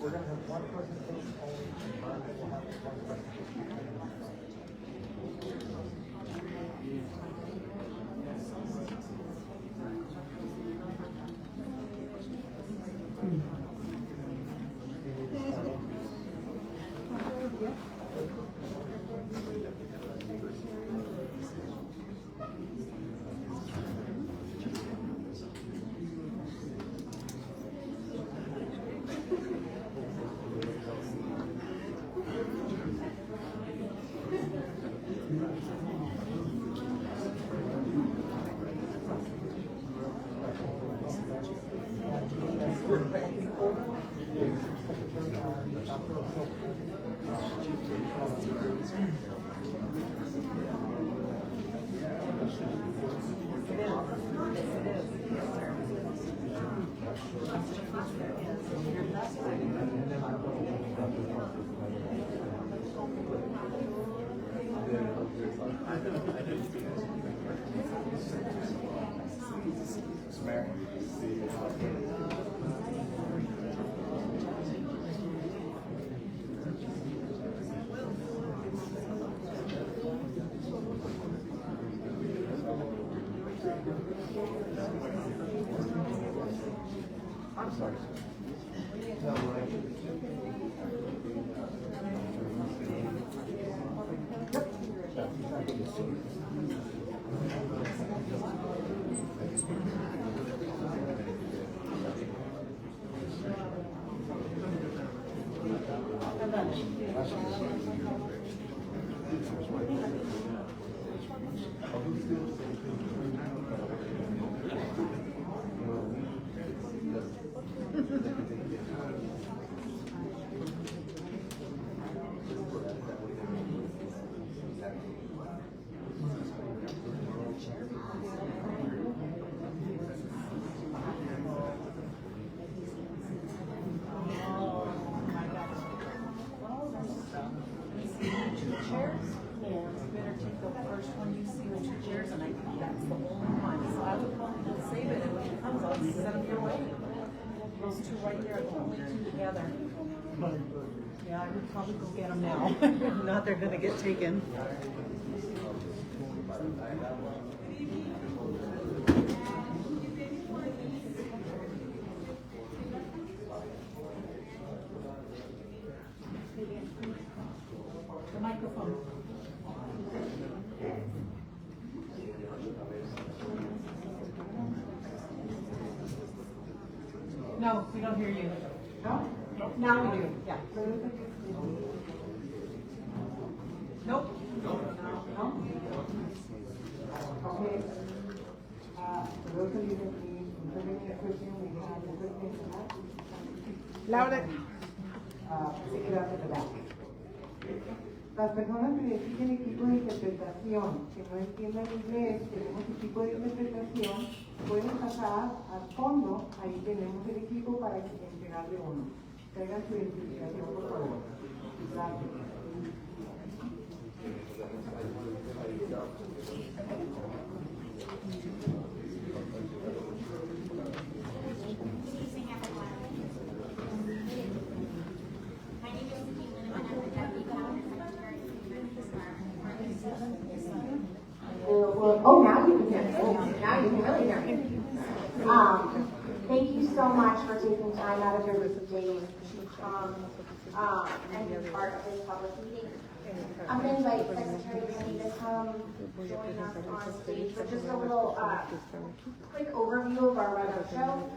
We're going to have one presentation only. We'll have one presentation. I'm sorry. Those two right there are the only two together. Yeah, I would probably go get them now. If not, they're going to get taken. The microphone. No, we don't hear you. No? Now we do. Yeah. Nope. No? Okay. For those of you that need improving equipment, we have equipment Louder. se queda at the back. Las personas que necesiten equipo de interpretación, que no entiendan inglés, tenemos equipo de interpretación, pueden pasar al fondo, ahí tenemos el equipo para entregarle uno. Traigan su identificación, por favor. Gracias. Oh, now you can hear me. Now you can really hear me. Thank you so much for taking time out of your busy day to come and be part of this public meeting. I'm going to invite Secretary Kenney to come join us on stage for just a little quick overview of our weather show.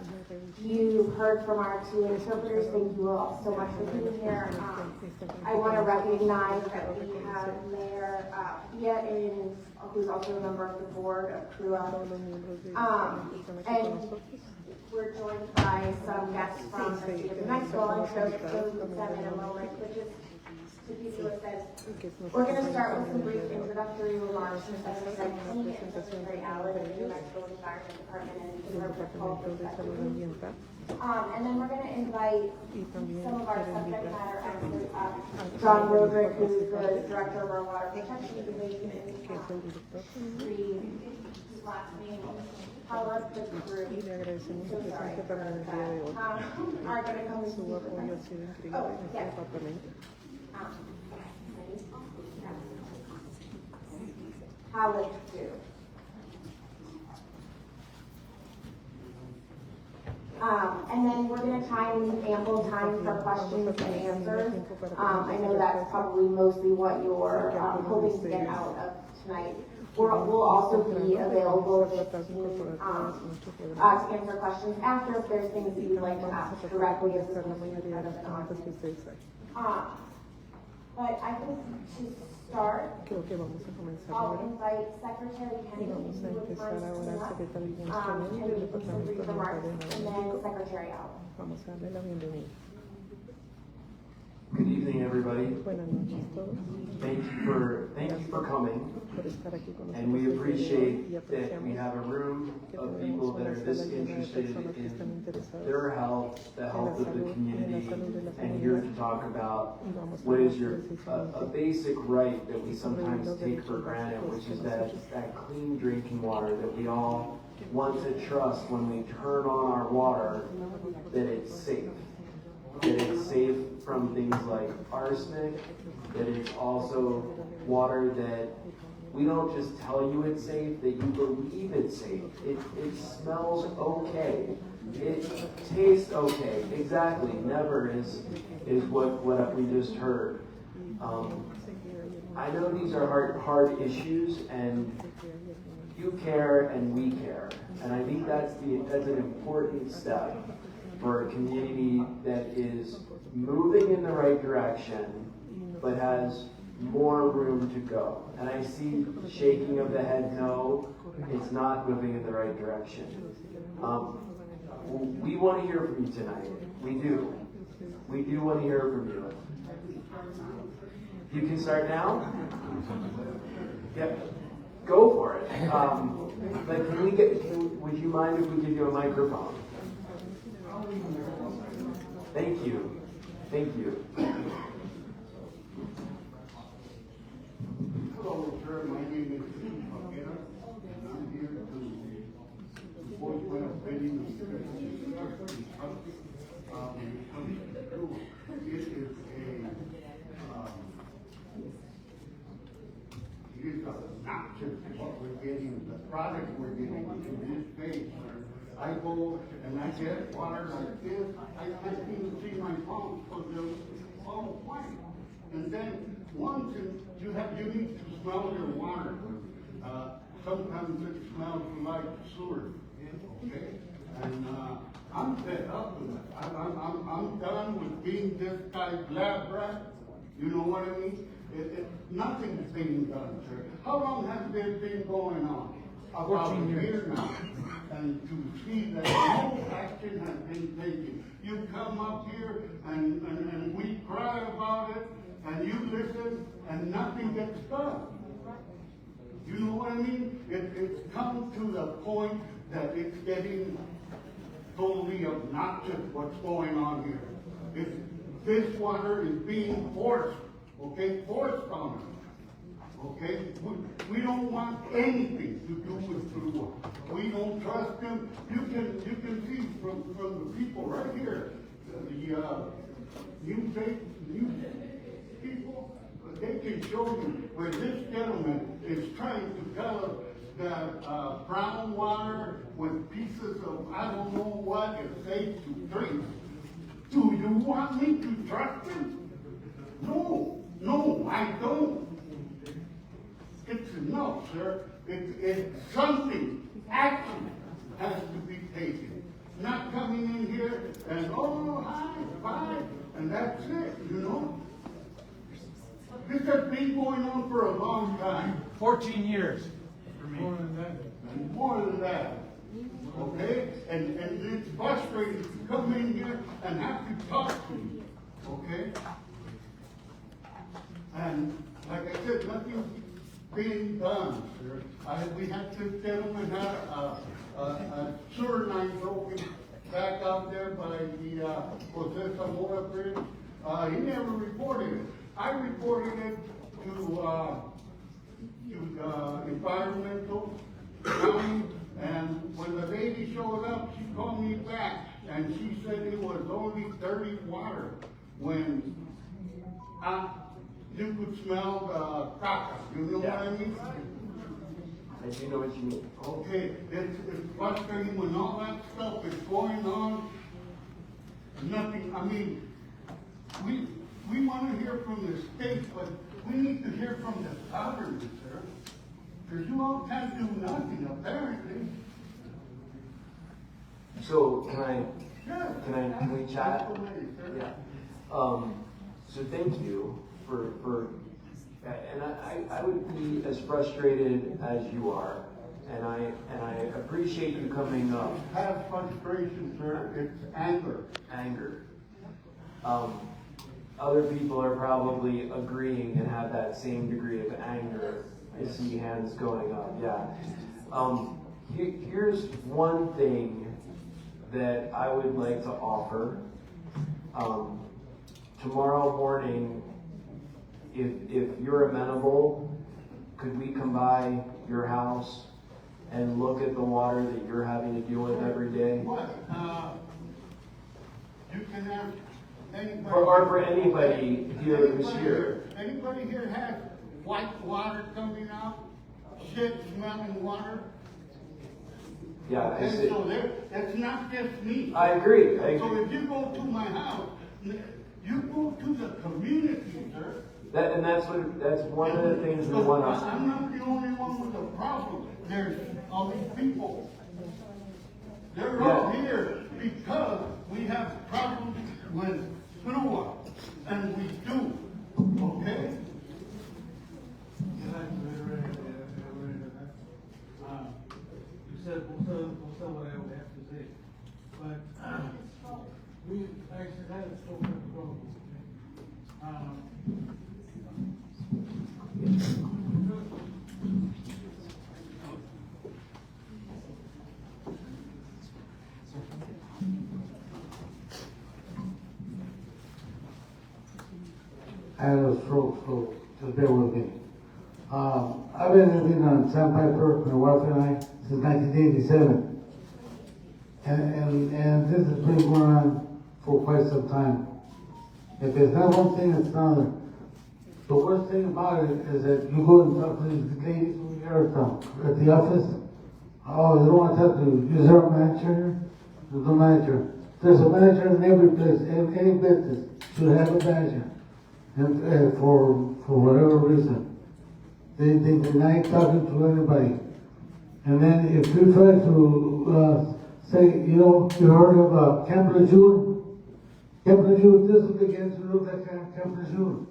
You heard from our two interpreters. Thank you all so much for being here. I want to recognize that we have Mayor Pia, who's also a member of the board of CRRUA. And we're joined by some guests from the state of New Mexico. I'll introduce them in a moment, but just to give you a sense, we're going to start with some brief introductory remarks from Secretary Kenney and Secretary Allen of the New Mexico Environment Department and Department of Health, respectively. And then we're going to invite some of our subject matter experts up. John Roderick, who's the Director of our Water Protection Division, his last name, Howard the Crew. So sorry. Are going to come and speak with us. Oh, yes. Howard do. And then we're going to try and leave ample time for questions and answers. I know that's probably mostly what you're hoping to get out of tonight. We'll also be available to answer questions after if there's things that you'd like to ask directly as the but I think to start, I'll invite Secretary Kenney to first and give some brief remarks, and then Secretary Allen. Good evening, everybody. Thank you for coming. And we appreciate that we have a room of people that are this interested in their health, the health of the community, and here to talk about what is a basic right that we sometimes take for granted, which is that clean drinking water that we all want to trust when we turn on our water, that it's safe. That it's safe from things like arsenic, that it's also water that we don't just tell you it's safe, that you believe it's safe. It smells okay. It tastes okay. Exactly. Never is what we just heard. I know these are hard issues, and you care and we care. And I think that's an important step for a community that is moving in the right direction, but has more room to go. And I see shaking of the head, no, it's not moving in the right direction. We want to hear from you tonight. We do. We do want to hear from you. You can start now? Yep. Go for it. But would you mind if we give you a microphone? Thank you. Thank you. Hello, sir. My name is Sept, and I'm here to voice my opinion. It is not just what we're getting, the product we're getting in this phase. I go and I get water like this. I can't even see my pump because they're all white. And then once you need to smell your water. Sometimes it smells like sewer. Okay, and I'm fed up with it. I'm done with being this guy's lab rat. You know what I mean? Nothing's being done, sir. How long has this been going on? About a year now. And to see that no action has been taken. You come up here and we cry about it, and you listen, and nothing gets done. You know what I mean? It's come to the point that it's getting totally obnoxious what's going on here. This water is being forced, okay? Forced on us. Okay, we don't want anything to do with CRRUA. We don't trust them. You can see from the people right here, the news people, they can show you where this gentleman is trying to tell us that brown water with pieces of I don't know what is safe to drink. Do you want me to trust him? No, I don't. It's enough, sir. It's something. Action has to be taken. Not coming in here and, oh, hi, bye, and that's it, you know? This has been going on for a long time. 14 years. More than that. And more than that. okay? And it's frustrating to come in here and have to talk to me, okay? And like I said, nothing's being done, sir. We had this gentleman had a sewer line broken back out there by the Jose Zamora Bridge. He never reported it. I reported it to environmental county, and when the lady showed up, she called me back, and she said it was only dirty water when you could smell the caca. You know what I mean? I do know what you mean. Okay, it's frustrating when all that stuff is going on. Nothing, I mean, we want to hear from the state, but we need to hear from the government, sir. Because you all can't do nothing, apparently. So Yeah. can we chat? Absolutely, sir. Yeah. So thank you for and I would be as frustrated as you are, and I appreciate you coming up. Have frustration, sir. It's anger. Anger. Other people are probably agreeing and have that same degree of anger. I see hands going up. Yeah. Here's one thing that I would like to offer. Tomorrow morning, if you're amenable, could we come by your house and look at the water that you're having to deal with every day? What? You can have anybody. Or for anybody here who's here. Anybody here has white water coming out, shit smelling water? Yeah, I And see. so that's not just me. I agree. So if you go to my house, you go to the community, sir. That's one of the things we want us. I'm not the only one with a problem. There's all these people. They're all here because we have problems with CRRUA, and we do. Okay? You said most of what I would have to say, but we actually had a spoken problem. I had a stroke, so just bear with me. I've been living on Sandpiper and Wi-Fi since 1987. And this has been going on for quite some time. If it's not one thing, it's another. The worst thing about it is that you go and talk to these ladies over here at the office. Oh, they don't want to talk to you. Is there a manager? There's no manager. There's a manager in every place, in any business should have a manager. And for whatever reason, they deny talking to anybody. And then if you try to say, you heard of Camp Lejeune? Camp Lejeune, this is begins to look like Camp Lejeune.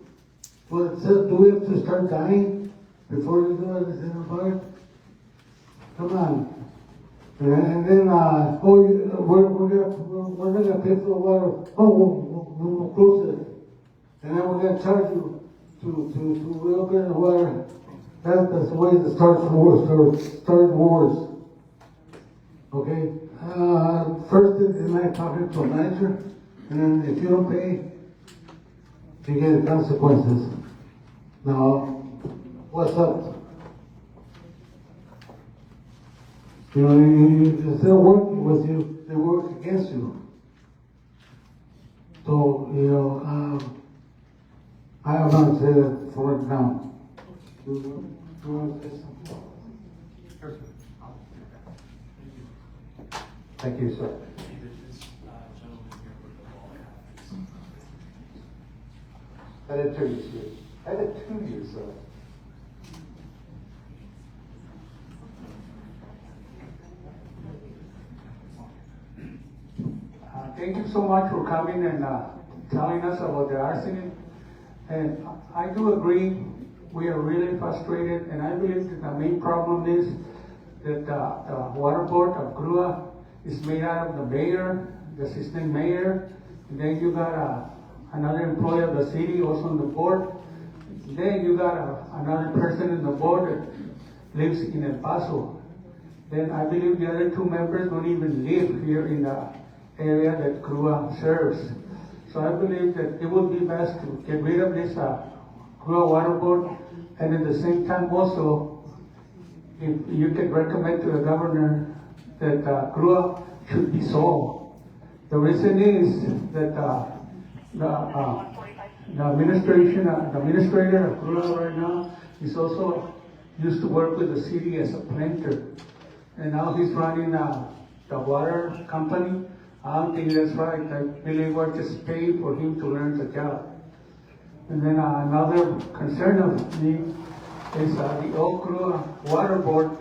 Well, it says, do we have to start dying before you do anything about it? Come on. And then, we're not gonna pay for the water. Oh, we'll close it. And then we're gonna charge you to reopen the water. That's the way to start wars. Okay? First is my talking to a manager, and then if you don't pay, you get the consequences. Now, what's up? Instead of working with you, they work against you. So, I am not say that for it now. You want to say something? Thank you, sir. I did 2 years. I did 2 years, sir. Thank you so much for coming and telling us about the arsenic. And I do agree, we are really frustrated, and I believe that the main problem is that the water board of CRRUA is made out of the mayor, the assistant mayor, and then you got another employee of the city also on the board. Then you got another person in the board that lives in El Paso. Then I believe the other two members don't even live here in the area that CRRUA serves. So I believe that it would be best to get rid of this CRRUA water board, and at the same time also, if you could recommend to the governor that CRRUA should be sold. The reason is that the administrator of CRRUA right now is also used to work with the city as a planter, and now he's running the water company. I don't think that's right. I believe we're just paying for him to learn the job. And then another concern of me is the old CRRUA water board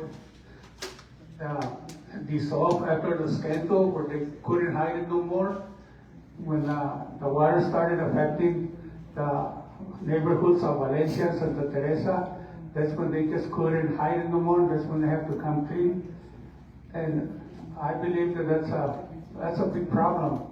dissolved after the scandal where they couldn't hide it no more. When the water started affecting the neighborhoods of Valencia, Santa Teresa, that's when they just couldn't hide it no more. That's when they have to come clean. And I believe that that's a big problem.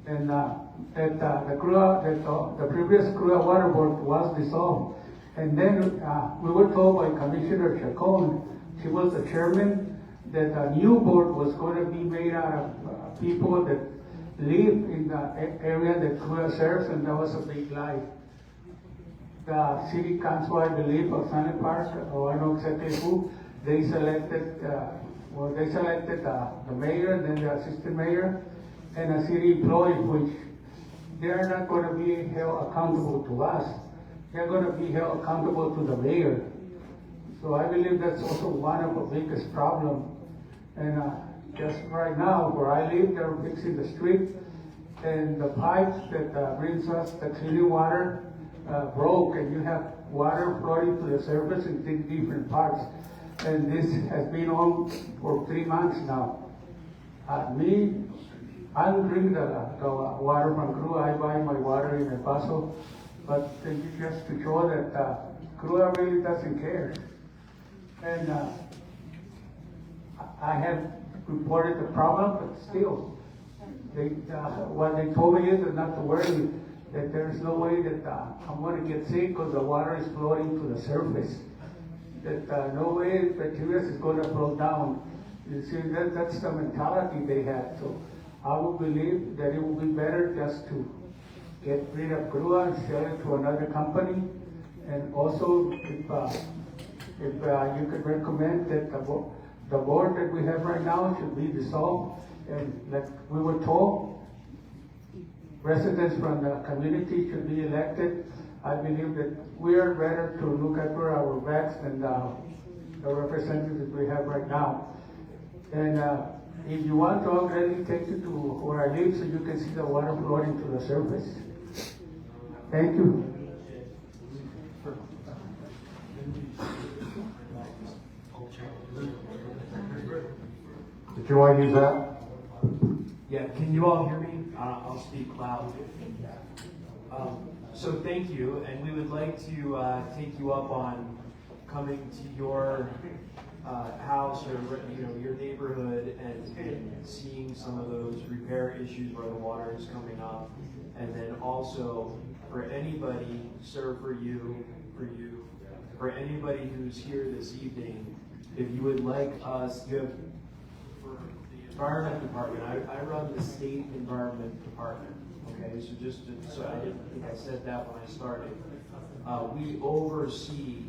And that the previous CRRUA water board was dissolved. And then we were told by Commissioner Chacon, she was the chairman, that a new board was going to be made out of people that live in the area that CRRUA serves, and that was a big lie. The city council, I believe, of Sunland Park, or I don't know exactly who, they selected the mayor, then the assistant mayor, and a city employee, which they're not going to be held accountable to us. They're going to be held accountable to the mayor. So I believe that's also one of the biggest problems. And just right now, where I live, they're fixing the street, and the pipes that brings us the clean water broke, and you have water floating to the surface in different parts. And this has been on for 3 months now. I don't drink the water from CRRUA. I buy my water in El Paso, but just to show that CRRUA really doesn't care. And I have reported the problem, but still, what they told me is that not to worry, that there's no way that I'm going to get sick because the water is floating to the surface. That no way bacteria is going to float down. You see, that's the mentality they have. So I would believe that it would be better just to get rid of CRRUA and sell it to another company. And also, if you could recommend that the board that we have right now should be dissolved, and like we were told, residents from the community should be elected. I believe that we are better to look after our backs than the representatives we have right now. And if you want to, I'll gladly take you to where I live so you can see the water floating to the surface. Thank you. Did you want to use that? Yeah, can you all hear me? I'll speak loud. So thank you, and we would like to take you up on coming to your house or your neighborhood and seeing some of those repair issues where the water is coming up, and then also for anybody, sir, for anybody who's here this evening, if you would like us, for the environment department, I run the state environment department. Okay, so I didn't think I said that when I started. We oversee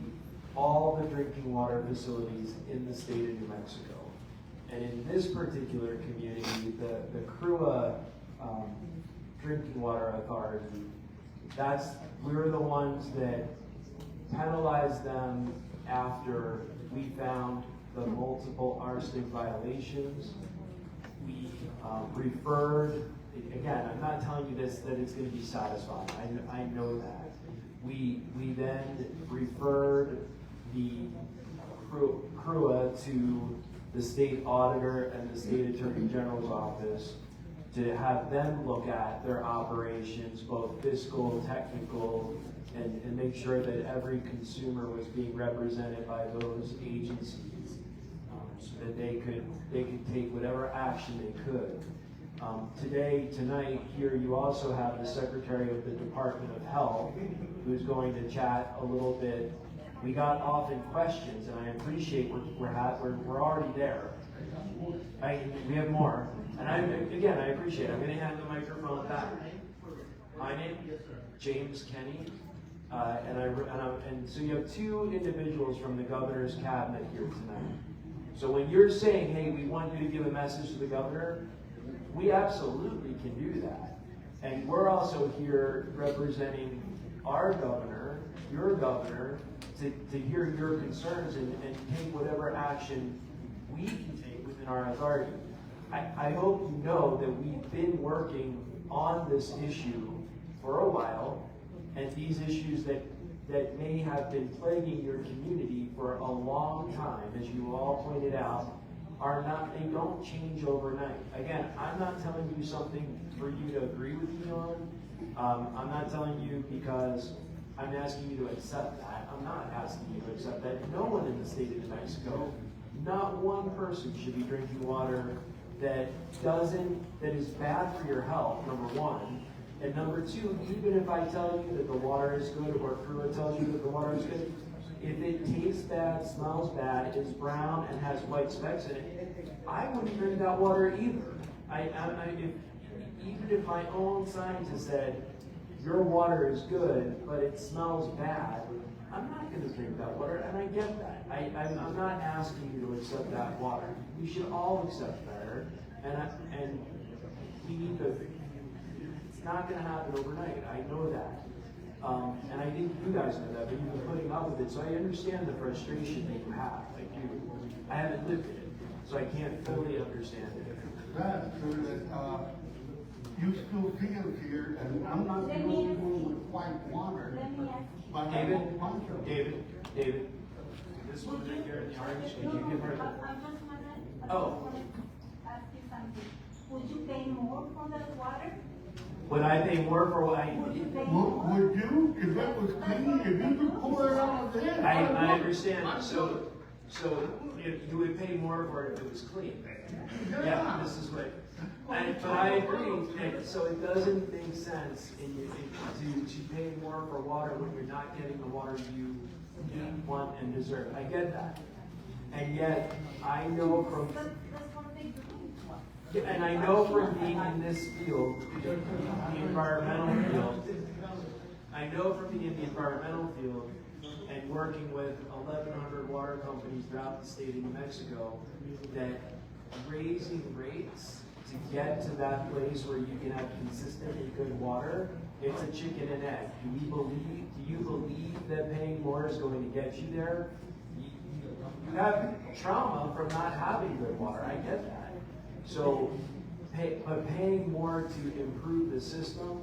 all the drinking water facilities in the state of New Mexico. And in this particular community, the CRRUA Drinking Water Authority, we're the ones that penalized them after we found the multiple arsenic violations. We referred, again, I'm not telling you this that it's going to be satisfying. I know that. We then referred the CRRUA to the state auditor and the state attorney general's office to have them look at their operations, both fiscal, technical, and make sure that every consumer was being represented by those agencies. so that they could take whatever action they could. Tonight, here you also have the Secretary of the Department of Health, who's going to chat a little bit. We got off in questions, and I appreciate we're already there. We have more, and I appreciate it. I'm going to hand the microphone back. My name, James Kenney, and so you have two individuals from the governor's cabinet here tonight. So when you're saying, hey, we want you to give a message to the governor, we absolutely can do that. And we're also here representing our governor, your governor, to hear your concerns and take whatever action we can take within our authority. I hope you know that we've been working on this issue for a while, and these issues that may have been plaguing your community for a long time, as you all pointed out, they don't change overnight. Again, I'm not telling you something for you to agree with me on. I'm not telling you because I'm asking you to accept that. I'm not asking you to accept that. No one in the state of New Mexico, not one person should be drinking water that is bad for your health, number one. And number two, even if I tell you that the water is good, or CRRUA tells you that the water is good, if it tastes bad, smells bad, is brown, and has white specks in it, I wouldn't drink that water either. Even if my own scientist said, your water is good, but it smells bad, I'm not going to drink that water, and I get that. I'm not asking you to accept that water. We should all accept better, and we need to. It's not going to happen overnight. I know that. And I think you guys know that, but you've been putting up with it, so I understand the frustration that you have. I haven't lived it, so I can't fully understand it. That's true that you still feel here, and I'm not the only one with white water. But David, this one right here in the orange, could you give her the... I just wanted to ask you something. Would you pay more for the water? Would I pay more for what I... would you, if it was clean, if you could pour it out of there? I understand. So you would pay more for it if it was clean. Yeah, this is what... But I agree. So it doesn't make sense to pay more for water when you're not getting the water you want and deserve. I get that. And yet, I know from... And I know from being in this field, the environmental field, I know from being in the environmental field and working with 1,100 water companies throughout the state of New Mexico, that raising rates to get to that place where you can have consistent and good water, it's a chicken and egg. Do you believe that paying more is going to get you there? You have trauma from not having good water. I get that. So, but paying more to improve the system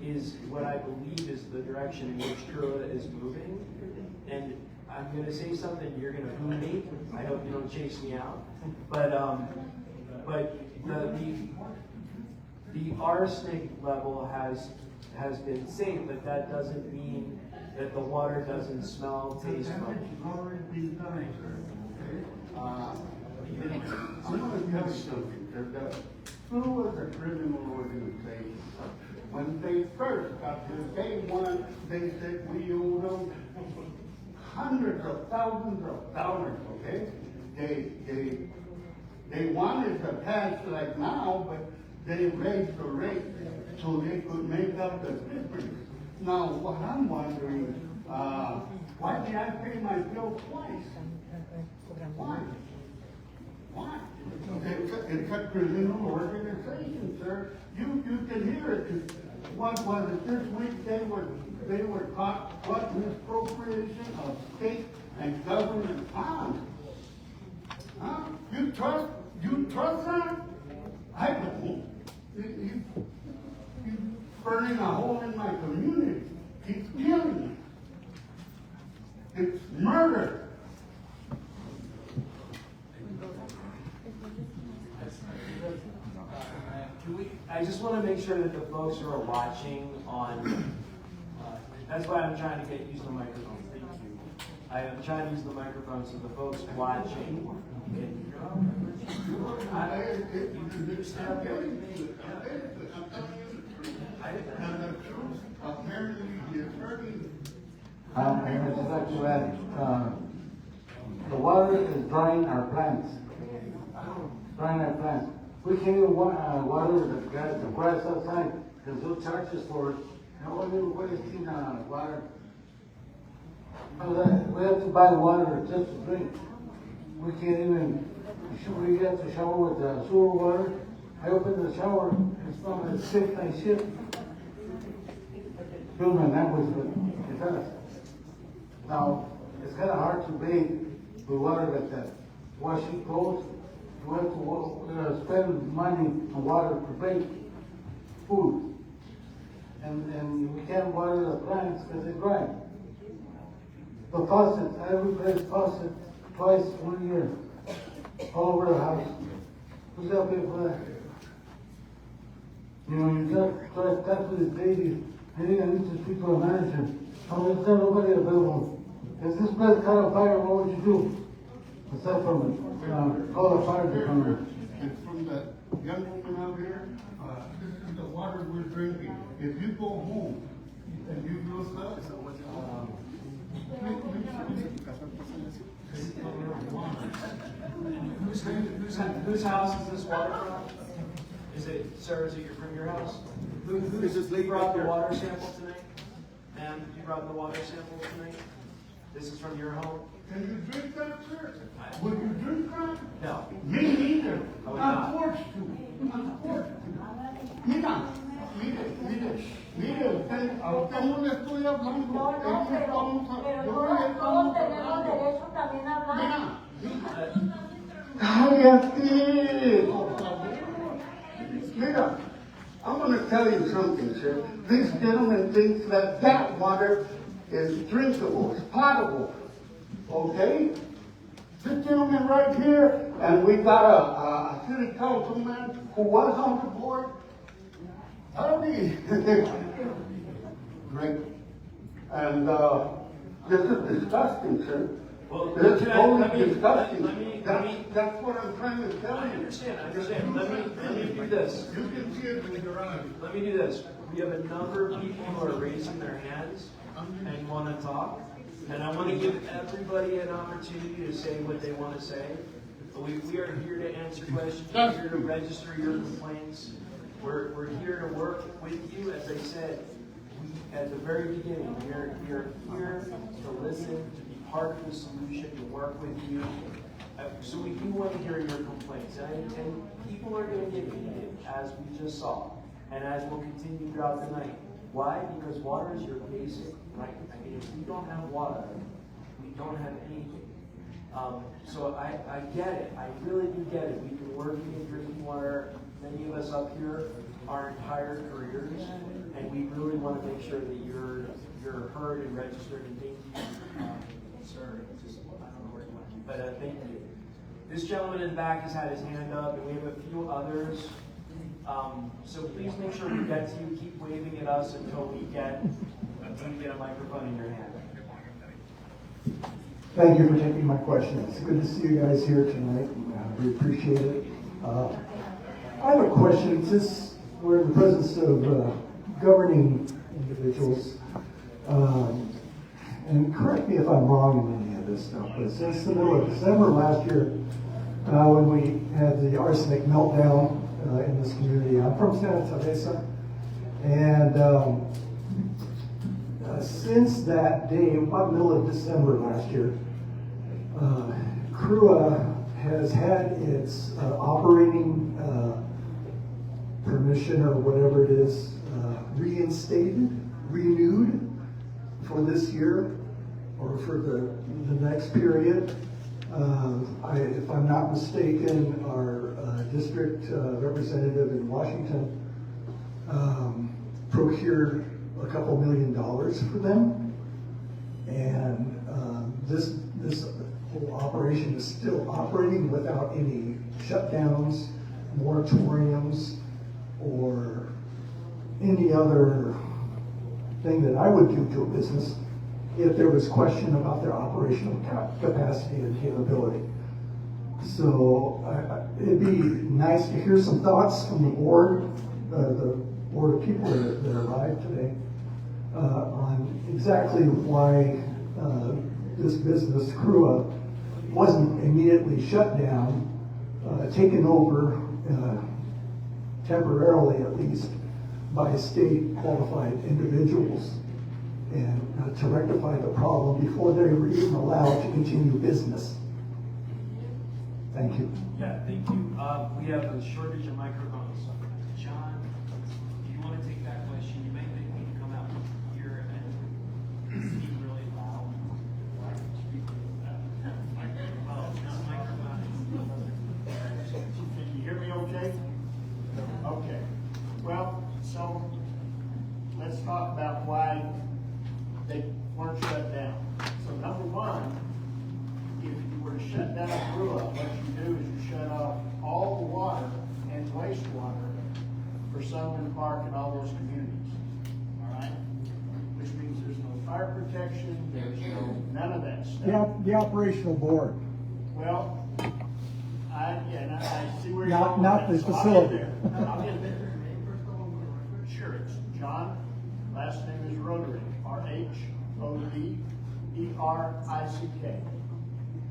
is what I believe is the direction in which CRRUA is moving. And I'm going to say something, you're going to boo me. I hope you don't chase me out. But the arsenic level has been safe, but that doesn't mean that the water doesn't smell, taste funny. I'm going to tell you something. CRRUA was a criminal organization. When they first got here, day one, they said we owe them hundreds of thousands of dollars, okay? They wanted to pass like now, but they raised the rate so they could make up the difference. Now, what I'm wondering, why did I pay my bill twice? Why? Why? It's a criminal organization, sir. You can hear it. What was it? This week they were caught what misappropriation of state and government funds. Huh? You trust that? I don't. You burning a hole in my community. He's killing me. It's murder. I just want to make sure that the folks who are watching on, that's why I'm trying to get used to the microphone. Thank you. I am trying to use the microphone so the folks watching And I'd like to add, the water is drying our plants. Drying our plants. We can't even water the grass outside because they'll charge us for it. And all we wasting water. We have to buy water just to drink. We can't even, we have to shower with sewer water. I open the shower and smell like sick like shit. Excuse my language, but it does. Now, it's kind of hard to bathe with water like that. Washing clothes, you have to spend money on water to bake food. And we can't water the plants because they're dry. The faucets, I replaced faucets twice 1 year, all over the house. Who's got to pay for that? You know, you got to talk to this lady. I think I need to speak to a manager. Oh, there's not nobody available. If this place caught a fire, what would you do? Aside from call the fire department. And from that young woman out here, this is the water we're drinking. If you go home and you look up, Whose house is this water from? Is it, sir, is it from your house? Who brought the water sample tonight? Ma'am, you brought the water sample tonight? This is from your home? can you drink that, sir? Would you drink that? No. Me neither. I would I'm not. forced to. I'm forced to. Mira, mire, a usted no le estoy hablando. No, no, Aquí pero estamos todos tenemos derecho también a hablar. Cállate, por favor. Mira, I'm going to tell you something, sir. This gentleman thinks that that water is drinkable, it's potable. Okay? This gentleman right here, and we got a city councilman who was on the board. Howdy. Great. And this is disgusting, sir. Well, This is totally let disgusting. me, That's what I'm trying to tell I you. understand. Let me do this. You can see it with your eyes. Let me do this. We have a number of people who are raising their hands and want to talk. And I want to give everybody an opportunity to say what they want to say. We are here to answer questions. We're here to register your complaints. We're here to work with you. As I said at the very beginning, we are here to listen, to be part of the solution, to work with you. So we do want to hear your complaints. And people are going to get heated, as we just saw, and as we'll continue throughout the night. Why? Because water is your basic right. I mean, if we don't have water, we don't have anything. So I get it. I really do get it. We've been working in drinking water, many of us up here, our entire careers, and we really want to make sure that you're heard and registered. And thank you, sir. Just, I don't know where you went, but thank you. This gentleman in the back has had his hand up, and we have a few others. So please make sure we get to you. Keep waving at us until we get a microphone in your hand. Thank you for taking my question. It's good to see you guys here tonight. We appreciate it. I have a question. Since we're in the presence of governing individuals, and correct me if I'm wrong in any of this stuff, but since the middle of December last year, when we had the arsenic meltdown in this community, I'm from Santa Teresa, and since that day, about the middle of December last year, CRRUA has had its operating permission or whatever it is reinstated, renewed for this year or for the next period. If I'm not mistaken, our district representative in Washington procured a couple $1 million for them, and this whole operation is still operating without any shutdowns, moratoriums, or any other thing that I would do to a business if there was question about their operational capacity and capability. So it'd be nice to hear some thoughts from the board of people that arrived today on exactly why this business, CRRUA, wasn't immediately shut down, taken over temporarily at least by state qualified individuals, and to rectify the problem before they were even allowed to continue business. Thank you. Yeah, thank you. We have a shortage of microphones. John, do you want to take that question? You may need to come out here and speak really loud. Can you hear me okay? Okay. Well, so let's talk about why they weren't shut down. So number one, if you were to shut down CRRUA, what you do is you shut off all the water and wastewater for Sunland Park and all those communities. All right? Which means there's no fire protection, there's none of that stuff. The operational board. Well, I see where you're Not- going. not with the that, so facility. I'll get there. Sure, it's John, last name is Roderick, Roderick.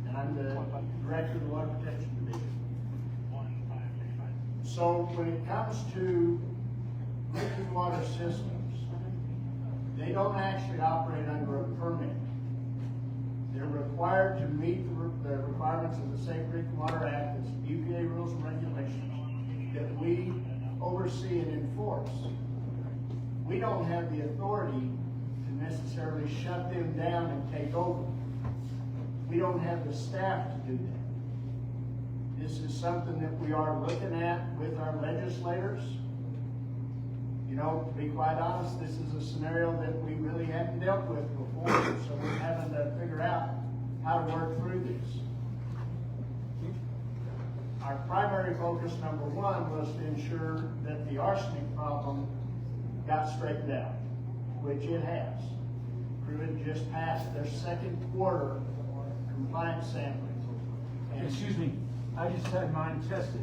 And I'm the director of the Water Protection Division. So when it comes to drinking water systems, they don't actually operate under a permit. They're required to meet the requirements of the Safe Drinking Water Act, that's EPA rules and regulations that we oversee and enforce. We don't have the authority to necessarily shut them down and take over. We don't have the staff to do that. This is something that we are looking at with our legislators. You know, to be quite honest, this is a scenario that we really hadn't dealt with before, so we're having to figure out how to work through this. Our primary focus, number one, was to ensure that the arsenic problem got straightened out, which it has. CRRUA just passed their second quarter compliance sampling. And Excuse me, I just had mine tested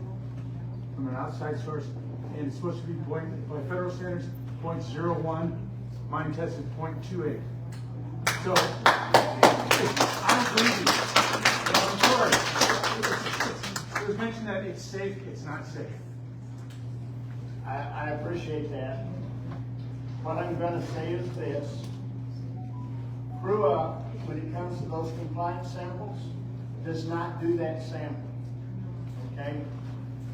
from an outside source, and it's supposed to be by federal standards, 0.01, mine tested 0.28. So, I don't believe you. I'm sorry. It was mentioned that it's safe, it's not safe. I appreciate that. What I'm gonna say is this. CRRUA, when it comes to those compliance samples, does not do that sampling, okay?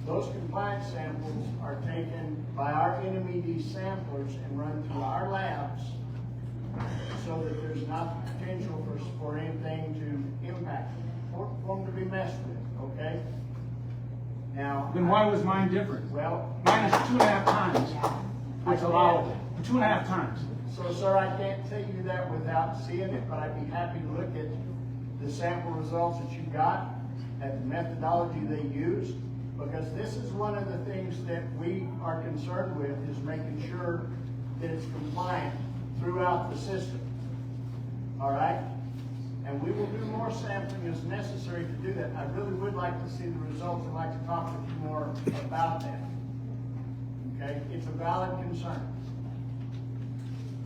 Those compliance samples are taken by our NMED samplers and run through our labs so that there's not potential for anything to impact them, for them to be messed with, okay? Now. Then why was mine different? Well. Mine is 2.5 times what's allowable. 2.5 times. So, sir, I can't tell you that without seeing it, but I'd be happy to look at the sample results that you got, at the methodology they used, because this is one of the things that we are concerned with, is making sure that it's compliant throughout the system. All right? And we will do more sampling as necessary to do that. I really would like to see the results and like to talk with you more about that. Okay? It's a valid concern.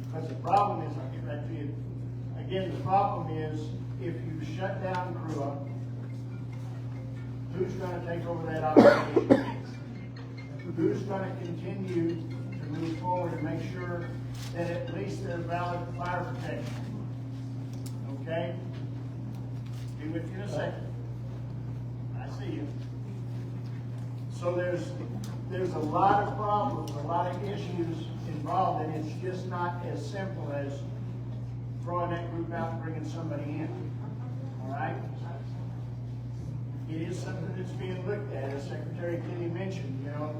Because the problem is, I'll get back to you. Again, the problem is, if you shut down CRRUA, who's going to take over that operation? Who's going to continue to move forward and make sure that at least there's valid fire protection? Okay? Be with you in a second. I see you. So there's a lot of problems, a lot of issues involved, and it's just not as simple as throwing that group out and bringing somebody in. All right? It is something that's being looked at, as Secretary Kenney mentioned. You know,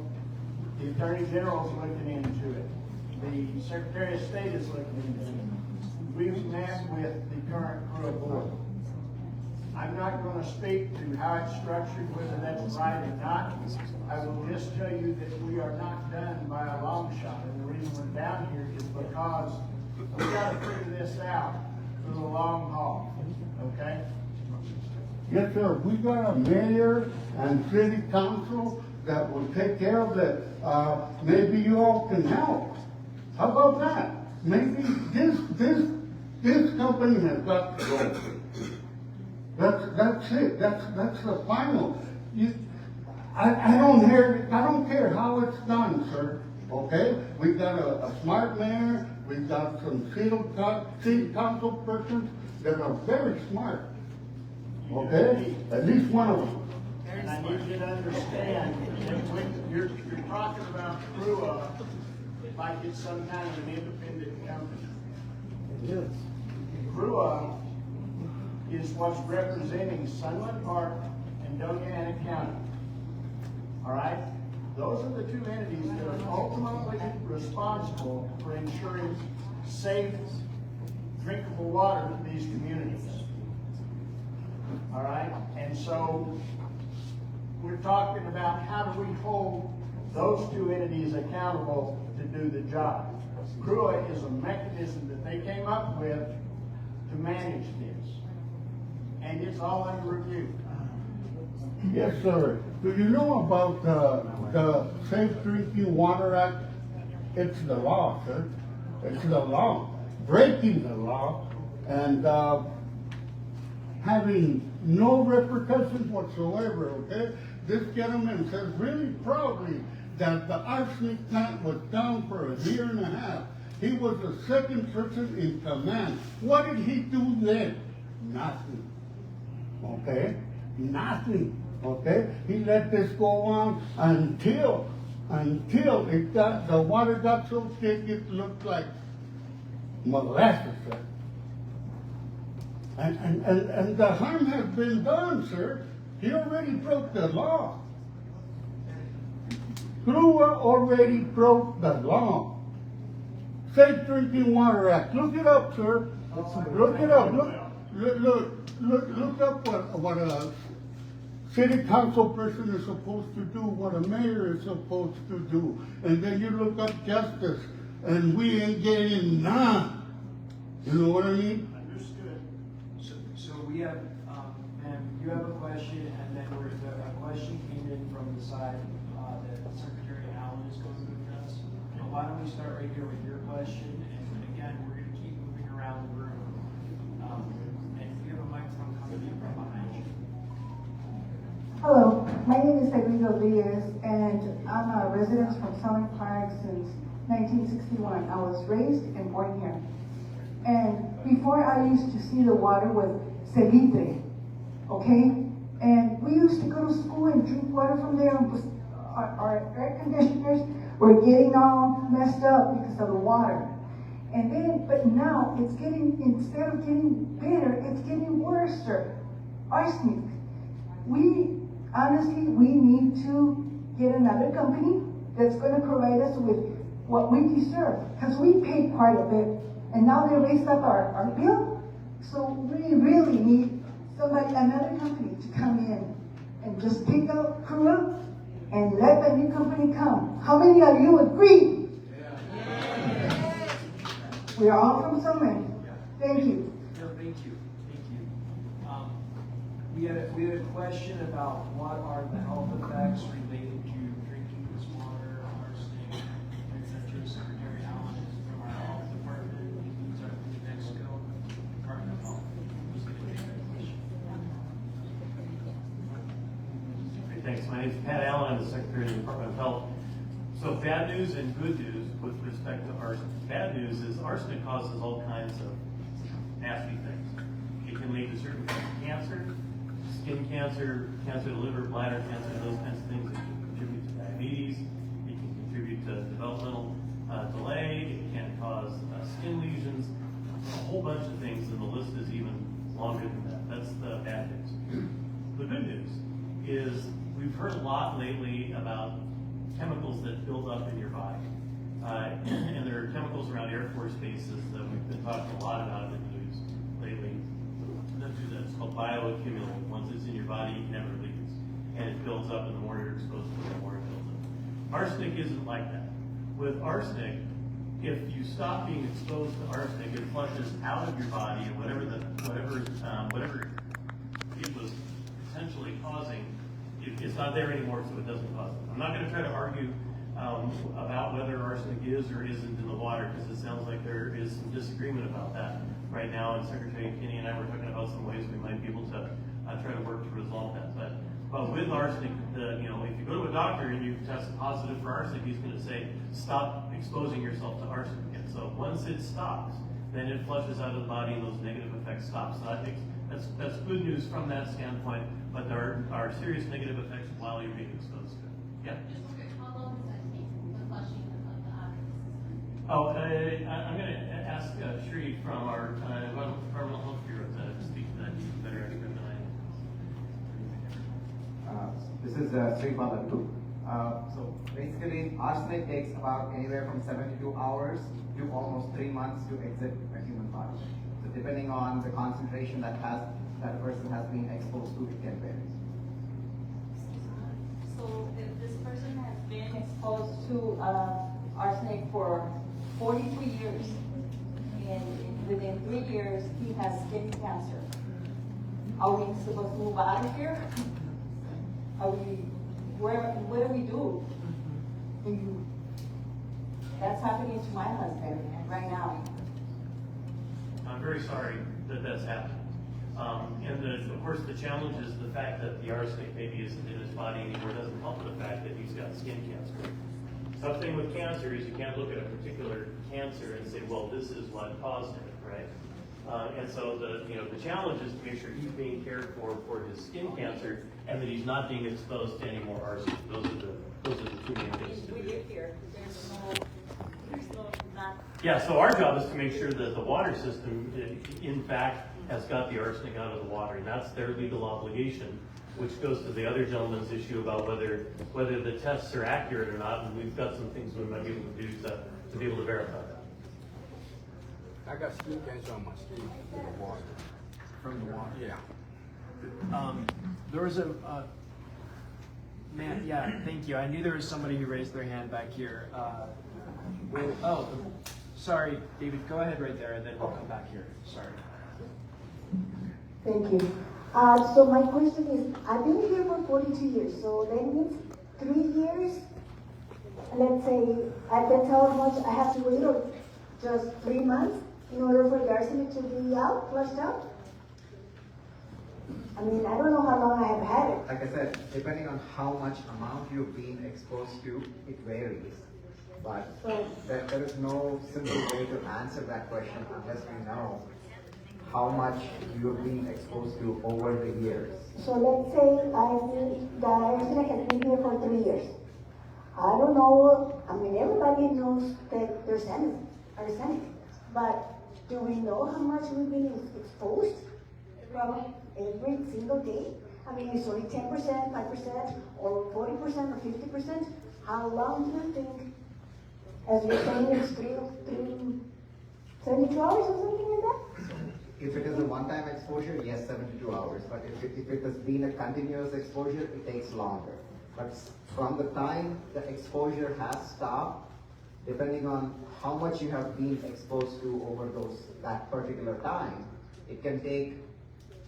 the Attorney General is looking into it. The Secretary of State is looking into it. We've met with the current CRRUA board. I'm not going to speak to how it's structured, whether that's right or not. I will just tell you that we are not done by a long shot. And the reason we're down here is because we got to figure this out for the long haul. Okay? Yes, sir, we got a mayor and city council that will take care of it. Maybe you all can help. How about that? Maybe this company has got to go. That's it, that's the final. I don't care how it's done, sir, okay? We got a smart mayor, we got some city council persons that are very smart, okay? At least one of them. And I need you to understand that when you're talking about CRRUA, like it's some kind of an independent company. It is. CRRUA is what's representing Sunland Park and Doñana County. All right? Those are the two entities that are ultimately responsible for ensuring safe, drinkable water to these communities. All right? And so we're talking about how do we hold those two entities accountable to do the job. CRRUA is a mechanism that they came up with to manage this. And it's all under review. Yes, sir. Do you know about the Safe Drinking Water Act? It's the law, sir. It's the law. Breaking the law and having no repercussions whatsoever, okay? This gentleman says really proudly that the arsenic plant was down for a year and a half. He was the second person in command. What did he do then? Nothing. Okay? Nothing. Okay? He let this go on until the water got so thick it looked like molasses. And the harm has been done, sir. He already broke the law. CRRUA already broke the law. Safe Drinking Water Act. Look it up, sir. Look it up. Look up what a city council person is supposed to do, what a mayor is supposed to do. And then you look up justice, and we ain't getting none. You know what I mean? Understood. So we have, ma'am, you have a question, and then a question came in from the side that Secretary Allen is going to address. So why don't we start right here with your question, and again, we're going to keep moving around the room. And if you have a microphone coming in from behind you. Hello, my name is Edwina Diaz, and I'm a resident from Sunland Park since 1961. I was raised and born here. And before I used to see the water with Sept, okay? And we used to go to school and drink water from there. Our air conditioners were getting all messed up because of the water. And then, but now it's getting, instead of getting better, it's getting worse, sir. Arsenic. Honestly, we need to get another company that's going to provide us with what we deserve. Because we paid quite a bit. And now they raised up our bill. So we really need another company to come in and just pick up CRRUA and let the new company come. How many of you agree? Yeah. We're all from Sunland. Thank you. No, thank you. We had a question about what are the health effects related to drinking this water, arsenic, and Secretary Allen is from our health department. He's our New Mexico Department of Health. Who's going to take that question? Great, thanks. My name is Pat Allen. I'm the Secretary of the Department of Health. So bad news and good news with respect to arsenic. Bad news is arsenic causes all kinds of nasty things. It can lead to certain kinds of cancer, skin cancer, cancer of the liver, bladder cancer, those kinds of things. It can contribute to diabetes. It can contribute to developmental delay. It can cause skin lesions, a whole bunch of things, and the list is even longer than that. That's the bad news. The good news is we've heard a lot lately about chemicals that build up in your body. And there are chemicals around Air Force bases that we've been talking a lot about in the news lately. It's called bioaccumulating. Once it's in your body, it never leaves. And it builds up, and the more you're exposed to it, the more it builds up. Arsenic isn't like that. With arsenic, if you stop being exposed to arsenic, it flushes out of your body, and whatever it was potentially causing, it's not there anymore, so it doesn't cause it. I'm not going to try to argue about whether arsenic is or isn't in the water, because it sounds like there is some disagreement about that right now, and Secretary Kenney and I were talking about some ways we might be able to try to work to resolve that. But with arsenic, if you go to a doctor and you test positive for arsenic, he's going to say, stop exposing yourself to arsenic. And so once it stops, then it flushes out of the body and those negative effects stop. So I think that's good news from that standpoint, but there are serious negative effects while you're being exposed to it. Yeah? How long does that take, the flushing of the system? Oh, I'm going to ask Shri from our Environmental Health Bureau to speak to that better expert than I am. This is Sri Balantu. So basically, arsenic takes about anywhere from 72 hours to almost 3 months to exit a human body. So depending on the concentration that a person has been exposed to, it can vary. So if this person has been exposed to arsenic for 42 years, and within 3 years he has skin cancer, are we supposed to move out of here? What do we do? That's happening to my husband right now. I'm very sorry that that's happened. And of course, the challenge is the fact that the arsenic maybe isn't in his body anymore doesn't help with the fact that he's got skin cancer. Something with cancer is you can't look at a particular cancer and say, well, this is what caused it, right? And so the challenge is to make sure he's being cared for his skin cancer and that he's not being exposed to any more arsenic. Those are the two main things to We do. live here. There's no not. Yeah, so our job is to make sure that the water system, in fact, has got the arsenic out of the water, and that's their legal obligation, which goes to the other gentleman's issue about whether the tests are accurate or not, and we've got some things we might be able to do to be able to verify that. I got skin cancer on my skin from the water. From the water? Yeah. There was a man. Yeah, thank you. I knew there was somebody who raised their hand back here. Oh, sorry, David. Go ahead right there, and then we'll come back here. Sorry. Thank you. So my question is, I've been here for 42 years, so that means 3 years, let's say, that's how much I have to wait, or just 3 months in order for the arsenic to be out, flushed out? I mean, I don't know how long I have had it. Like I said, depending on how much amount you've been exposed to, it varies. But there is no simple way to answer that question unless we know how much you've been exposed to over the years. So let's say the arsenic has been here for 3 years. I don't know, I mean, everybody knows that there's arsenic, but do we know how much we've been exposed from every single day? I mean, it's only 10%, 5%, or 40%, or 50%. How long do you think? As you're saying, it's 72 hours or something like that? If it is a one-time exposure, yes, 72 hours. But if it has been a continuous exposure, it takes longer. But from the time the exposure has stopped, depending on how much you have been exposed to over that particular time, it can take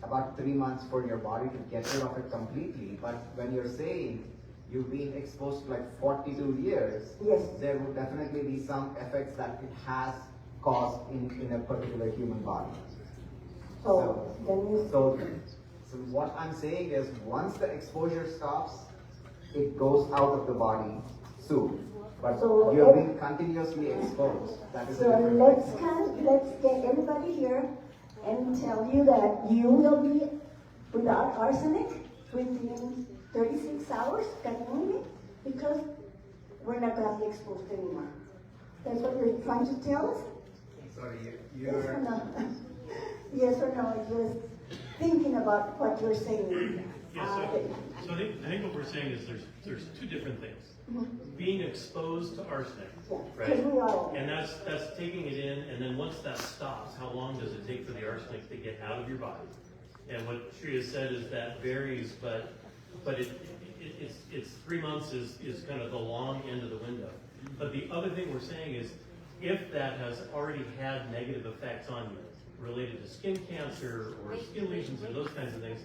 about 3 months for your body to get rid of it completely. But when you're saying you've been exposed to like 42 years, yes, there will definitely be some effects that it has caused in a particular human body. So what I'm saying is, once the exposure stops, it goes out of the body soon. But you're being continuously exposed. That is so let's get everybody here and tell you that you will be without arsenic within 36 hours, completely, because we're not going to be exposed anymore. That's what you're trying to tell us? Sorry, Yes or no? Yes or no? Just thinking about what you're saying. Yeah, so I think what we're saying is there's two different things. Being exposed to arsenic, right? And that's taking it in, and then once that stops, how long does it take for the arsenic to get out of your body? And what Shri has said is that varies, but it's 3 months is kind of the long end of the window. But the other thing we're saying is, if that has already had negative effects on you, related to skin cancer or skin lesions or those kinds of things,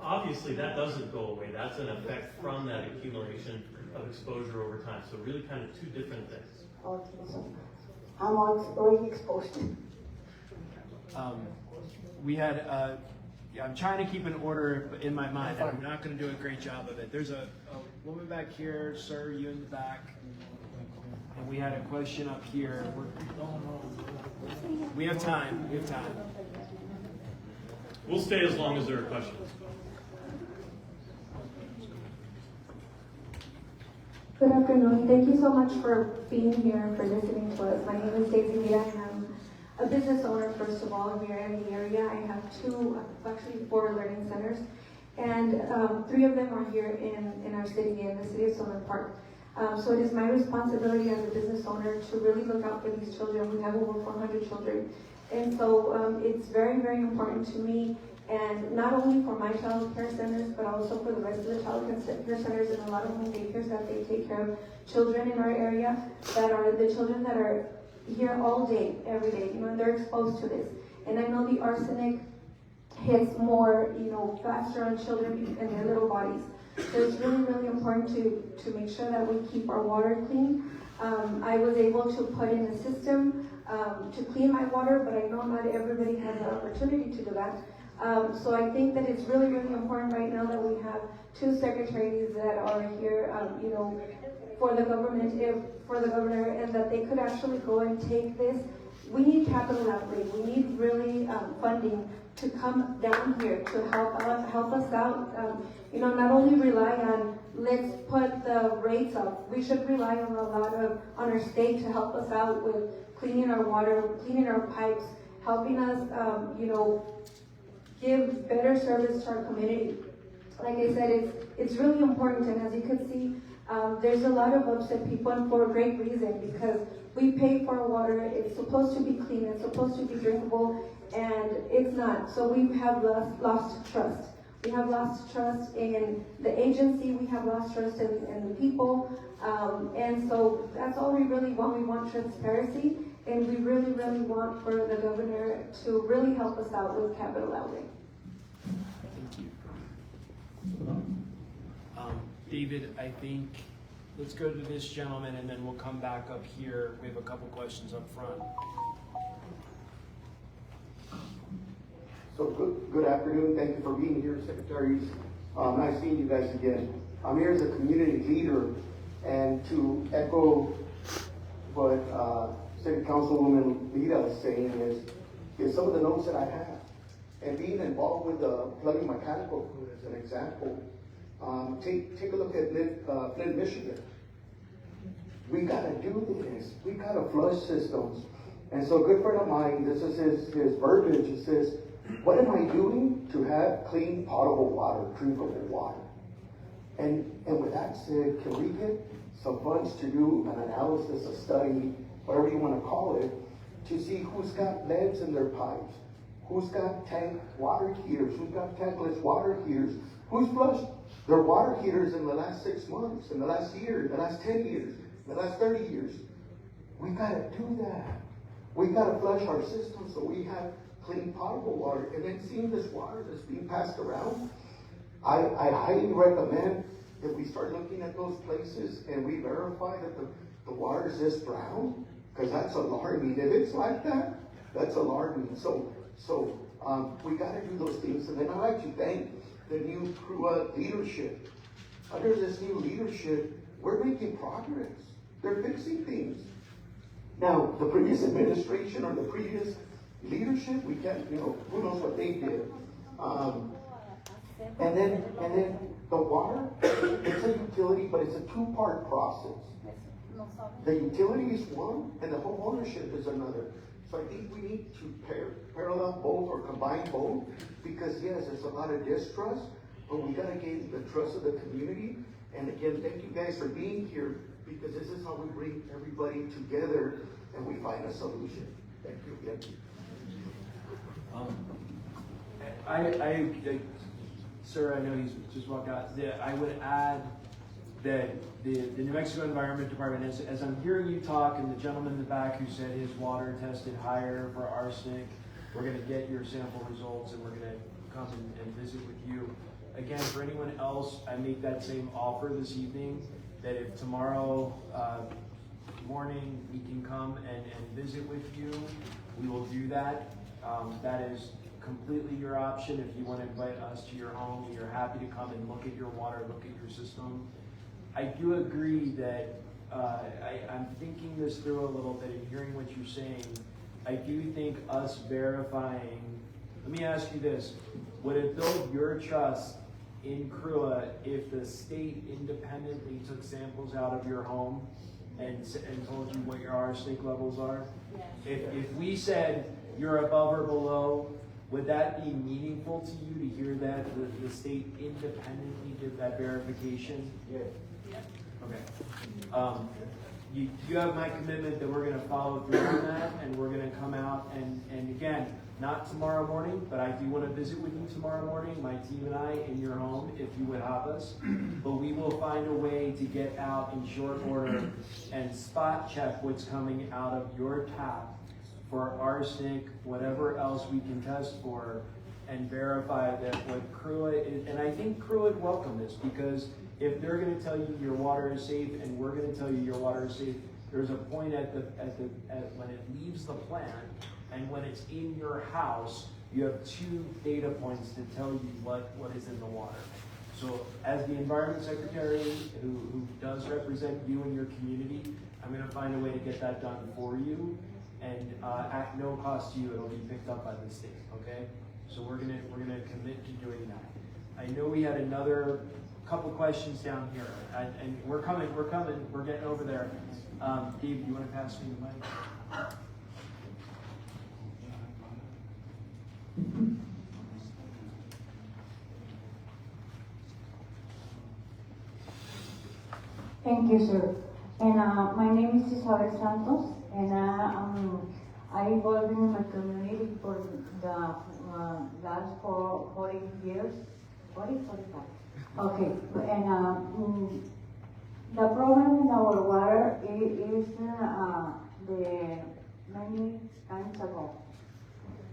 obviously that doesn't go away. That's an effect from that accumulation of exposure over time. So really kind of two different things. Okay, so I'm already exposed. We had, I'm trying to keep an order in my mind, and I'm not going to do a great job of it. There's a woman back here, sir, you in the back, and we had a question up here. We have time. We have time. We'll stay as long as there are questions. Good afternoon. Thank you so much for being here and for listening to us. My name is Daisy Vida, and I'm a business owner, first of all, here in the area. I have actually four learning centers, and 3 of them are here in our city, in the city of Sunland Park. So it is my responsibility as a business owner to really look out for these children. We have over 400 children. And so it's very, very important to me, and not only for my child care centers, but also for the rest of the child care centers and a lot of home daycares that they take care of children in our area, that are the children that are here all day, every day, and they're exposed to this. And I know the arsenic hits more, faster on children in their little bodies. So it's really, really important to make sure that we keep our water clean. I was able to put in a system to clean my water, but I know not everybody has the opportunity to do that. So I think that it's really, really important right now that we have 2 secretaries that are here, for the governor, and that they could actually go and take this. We need capital outlay. We need really funding to come down here to help us out. Not only rely on let's put the rates up. We should rely on on our state to help us out with cleaning our water, cleaning our pipes, helping us, give better service to our community. Like I said, it's really important, and as you can see, there's a lot of upset people, and for a great reason, because we pay for our water. It's supposed to be clean, it's supposed to be drinkable, and it's not. So we have lost trust. We have lost trust in the agency, we have lost trust in the people, and so that's all we really want. We want transparency, and we really, really want for the governor to really help us out with capital outlay. Thank you. David, I think, let's go to this gentleman and then we'll come back up here. We have a couple questions up front. So good afternoon. Thank you for being here, secretaries. Nice seeing you guys again. I'm here as a community leader, and to echo what City Councilwoman Vida is saying is some of the notes that I have. And being involved with the plumbing mechanical crew as an example, take a look at Flint, Michigan. We gotta do this. We gotta flush systems. And so a good friend of mine, this is his verbiage, it says, what am I doing to have clean, potable water, drinkable water? And with that said, can we get some funds to do an analysis, a study, whatever you want to call it, to see who's got leads in their pipes, who's got tank water heaters, who's got tankless water heaters, who's flushed their water heaters in the last 6 months, in the last year, in the last 10 years, in the last 30 years. We gotta do that. We gotta flush our system so we have clean, potable water. And then seeing this water that's being passed around, I highly recommend that we start looking at those places and we verify that the water is just brown, because that's alarming. If it's like that, that's alarming. So we got to do those things. And then I'd like to thank the new CRRUA leadership. Under this new leadership, we're making progress. They're fixing things. Now, the previous administration or the previous leadership, we can't, who knows what they did. And then the water, it's a utility, but it's a 2-part process. The utility is one, and the home ownership is another. So I think we need to parallel both or combine both, because yes, there's a lot of distrust, but we gotta gain the trust of the community. And again, thank you guys for being here, because this is how we bring everybody together and we find a solution. Thank you. Thank you. Sir, I know he's just walked out. I would add that the New Mexico Environment Department, as I'm hearing you talk, and the gentleman in the back who said his water tested higher for arsenic, we're going to get your sample results and we're going to come and visit with you. again, for anyone else, I make that same offer this evening, that if tomorrow morning we can come and visit with you, we will do that. That is completely your option. If you want to invite us to your home, we are happy to come and look at your water, look at your system. I do agree that I'm thinking this through a little bit and hearing what you're saying. I do think us verifying, let me ask you this, would it build your trust in CRRUA if the state independently took samples out of your home and told you what your arsenic levels are? Yes. If we said you're above or below, would that be meaningful to you to hear that the state independently did that verification? Yes. Okay. You have my commitment that we're going to follow through on that, and we're going to come out and again, not tomorrow morning, but I do want to visit with you tomorrow morning, my team and I, in your home, if you would have us. But we will find a way to get out in short order and spot check what's coming out of your tap for arsenic, whatever else we can test for, and verify that what CRRUA is. And I think CRRUA would welcome this, because if they're going to tell you your water is safe and we're going to tell you your water is safe, there's a point at when it leaves the plant and when it's in your house, you have 2 data points to tell you what is in the water. So as the Environment Secretary who does represent you and your community, I'm going to find a way to get that done for you, and at no cost to you, it'll be picked up by the state. Okay? So we're gonna commit to doing that. I know we had another couple questions down here, and we're coming, we're getting over there. Dave, you want to pass me the mic? Thank you, sir. And my name is Isabel Santos, and I involved in my community for the last 40 years, 45. Okay, and the problem in our water is the many times ago.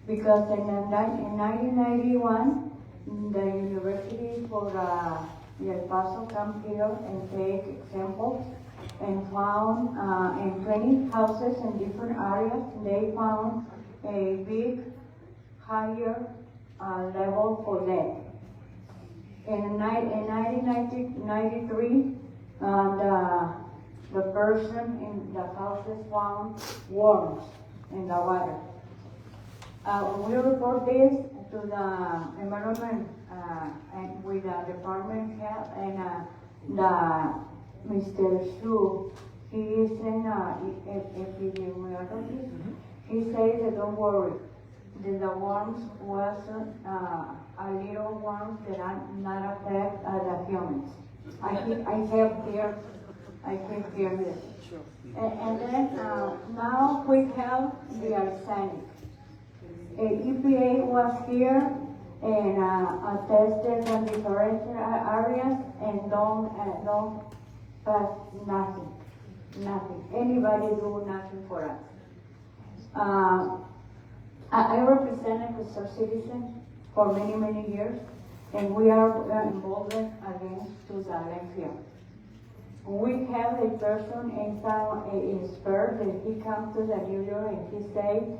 Because in 1991, the University for El Paso come here and take samples and found in 20 houses in different areas, they found a big higher level for lead. In 1993, the person in the houses found worms in the water. We report this to the environment and with the department head and the Mr. Shu. He is an epidemiologist. He says that don't worry, the worms was a little worms that are not affect the humans. I can hear this. And then now we have the arsenic. EPA was here and tested in different areas and don't pass nothing. Anybody do nothing for us. I represented the Star Citizen for many years, and we are involved against to the landfill. We have a person in Spur that he comes to the New York and he said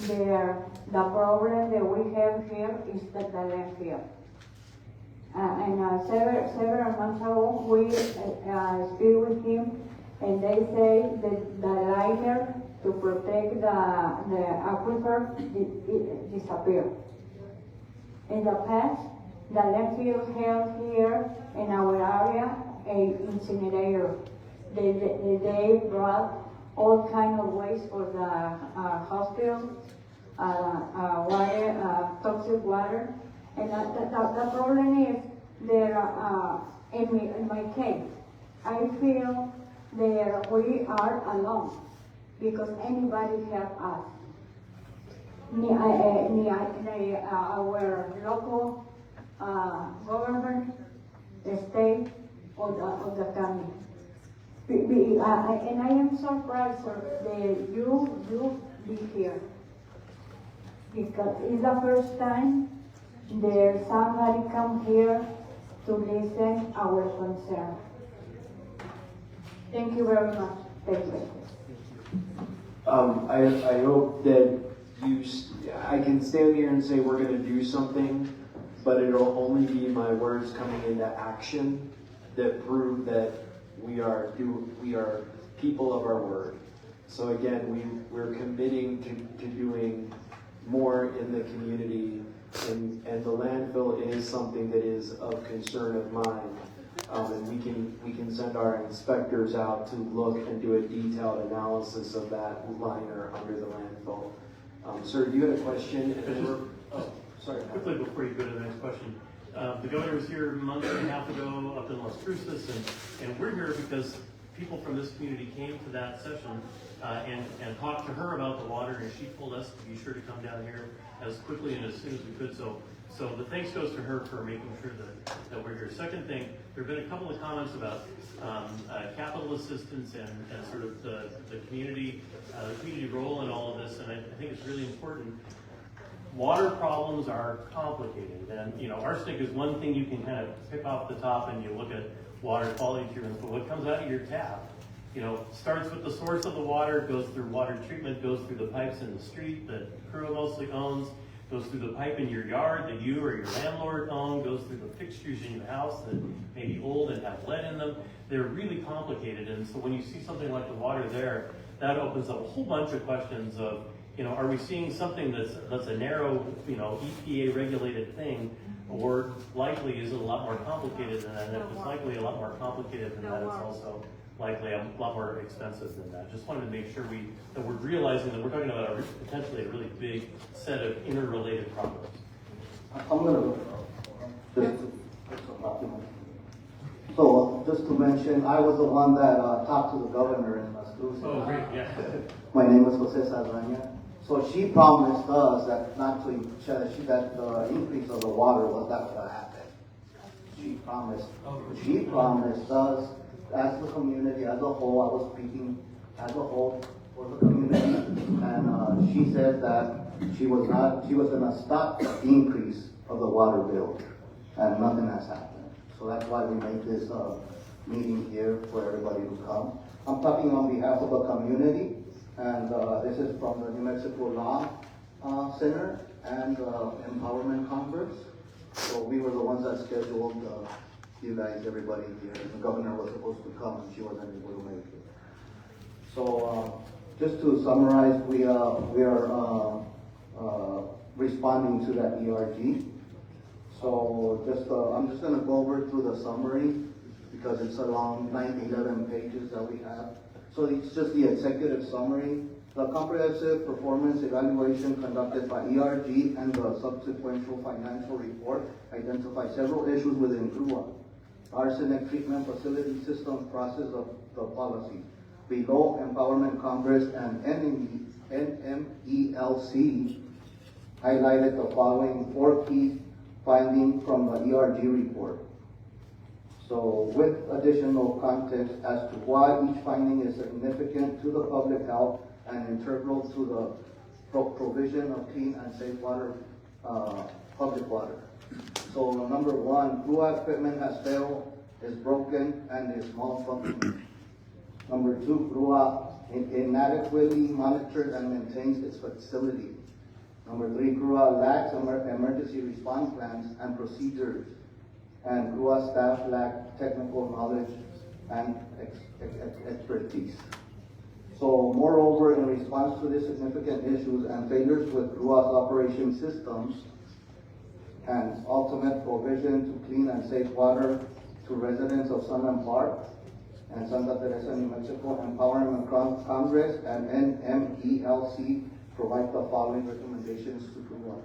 the problem that we have here is the landfill. And several months ago we speak with him, and they say that the liner to protect the aquifer disappeared. In the past, the landfill held here in our area a incinerator. They brought all kind of waste for the hospital, water, toxic water, and the problem is that in my case, I feel that we are alone because anybody help us. Our local government, the state, or the county. And I am surprised that you be here, because it's the first time that somebody come here to listen our concern. Thank you very much. Thank you. I hope that I can stand here and say we're gonna do something, but it'll only be my words coming into action that prove that we are people of our word. So again, we're committing to doing more in the community, and the landfill is something that is of concern of mine. And we can send our inspectors out to look and do a detailed analysis of that liner under the landfill. Sir, you had a question? Sorry. Quickly before you go to the next question. The governor was here a month and a half ago up in Las Cruces, and we're here because people from this community came to that session and talked to her about the water, and she told us to be sure to come down here as quickly and as soon as we could. So the thanks goes to her for making sure that we're here. Second thing, there have been a couple of comments about capital assistance and sort of the community role in all of this, and I think it's really important. Water problems are complicated, and arsenic is one thing you can kind of pick off the top and you look at water quality treatment, but what comes out of your tap, starts with the source of the water, goes through water treatment, goes through the pipes in the street that CRRUA mostly owns, goes through the pipe in your yard that you or your landlord own, goes through the fixtures in your house that may be old and have lead in them. They're really complicated, and so when you see something like the water there, that opens up a whole bunch of questions of, are we seeing something that's a narrow, EPA regulated thing, or likely is it a lot more complicated than that? And if it's likely a lot more complicated than that, it's also likely a lot more expensive than that. Just wanted to make sure that we're realizing that we're talking about potentially a really big set of interrelated problems. I'm gonna so just to mention, I was the one that talked to the governor in Las Cruces. Oh, great, yeah. My name is Jose Saldaña. So she promised us that that the increase of the water was not going to happen. She promised us, as the community as a whole. I was speaking as a whole for the community, and she said that she was going to stop the increase of the water bill, and nothing has happened. So that's why we made this meeting here for everybody to come. I'm talking on behalf of the community. And this is from the New Mexico Law Center and Empowerment Congress. So we were the ones that scheduled you guys, everybody here. The governor was supposed to come and she wasn't able to make it. So just to summarize, we are responding to that ERG. So I'm just going to go over through the summary because it's a long 11 pages that we have. So it's just the executive summary. The comprehensive performance evaluation conducted by ERG and the subsequent financial report identified several issues within CRRUA. Arsenic treatment facility system process of the policy. Below, Empowerment Congress and NMELC highlighted the following 4 key findings from the ERG report. So with additional context as to why each finding is significant to the public health and integral to the provision of clean and safe water, public water. So number 1, CRRUA equipment has failed, is broken, and is malfunctioning. Number 2, CRRUA inadequately monitors and maintains its facility. Number 3, CRRUA lacks emergency response plans and procedures. And CRRUA staff lack technical knowledge and expertise. So moreover, in response to these significant issues and failures with CRRUA's operation systems and ultimate provision to clean and safe water to residents of Sunland Park and Santa Teresa, New Mexico, Empowerment Congress and NMELC provide the following recommendations to CRRUA.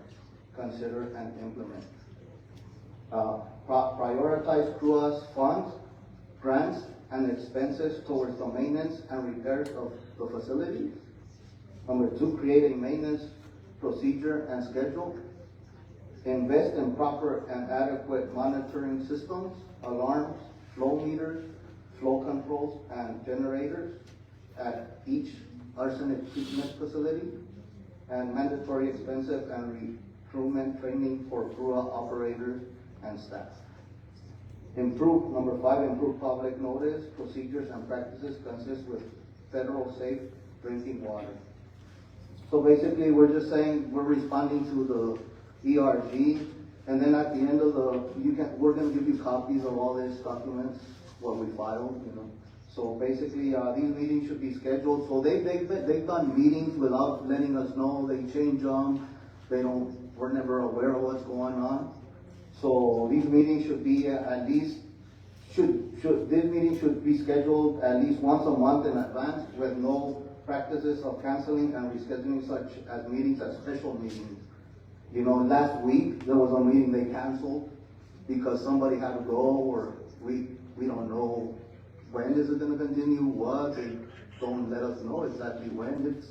Consider and implement. Prioritize CRRUA's funds, grants, and expenses towards the maintenance and repairs of the facility. Number 2, create a maintenance procedure and schedule. Invest in proper and adequate monitoring systems, alarms, flow meters, flow controls, and generators at each arsenic treatment facility, and mandatory expensive and recruitment training for CRRUA operators and staff. Number 5, improve public notice, procedures and practices consist with federal safe drinking water. So basically, we're just saying we're responding to the ERG, and then at the end of we're going to give you copies of all these documents, what we filed, you know. So basically, these meetings should be scheduled. So they've done meetings without letting us know. They change them. We're never aware of what's going on. So these meetings should be at least this meeting should be scheduled at least once a month in advance, with no practices of canceling and rescheduling such as meetings as special meetings. You know, last week there was a meeting they canceled because somebody had to go, or we don't know when is it going to continue, what, they don't let us know exactly when it's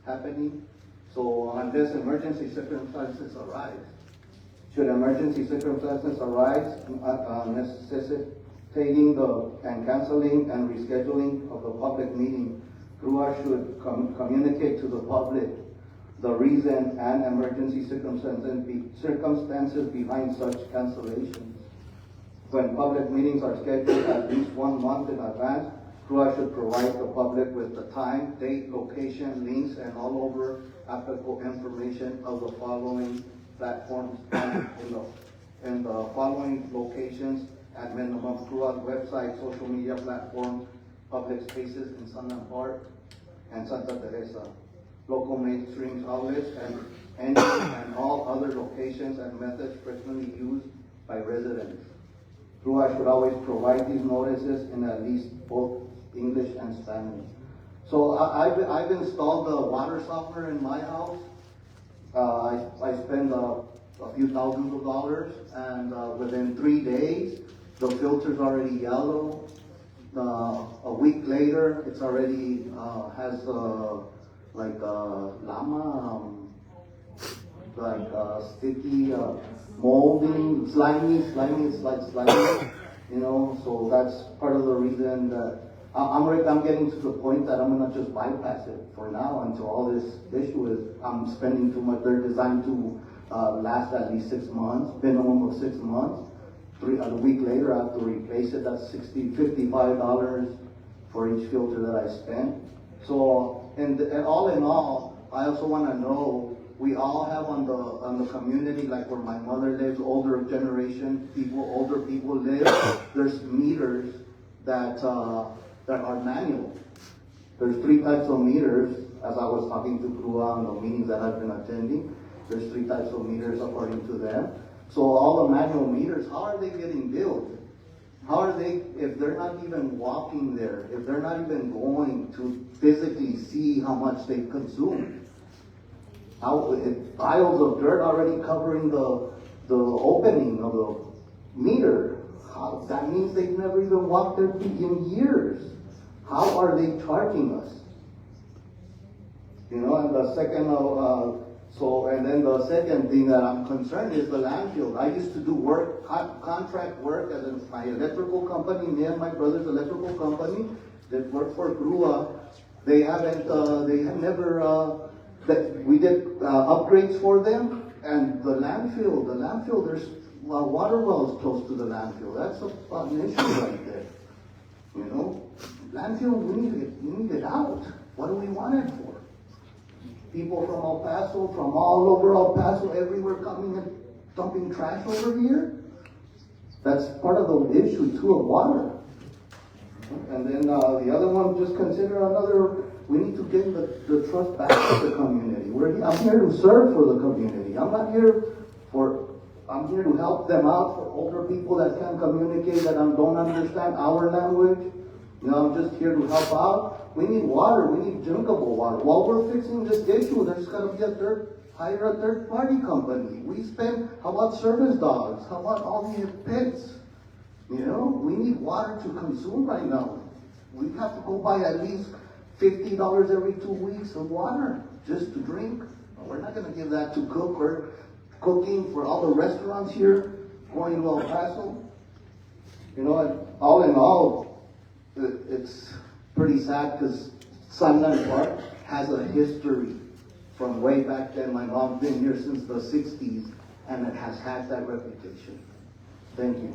happening. So unless emergency circumstances arise. Should emergency circumstances arise necessitating and canceling and rescheduling of the public meeting, CRRUA should communicate to the public the reason and emergency circumstances behind such cancellations. When public meetings are scheduled at least 1 month in advance, CRRUA should provide the public with the time, date, location, links, and all over applicable information of the following platforms in the following locations at minimum: CRRUA's website, social media platform, public spaces in Sunland Park and Santa Teresa, local mainstream outlets, and all other locations and methods frequently used by residents. CRRUA should always provide these notices in at least both English and Spanish. So I've installed the water softener in my house. I spend a few thousands of dollars, and within 3 days, the filter's already yellow. A week later, it's already has like llama, sticky, molding, slimy, it's like slimy, you know. So that's part of the reason that I'm getting to the point that I'm gonna just bypass it for now until all this issue is. I'm spending too much. They're designed to last at least 6 months, minimum of 6 months. A week later, I have to replace it. That's $55 for each filter that I spent. So, and all in all, I also want to know, we all have on the community, like where my mother lives, older generation people, older people live. There's meters that are manual. There's 3 types of meters, as I was talking to CRRUA on the meetings that I've been attending. There's 3 types of meters according to them. So all the manual meters, how are they getting billed? How are they, if they're not even walking there, if they're not even going to physically see how much they consume? Piles of dirt already covering the opening of the meter. That means they've never even walked their feet in years. How are they charging us? You know, and the second, and then the second thing that I'm concerned is the landfill. I used to do work, contract work at my electrical company, me and my brother's electrical company that worked for CRRUA. They have never, we did upgrades for them, and the landfill, there's water wells close to the landfill. That's an issue right there. You know, landfill, we need it out. What do we want it for? People from El Paso, from all over El Paso, everywhere coming and dumping trash over here. That's part of the issue too of water. And then the other one, just consider we need to get the trust back to the community. I'm here to serve for the community. I'm here to help them out, for older people that can't communicate, that don't understand our language. You know, I'm just here to help out. We need water. We need drinkable water. While we're fixing this issue, there's got to be hire a third-party company. How about service dogs? How about all these pits? You know, we need water to consume right now. We have to go buy at least $50 every 2 weeks of water just to drink. We're not going to give that to cook or cooking for all the restaurants here going to El Paso. You know, and all in all, it's pretty sad because Sunland Park has a history from way back then. My mom's been here since the 60s, and it has had that reputation. Thank you.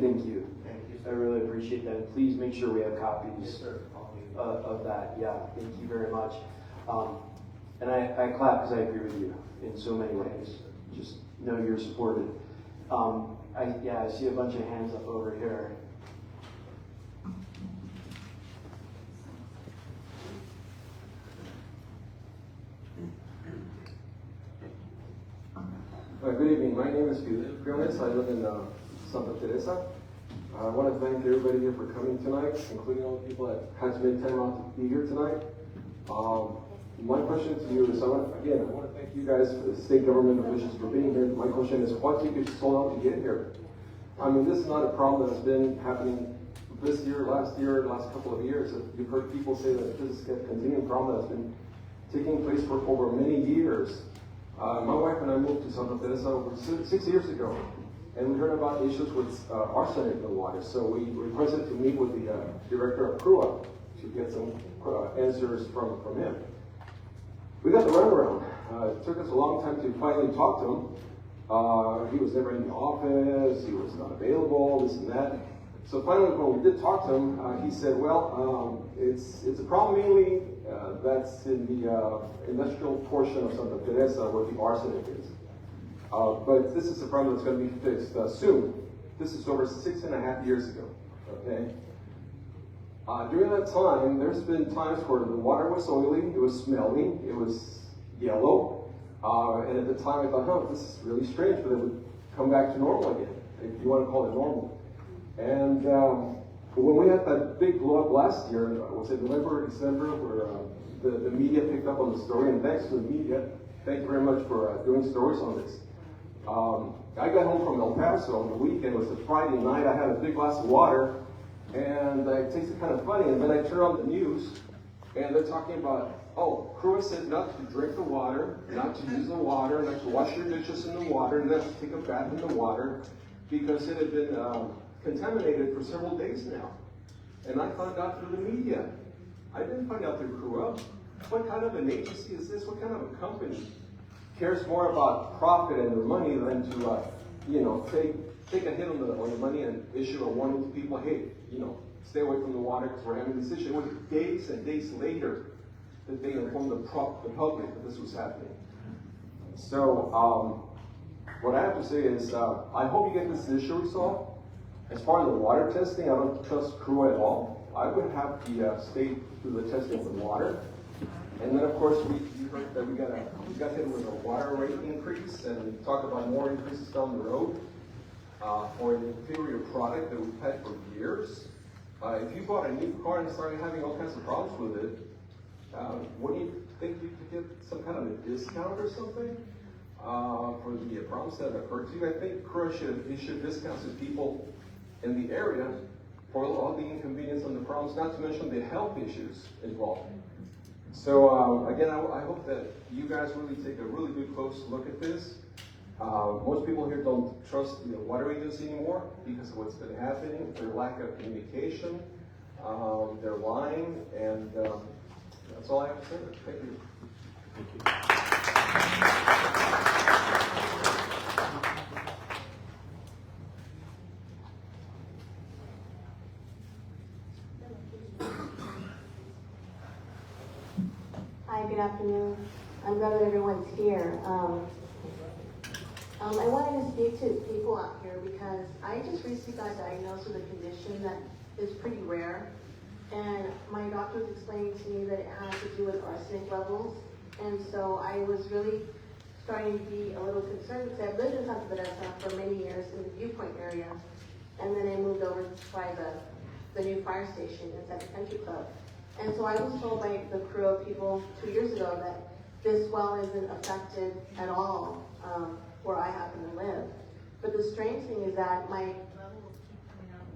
Thank you. I really appreciate that. And please make sure we have copies of that. Yeah, thank you very much. And I clap because I agree with you in so many ways. Just know you're supported. I see a bunch of hands up over here. Good evening. My name is Gomez. I live in Santa Teresa. I want to thank everybody here for coming tonight, including all the people that had to make time out to be here tonight. My question to you is, I want to thank you guys, the state government officials, for being here. My question is, what took you so long to get here? I mean, this is not a problem that's been happening this year, last couple of years. You've heard people say that this is a continuing problem that's been taking place for over many years. My wife and I moved to Santa Teresa over 6 years ago, and we heard about issues with arsenic in the water. So we requested to meet with the director of CRRUA to get some answers from him. We got the runaround. It took us a long time to finally talk to him. He was never in the office, he was not available, this and that. So finally, when we did talk to him, he said, well, it's a problem mainly that's in the industrial portion of Santa Teresa where the arsenic is. But this is a problem that's going to be fixed soon. This is over 6.5 years ago, okay? During that time, there's been times where the water was oily, it was smelly, it was yellow, and at the time I thought, this is really strange, but it would come back to normal again, if you want to call it normal. And when we had that big blow up last year, was it November or December, where the media picked up on the story, and thanks to the media, thank you very much for doing stories on this. I got home from El Paso on the weekend, it was a Friday night, I had a big glass of water, and it tasted kind of funny, and then I turned on the news, and they're talking about, oh, CRRUA said not to drink the water, not to use the water, not to wash your dishes in the water, not to take a bath in the water, because it had been contaminated for several days now. And I found out through the media. I didn't find out through CRRUA. What kind of an agency is this? What kind of a company cares more about profit and their money than to, take a hit on the money and issue a warning to people, hey, stay away from the water because we're having this issue. It was days and days later that they informed the public that this was happening. So what I have to say is I hope you get this issue resolved. As far as the water testing, I don't trust CRRUA at all. I would have the state do the testing of the water. And then, of course, we heard that we got hit with a water rate increase, and talk about more increases down the road for an inferior product that we've had for years. If you bought a new car and started having all kinds of problems with it, wouldn't you think you could get some kind of a discount or something for the problems that occurred to you? I think CRRUA should issue discounts to people in the area for all the inconvenience and the problems, not to mention the health issues involved. So again, I hope that you guys really take a really good close look at this. Most people here don't trust the water agency anymore because of what's been happening, their lack of communication, they're lying, and that's all I have to say. Thank you. Hi, good afternoon. I'm glad that everyone's here. I wanted to speak to people out here because I just recently got diagnosed with a condition that is pretty rare. And my doctor was explaining to me that it has to do with arsenic levels. And so I was really starting to be a little concerned because I've lived in Santa Teresa for many years in the Viewpoint area. And then I moved over to try the new fire station inside the country club. And so I was told by the CRRUA people 2 years ago that this well isn't affected at all where I happen to live. But the strange thing is that my levels keep coming up.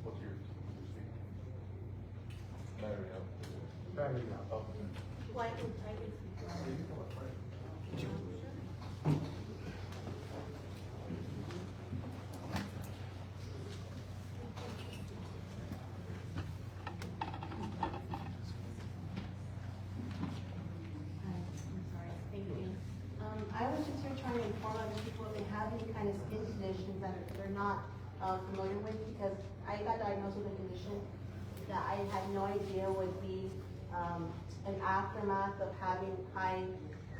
What's your Well, I can Thank you. I was just here trying to inform other people if they have any kind of skin conditions that they're not familiar with, because I got diagnosed with a condition that I had no idea would be an aftermath of having high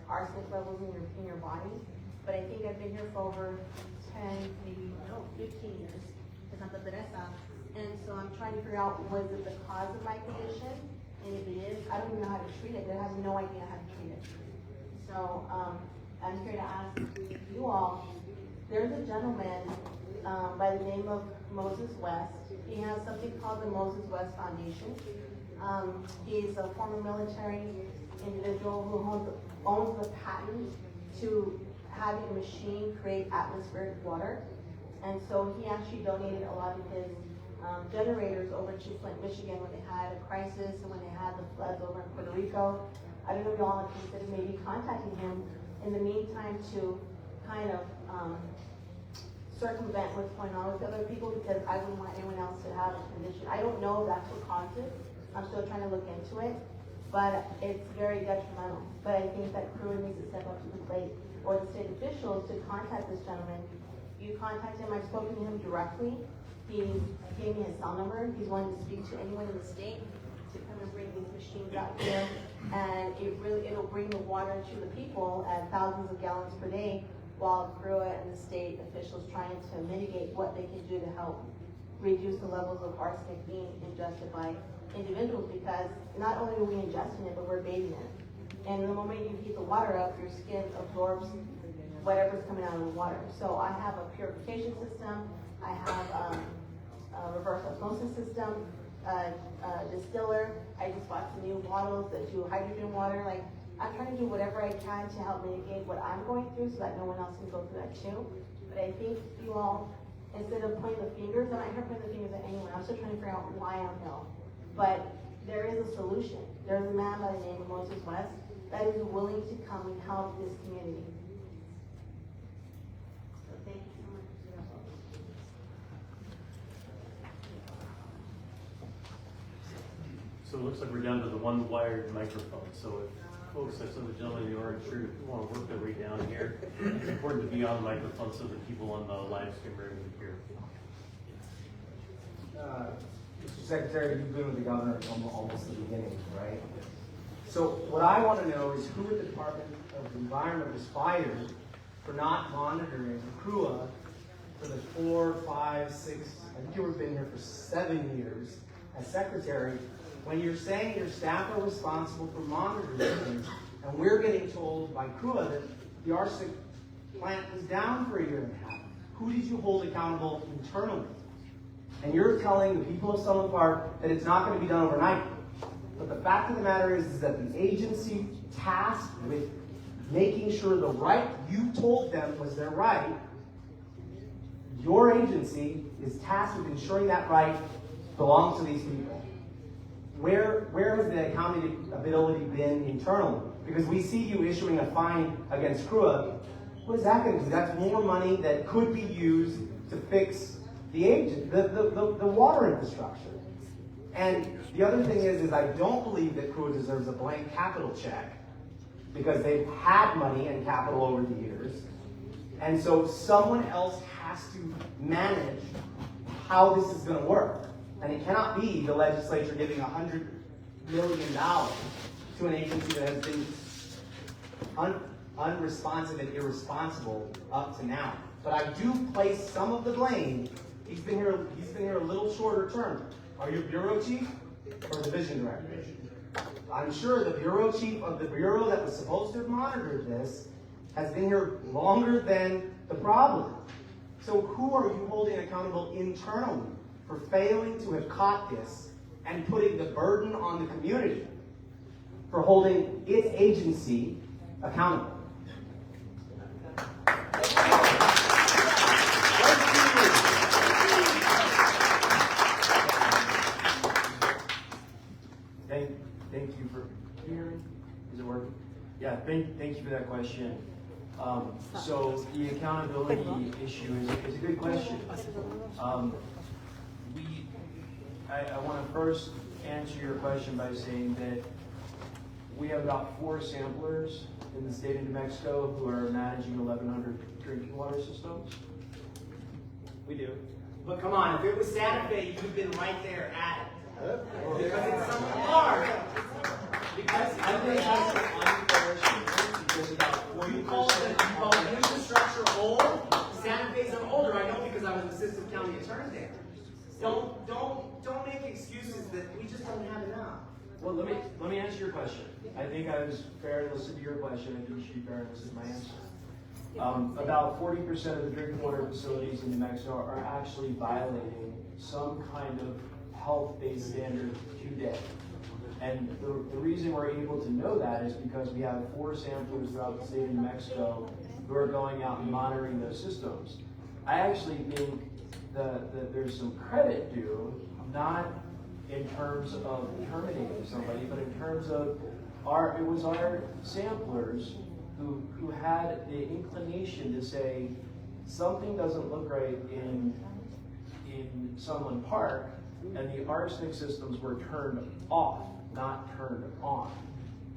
arsenic levels in your body. But I think I've been here for over 10, maybe 15 years, in Santa Teresa. And so I'm trying to figure out, was it the cause of my condition? And if it is, I don't even know how to treat it. I have no idea how to treat it. So I'm here to ask you all, there's a gentleman by the name of Moses West. He has something called the Moses West Foundation. He's a former military individual who owns the patent to having a machine create atmospheric water. And so he actually donated a lot of his generators over to Flint, Michigan when they had a crisis and when they had the floods over in Puerto Rico. I don't know if you all have considered maybe contacting him in the meantime to kind of circumvent what's going on with other people, because I wouldn't want anyone else to have a condition. I don't know if that's what caused it. I'm still trying to look into it, but it's very detrimental. But I think that CRRUA needs to step up to the plate, or the state officials to contact this gentleman. You contact him. I've spoken to him directly. He gave me his cell number. He's wanting to speak to anyone in the state to come and bring these machines out here, and it'll bring the water to the people at thousands of gallons per day, while CRRUA and the state officials trying to mitigate what they can do to help reduce the levels of arsenic being ingested by individuals, because not only are we ingesting it, but we're bathing it. And the moment you heat the water up, your skin absorbs whatever's coming out of the water. So I have a purification system, I have a reverse osmosis system, a distiller. I just bought some new bottles that do hydrogen water. Like, I'm trying to do whatever I can to help mitigate what I'm going through so that no one else can go through that too. But I think you all, instead of pointing the fingers, I'm not here pointing the fingers at anyone. I'm still trying to figure out why I'm ill. But there is a solution. There's a man by the name of Moses West that is willing to come and help this community. So thank you so much. So it looks like we're down to the one wired microphone. So if folks, like some of the gentlemen in the orange shirt, if you want to work their way down here, it's important to be on the microphone so that people on the live stream are able to hear. Mr. Secretary, you've been with the governor from almost the beginning, right? So what I want to know is who at the Department of the Environment was fired for not monitoring CRRUA for the 4, 5, 6, I think you've been here for 7 years as secretary, when you're saying your staff are responsible for monitoring things, and we're getting told by CRRUA that the arsenic plant was down for a year and a half. Who did you hold accountable internally? And you're telling the people of Sunland Park that it's not going to be done overnight. But the fact of the matter is that the agency tasked with making sure the right you told them was their right, your agency is tasked with ensuring that right belongs to these people. Where has the accountability been internally? Because we see you issuing a fine against CRRUA. What is that going to do? That's more money that could be used to fix the water infrastructure. And the other thing is I don't believe that CRRUA deserves a blank capital check, because they've had money and capital over the years. And so someone else has to manage how this is going to work. And it cannot be the legislature giving $100 million to an agency that has been unresponsive and irresponsible up to now. But I do place some of the blame. He's been here a little shorter term. Are you bureau chief or division director? I'm sure the bureau chief of the bureau that was supposed to have monitored this has been here longer than the problem. So who are you holding accountable internally for failing to have caught this and putting the burden on the community for holding its agency accountable? Thank you for, can you hear me? Is it working? Yeah, thank you for that question. So the accountability issue is a good question. I want to first answer your question by saying that we have about 4 samplers in the state of New Mexico who are managing 1,100 drinking water systems. We do. But come on, if it was Santa Fe, you'd been right there at it. Because it's something hard. Because I think that's unfair statement because about 40%. you call infrastructure old. Santa Fe's older. I know because I was assistant county attorney there. Don't make excuses that we just don't have enough. Well, let me answer your question. I think I was fair and listened to your question. I think you should be fair and listen to my answer. About 40% of the drinking water facilities in New Mexico are actually violating some kind of health-based standard today. And the reason we're able to know that is because we have 4 samplers throughout the state of New Mexico who are going out and monitoring those systems. I actually think that there's some credit due, not in terms of terminating somebody, but in terms of it was our samplers who had the inclination to say something doesn't look right in Sunland Park, and the arsenic systems were turned off, not turned on.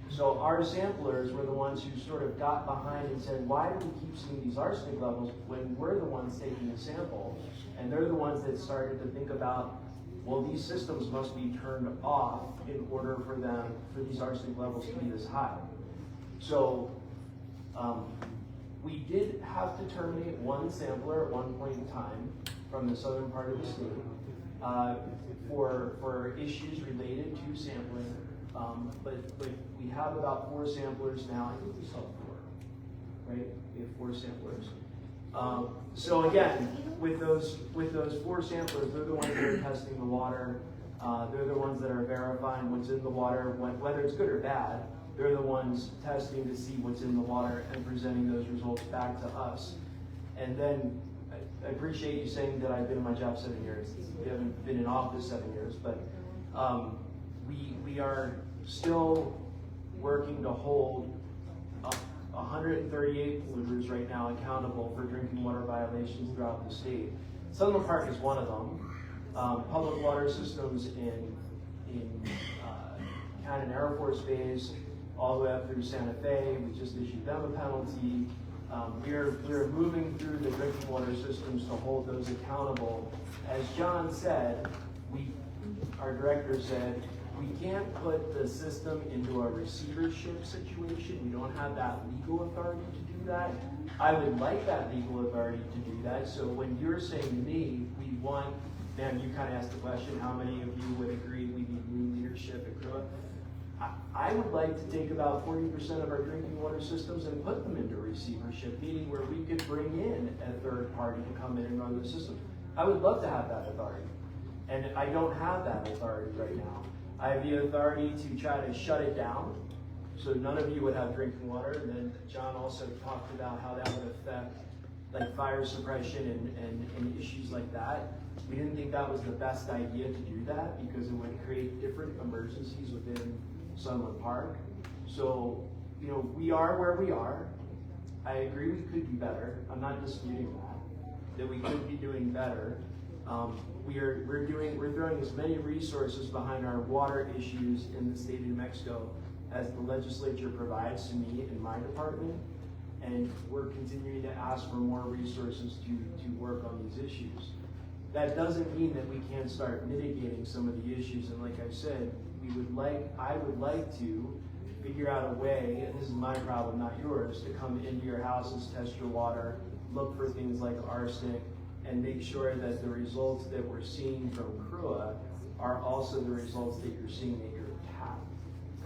So our samplers were the ones who sort of got behind and said, why do we keep seeing these arsenic levels when we're the ones taking the sample? And they're the ones that started to think about, well, these systems must be turned off in order for these arsenic levels to be this high. So we did have to terminate 1 sampler at one point in time from the southern part of the state for issues related to sampling. But we have about 4 samplers now. I think we saw 4, right? We have 4 samplers. So again, with those 4 samplers, they're the ones that are testing the water. They're the ones that are verifying what's in the water, whether it's good or bad. They're the ones testing to see what's in the water and presenting those results back to us. And then I appreciate you saying that I've been in my job 7 years. We haven't been in office 7 years, but we are still working to hold 138 polluters right now accountable for drinking water violations throughout the state. Sunland Park is one of them. Public water systems in Cannon Air Force Base, all the way up through Santa Fe, we just issued them a penalty. We're moving through the drinking water systems to hold those accountable. As John said, our director said, we can't put the system into a receivership situation. We don't have that legal authority to do that. I would like that legal authority to do that. So when you're saying to me, we want, man, you kind of asked the question, how many of you would agree we need new leadership at CRRUA? I would like to take about 40% of our drinking water systems and put them into receivership, meaning where we could bring in a third party to come in and run the system. I would love to have that authority. And I don't have that authority right now. I have the authority to try to shut it down so none of you would have drinking water. And then John also talked about how that would affect like fire suppression and issues like that. We didn't think that was the best idea to do that because it would create different emergencies within Sunland Park. So, you know, we are where we are. I agree we could be better. I'm not disputing that we could be doing better. We're throwing as many resources behind our water issues in the state of New Mexico as the legislature provides to me in my department, and we're continuing to ask for more resources to work on these issues. That doesn't mean that we can't start mitigating some of the issues, and like I said, I would like to figure out a way, and this is my problem, not yours, to come into your houses, test your water, look for things like arsenic, and make sure that the results that we're seeing from CRRUA are also the results that you're seeing at your tap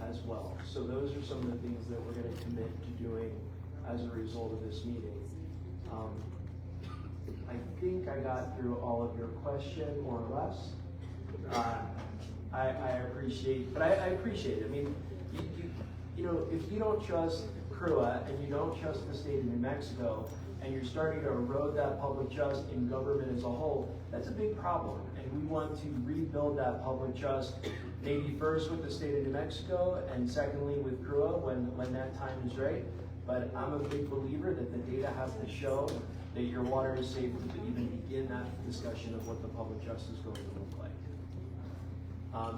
as well. So those are some of the things that we're going to commit to doing as a result of this meeting. I think I got through all of your question, more or less. I appreciate, but I appreciate it. I mean, you know, if you don't trust CRRUA and you don't trust the state of New Mexico, and you're starting to erode that public trust in government as a whole, that's a big problem. And we want to rebuild that public trust, maybe first with the state of New Mexico, and secondly with CRRUA when that time is right. But I'm a big believer that the data has to show that your water is safe to even begin that discussion of what the public trust is going to look like.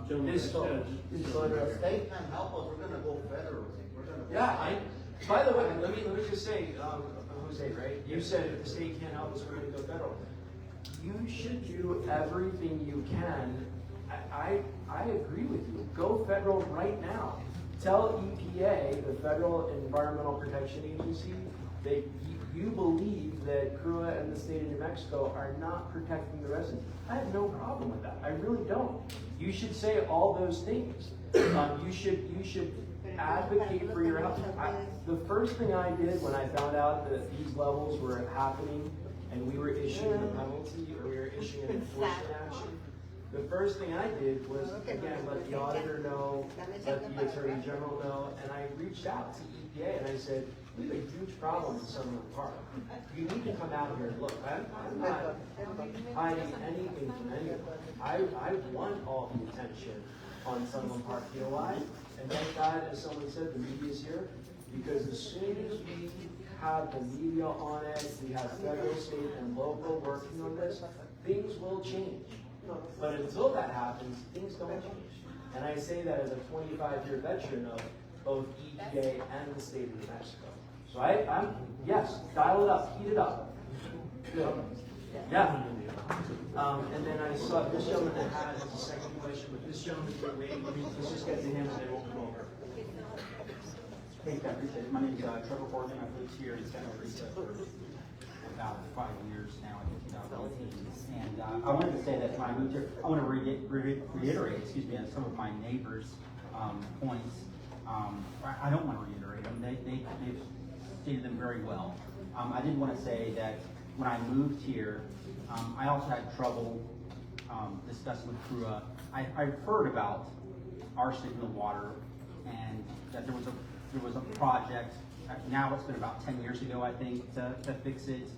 So the state can help us, we're gonna go federal. Yeah, by the way, let me just say, Jose, right? You said if the state can't help us, we're gonna go federal. You should do everything you can. I agree with you. Go federal right now. Tell EPA, the Federal Environmental Protection Agency, that you believe that CRRUA and the state of New Mexico are not protecting the residents. I have no problem with that. I really don't. You should say all those things. You should advocate for your health. The first thing I did when I found out that these levels were happening and we were issuing a penalty or we were issuing an enforcement action, the first thing I did was, again, let the auditor know, let the Attorney General know, and I reached out to EPA and I said, we have a huge problem in Sunland Park. You need to come out here and look. I'm not hiding anything from anyone. I want all the attention on Sunland Park. You know why? And thank God, as someone said, the media's here, because as soon as we have the media on it, we have federal, state, and local working on this, things will change. But until that happens, things don't change. And I say that as a 25-year veteran of both EPA and the state of New Mexico. So I'm yes, dial it up, heat it up. Good. Yeah. And then I saw this gentleman that had a second question, but this gentleman's been waiting. Let's just get to him and then we'll come over. Thank you, I appreciate it. My name is Trevor Horgan. I've lived here in Santa Teresa for about 5 years now, I think 2018. And I wanted to say that when I moved here, I want to reiterate, on some of my neighbors' points. I don't want to reiterate them. They've stated them very well. I did want to say that when I moved here, I also had trouble discussing with CRRUA. I heard about arsenic in the water and that there was a project. Now it's been about 10 years ago, I think, to fix it.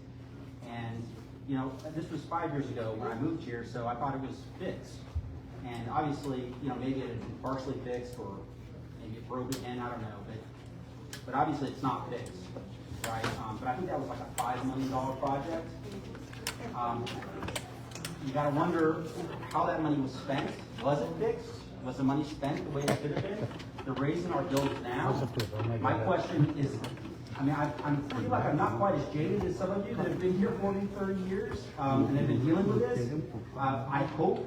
And you know, this was 5 years ago when I moved here, so I thought it was fixed. And obviously, you know, maybe it had been partially fixed or maybe it broke again, I don't know. But obviously it's not fixed, right? But I think that was like a $5 million project. You gotta wonder how that money was spent. Was it fixed? Was the money spent the way it should have been? They're raising our bills now. My question is, I mean, I feel like I'm not quite as jaded as some of you that have been here 40, 30 years and have been dealing with this. I hope.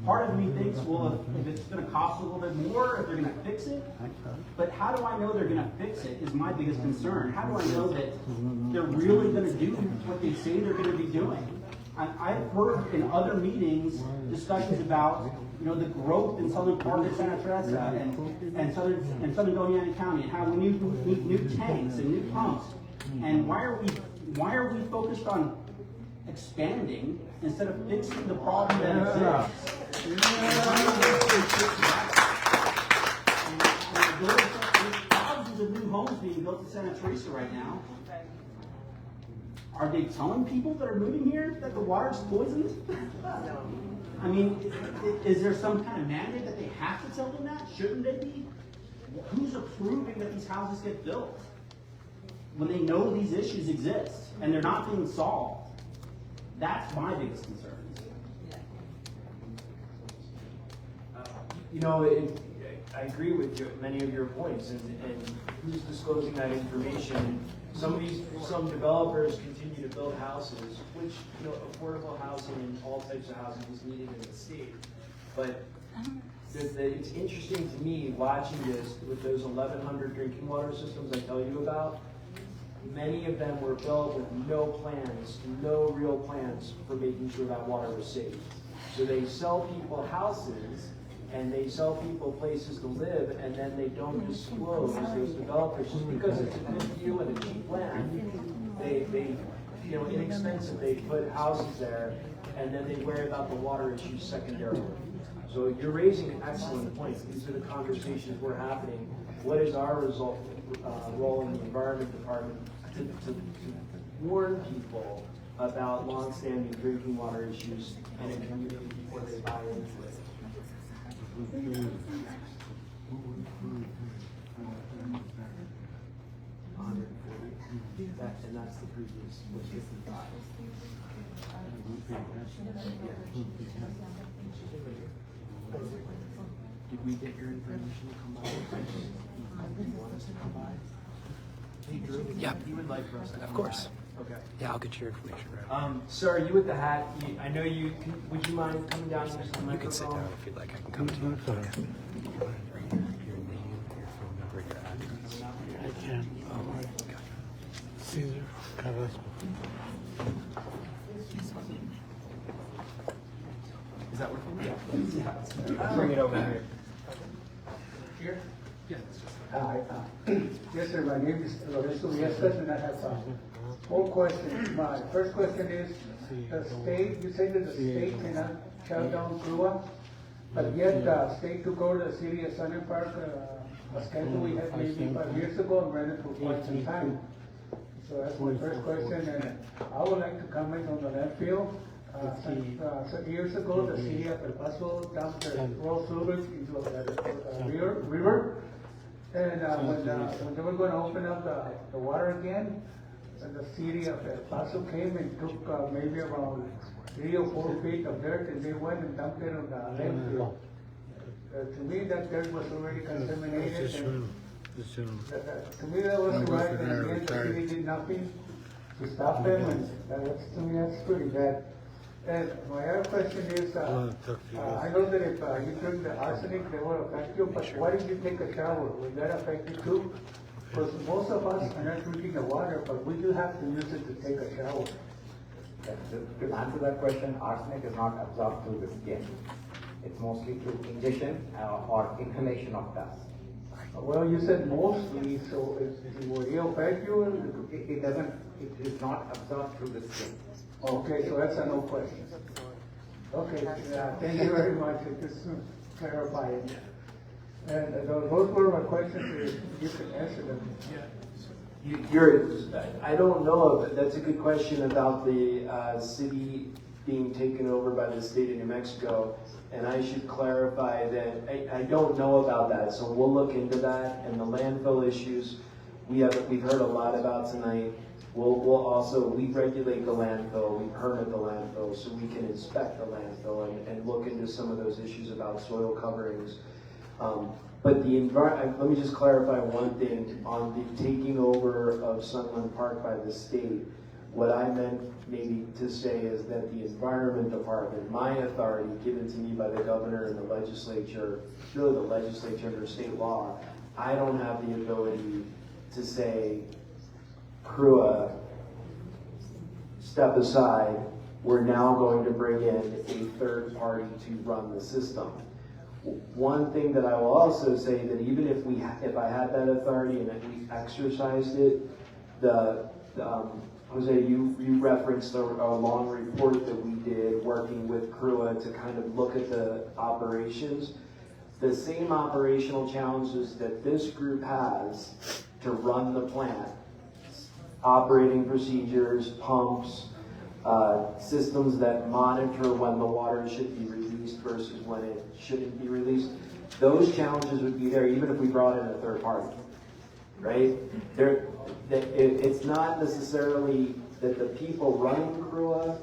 Part of me thinks, well, if it's going to cost a little bit more, if they're going to fix it. But how do I know they're going to fix it is my biggest concern. How do I know that they're really going to do what they say they're going to be doing? I've heard in other meetings discussions about, you know, the growth in southern part of Santa Teresa and southern Doña County, and how we need new tanks and new pumps. And why are we focused on expanding instead of fixing the problem that exists? There's thousands of new homes being built in Santa Teresa right now. Are they telling people that are moving here that the water's poisoned? I mean, is there some kind of mandate that they have to tell them that? Shouldn't they be? Who's approving that these houses get built when they know these issues exist and they're not being solved? That's my biggest concern. You know, I agree with many of your points, and who's disclosing that information? Some developers continue to build houses, which, you know, affordable housing and all types of housing is needed in the state. But it's interesting to me watching this with those 1,100 drinking water systems I tell you about. Many of them were built with no plans, no real plans for making sure that water was safe. So they sell people houses and they sell people places to live, and then they don't disclose those developers just because it's a good view and a cheap land. They you know, inexpensive, they put houses there, and then they worry about the water issues secondarily. So you're raising excellent points. These are the conversations we're having. What is our role in the environment department to warn people about long-standing drinking water issues in a community before they buy into it? And that's the previous, was 55. Did we get your information to come by? Do you want us to come by? Hey, Drew? Yeah. You would like for us to come Of course. by? Okay. Yeah, I'll get your information right. Sir, you with the hat, I know you, would you mind coming down here to the microphone? You can sit down if you'd like. I can come to you. Okay. Your name, your phone number, your address. I can. Caesar Carrasco. Is that working? Yeah. Bring it over here. Here? Yeah. Hi. Yes, sir. My name is Lorenzo Viestas, and I have 4 questions. My first question is, the state, you say that the state cannot shut down CRRUA, but yet the state took over the city of Sunland Park, a schedule we had maybe 5 years ago and ran it for quite some time. So that's my first question, and I would like to comment on the landfill. Some years ago, the city of El Paso dumped the raw sewage into the river. And when they were going to open up the water again, the city of El Paso came and took maybe around 3 or 4 feet of dirt, and they went and dumped it on the landfill. To me, that dirt was already contaminated. To me, that was right, and again, the city did nothing to stop them, and to me, that's pretty bad. And my other question is, I know that if you drink the arsenic, they will affect you, but why did you take a shower? Will that affect you too? Because most of us are not drinking the water, but we do have to use it to take a shower. To answer that question, arsenic is not absorbed through the skin. It's mostly through ingestion or inhalation of dust. Well, you said mostly, so will it affect you? It doesn't, it is not absorbed through the skin. Okay, so that's a no question. Okay, thank you very much. Just to clarify it. And those were my questions. You can answer them. I don't know if that's a good question about the city being taken over by the state of New Mexico. And I should clarify that I don't know about that, so we'll look into that. And the landfill issues we've heard a lot about tonight. We regulate the landfill, we permit the landfill, so we can inspect the landfill and look into some of those issues about soil coverings. But let me just clarify one thing on the taking over of Sunland Park by the state. What I meant maybe to say is that the environment department, my authority given to me by the governor and the legislature, really the legislature under state law, I don't have the ability to say, CRRUA, step aside, we're now going to bring in a third party to run the system. One thing that I will also say that even if I had that authority and if we exercised it, Jose, you referenced a long report that we did working with CRRUA to kind of look at the operations. The same operational challenges that this group has to run the plant, operating procedures, pumps, systems that monitor when the water should be released versus when it shouldn't be released. Those challenges would be there even if we brought in a third party, right? It's not necessarily that the people running CRRUA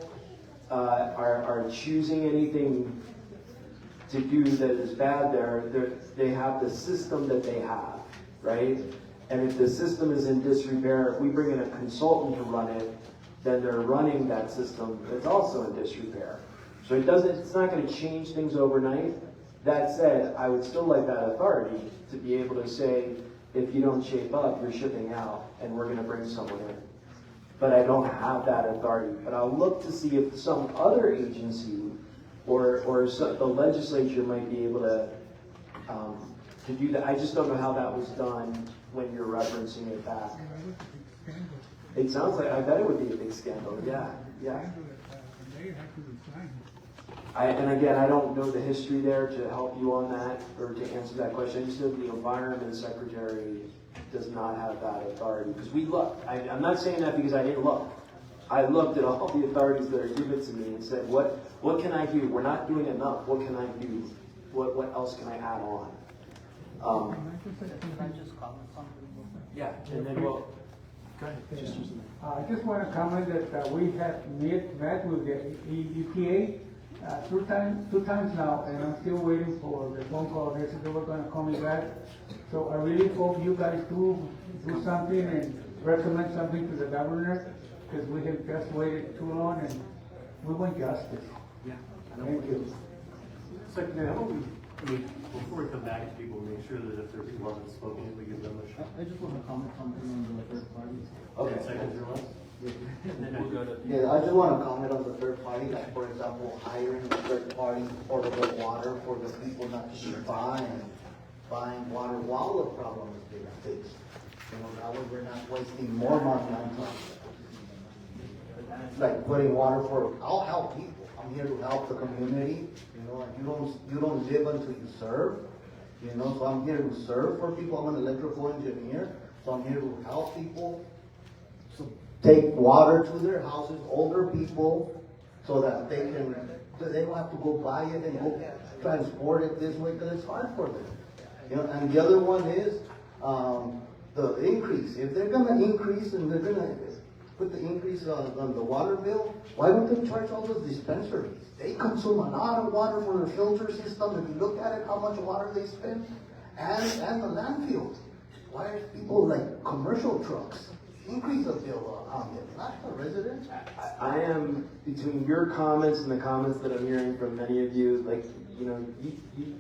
are choosing anything to do that is bad there. They have the system that they have, right? And if the system is in disrepair, if we bring in a consultant to run it, then they're running that system that's also in disrepair. So it's not going to change things overnight. That said, I would still like that authority to be able to say, if you don't shape up, you're shipping out, and we're going to bring someone in. But I don't have that authority. But I'll look to see if some other agency or the legislature might be able to do that. I just don't know how that was done when you're referencing it back. It sounds like, I bet it would be a big scandal, yeah. And again, I don't know the history there to help you on that or to answer that question. I just know the environment secretary does not have that authority because we looked. I'm not saying that because I didn't look. I looked at all the authorities that are given to me and said, what can I do? We're not doing enough. What can I do? What else can I add on? Yeah, and then we'll. Go ahead. I just want to comment that we have met with the EPA two times now, and I'm still waiting for the phone call. They said they were going to call me back. So I really hope you guys do something and recommend something to the governor, because we have just waited too long and we want justice. Yeah. Thank you. Secretary, how about before we come back to people, make sure that if there are people who haven't spoken, we give them a shot. I just want to comment something on the third party. Okay. 10 seconds or less. And then we'll go to. Yeah, I just want to comment on the third party, like for example, hiring a third party portable water for the people not to be buying water while the problem is being fixed. You know, that way we're not wasting more money on time. Like putting water for, I'll help people. I'm here to help the community. You know, and you don't live until you serve. You know, so I'm here to serve for people. I'm an electrical engineer, so I'm here to help people. So take water to their houses, older people, so that they don't have to go buy it and go transport it this way because it's hard for them. You know, and the other one is the increase. If they're going to increase and they're going to put the increase on the water bill, why don't they charge all those dispensaries? They consume a lot of water for their filter system. If you look at it, how much water they spend, and the landfills. Why are people like commercial trucks increase the bill on them, not the residents? I am, between your comments and the comments that I'm hearing from many of you, like, you know,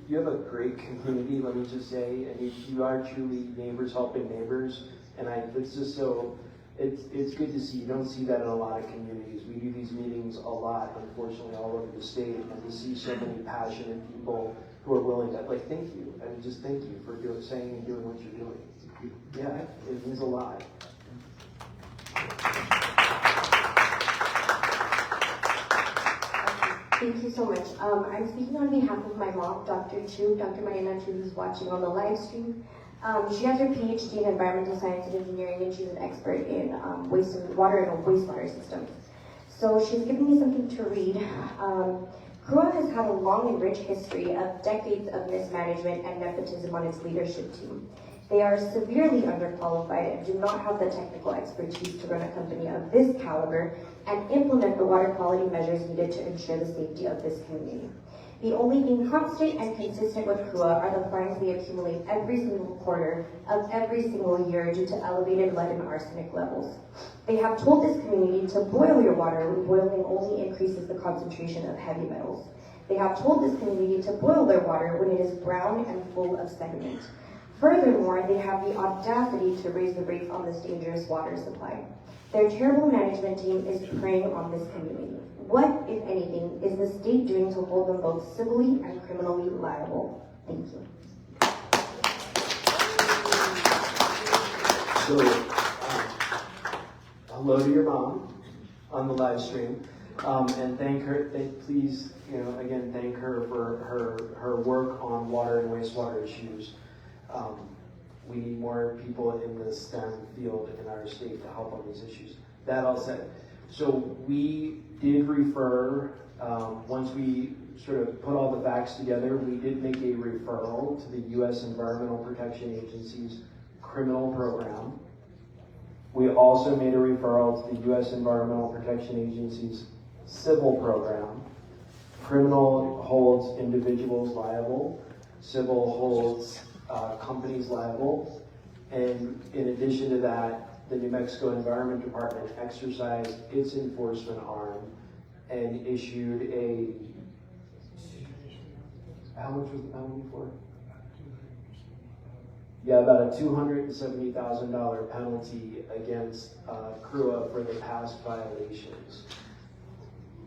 you have a great community, let me just say, and you are truly neighbors helping neighbors, and it's just so, it's good to see. You don't see that in a lot of communities. We do these meetings a lot, unfortunately, all over the state, and to see so many passionate people who are willing to, like, thank you. I mean, just thank you for saying and doing what you're doing. Yeah, it means a lot. Thank you so much. I'm speaking on behalf of my mom, Dr. Chu, Dr. Mariana Chu, who's watching on the live stream. She has her PhD in environmental science and engineering, and she's an expert in water and wastewater systems. So she's given me something to read. CRRUA has had a long and rich history of decades of mismanagement and nepotism on its leadership team. They are severely underqualified and do not have the technical expertise to run a company of this caliber and implement the water quality measures needed to ensure the safety of this community. The only being constant and consistent with CRRUA are the fines they accumulate every single quarter of every single year due to elevated lead and arsenic levels. They have told this community to boil your water when boiling only increases the concentration of heavy metals. They have told this community to boil their water when it is brown and full of sediment. Furthermore, they have the audacity to raise the rates on this dangerous water supply. Their terrible management team is preying on this community. What, if anything, is the state doing to hold them both civilly and criminally liable? Thank you. So, hello to your mom on the live stream, and thank her. Please, again, thank her for her work on water and wastewater issues. We need more people in the STEM field in our state to help on these issues. That all said, so we did refer, once we sort of put all the facts together, we did make a referral to the U.S. Environmental Protection Agency's criminal program. We also made a referral to the U.S. Environmental Protection Agency's civil program. Criminal holds individuals liable, civil holds companies liable, and in addition to that, the New Mexico Environment Department exercised its enforcement arm and issued a, how much was the penalty for? Yeah, about a $270,000 penalty against CRRUA for the past violations.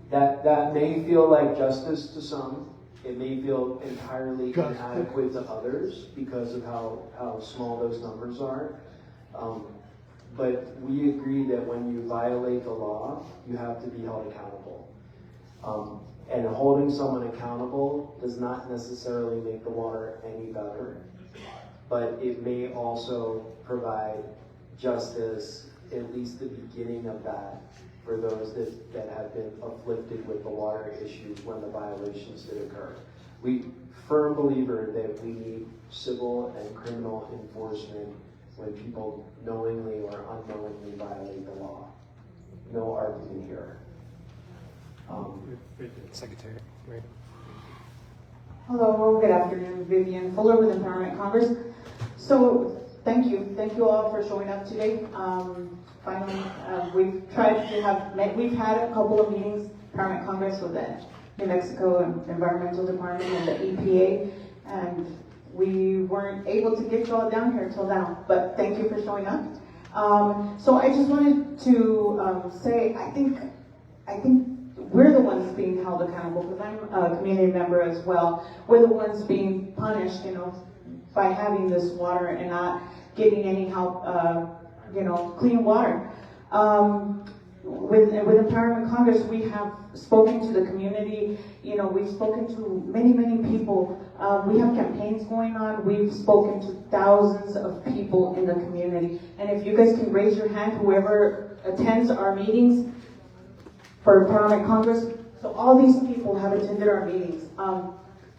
That may feel like justice to some. It may feel entirely inadequate to others because of how small those numbers are. But we agree that when you violate the law, you have to be held accountable. And holding someone accountable does not necessarily make the water any better, but it may also provide justice, at least the beginning of that, for those that have been afflicted with the water issues when the violations did occur. We firm believer that we need civil and criminal enforcement when people knowingly or unknowingly violate the law. No argument here. Secretary, right? Hello, good afternoon. Vivian Fuller with Empowerment Congress. So thank you all for showing up today. Finally, we've had a couple of meetings, Empowerment Congress with the New Mexico Environmental Department and the EPA, and we weren't able to get you all down here until now, but thank you for showing up. So I just wanted to say, I think we're the ones being held accountable, because I'm a community member as well. We're the ones being punished, by having this water and not getting any help, clean water. With Empowerment Congress, we have spoken to the community. We've spoken to many people. We have campaigns going on. We've spoken to thousands of people in the community. And if you guys can raise your hand, whoever attends our meetings for Empowerment Congress. So all these people have attended our meetings.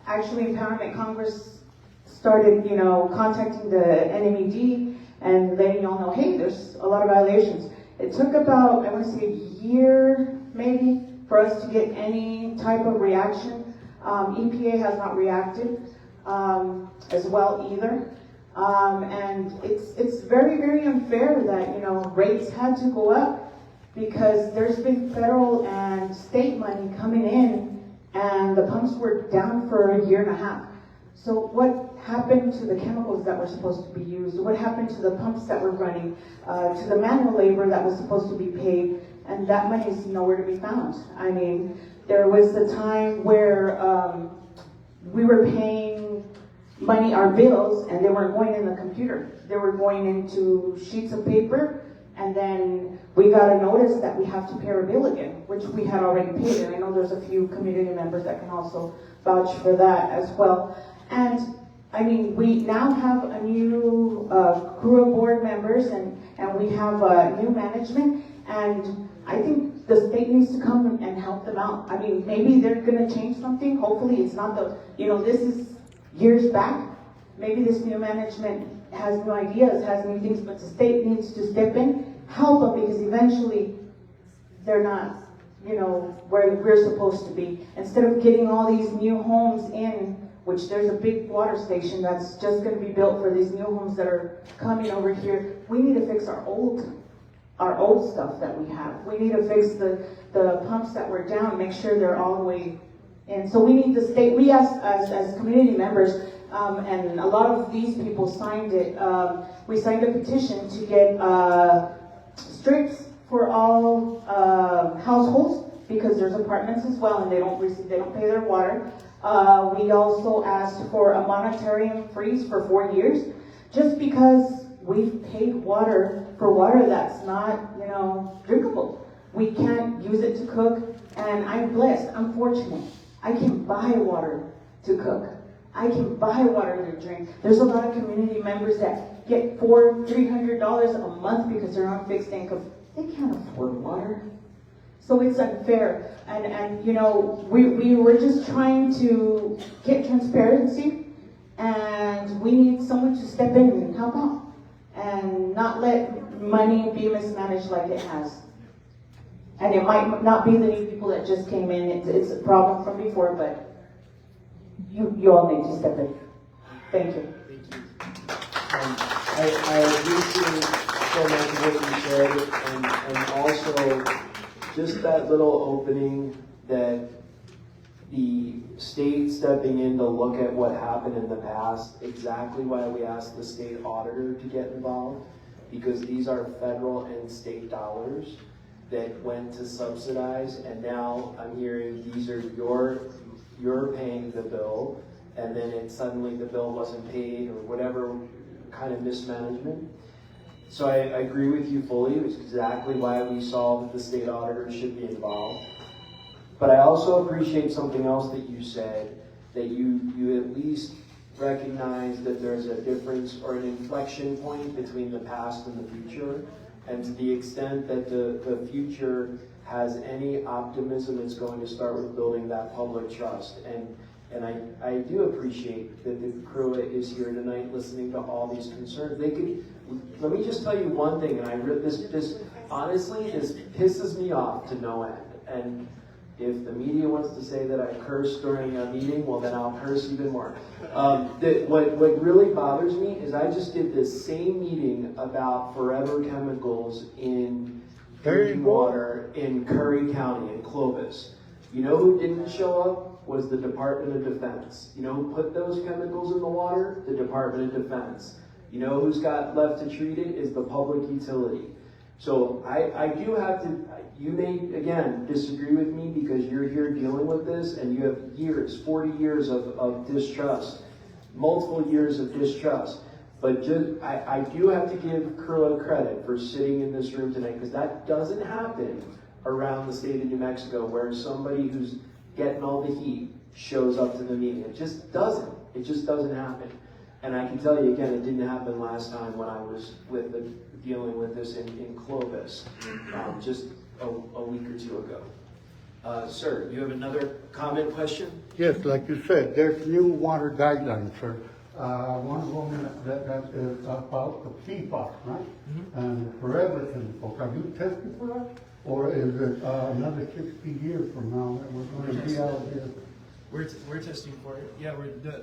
Actually, Empowerment Congress started, contacting the NMED and letting y'all know, hey, there's a lot of violations. It took about, I want to say, a year maybe for us to get any type of reaction. EPA has not reacted as well either. And it's very, very unfair that, rates had to go up, because there's been federal and state money coming in, and the pumps were down for a year and a half. So what happened to the chemicals that were supposed to be used? What happened to the pumps that were running? To the manual labor that was supposed to be paid? And that money is nowhere to be found. I mean, there was a time where we were paying money, our bills, and they weren't going in the computer. They were going into sheets of paper, and then we got a notice that we have to pay our bill again, which we had already paid. And I know there's a few community members that can also vouch for that as well. And I mean, we now have a new CRRUA board members, and we have new management, and I think the state needs to come and help them out. I mean, maybe they're going to change something. Hopefully it's not this is years back. Maybe this new management has new ideas, has new things, but the state needs to step in, help them, because eventually they're not, where we're supposed to be. Instead of getting all these new homes in, which there's a big water station that's just going to be built for these new homes that are coming over here, we need to fix our old stuff that we have. We need to fix the pumps that were down, make sure they're all the way in. So we need the state, we as community members, and a lot of these people signed it, we signed a petition to get strips for all households, because there's apartments as well, and they don't pay their water. We also asked for a monetary freeze for 4 years, just because we've paid water for water that's not, drinkable. We can't use it to cook, and I'm blessed, I'm fortunate. I can buy water to cook. I can buy water to drink. There's a lot of community members that get $300 a month because they're on fixed income. They can't afford water. So it's unfair. And we were just trying to get transparency, and we need someone to step in and help out and not let money be mismanaged like it has. And it might not be the new people that just came in. It's a problem from before, but you all need to step in. Thank you. I appreciate so much what you said, and also just that little opening that the state stepping in to look at what happened in the past, exactly why we asked the state auditor to get involved, because these are federal and state dollars that went to subsidize, and now I'm hearing these are you're paying the bill, and then suddenly the bill wasn't paid, or whatever kind of mismanagement. So I agree with you fully. It was exactly why we saw that the state auditor should be involved. But I also appreciate something else that you said, that you at least recognize that there's a difference or an inflection point between the past and the future. And to the extent that the future has any optimism, it's going to start with building that public trust. And I do appreciate that the CRRUA is here tonight listening to all these concerns. Let me just tell you one thing, and this honestly, this pisses me off to no end. And if the media wants to say that I curse during a meeting, well then I'll curse even more. What really bothers me is I just did this same meeting about forever chemicals in drinking water in Curry County, in Clovis. You know who didn't show up? Was the Department of Defense. You know who put those chemicals in the water? The Department of Defense. You know who's got left to treat it? Is the public utility. So I do have to, you may, again, disagree with me because you're here dealing with this and you have years, 40 years of distrust, multiple years of distrust. But just, I do have to give CRRUA credit for sitting in this room tonight, because that doesn't happen around the state of New Mexico, where somebody who's getting all the heat shows up to the meeting. It just doesn't. It just doesn't happen. And I can tell you again, it didn't happen last time when I was dealing with this in Clovis, just a week or two ago. Sir, you have another comment, question? Yes, like you said, there's new water guidelines, sir. One of them that is about the PFAS, right? And forever chemicals. Have you tested for that? Or is it another 60 years from now that we're going to be out here? We're testing for it. Yeah,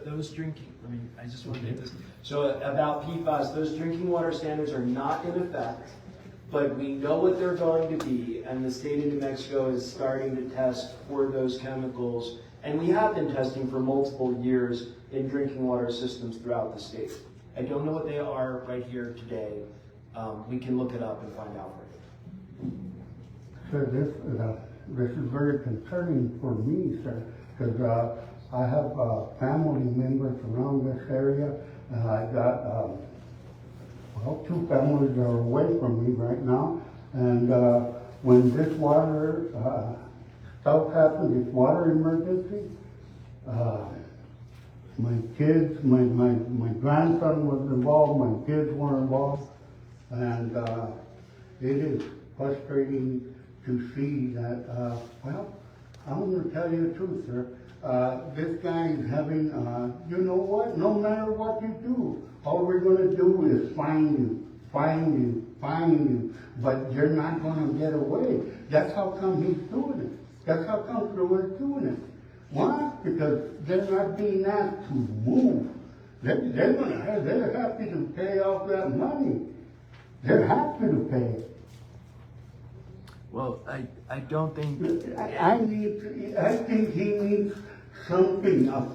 those drinking. I mean, I just want to get this. So about PFAS, those drinking water standards are not in effect, but we know what they're going to be, and the state of New Mexico is starting to test for those chemicals, and we have been testing for multiple years in drinking water systems throughout the state. I don't know what they are right here today. We can look it up and find out for you. Sir, this is very concerning for me, sir, because I have family members around this area, and I got, well, 2 families that are away from me right now, and when this water stuff happened, this water emergency, my kids, my grandson was involved, my kids were involved, and it is frustrating to see that, well, I'm going to tell you the truth, sir. This guy is having, you know what? No matter what you do, all we're going to do is find you. But you're not going to get away. That's how come he's doing it. That's how come CRRUA is doing it. Why? Because they're not being asked to move. They're happy to pay off that money. They're happy to pay. Well, I don't think... I think he needs something, a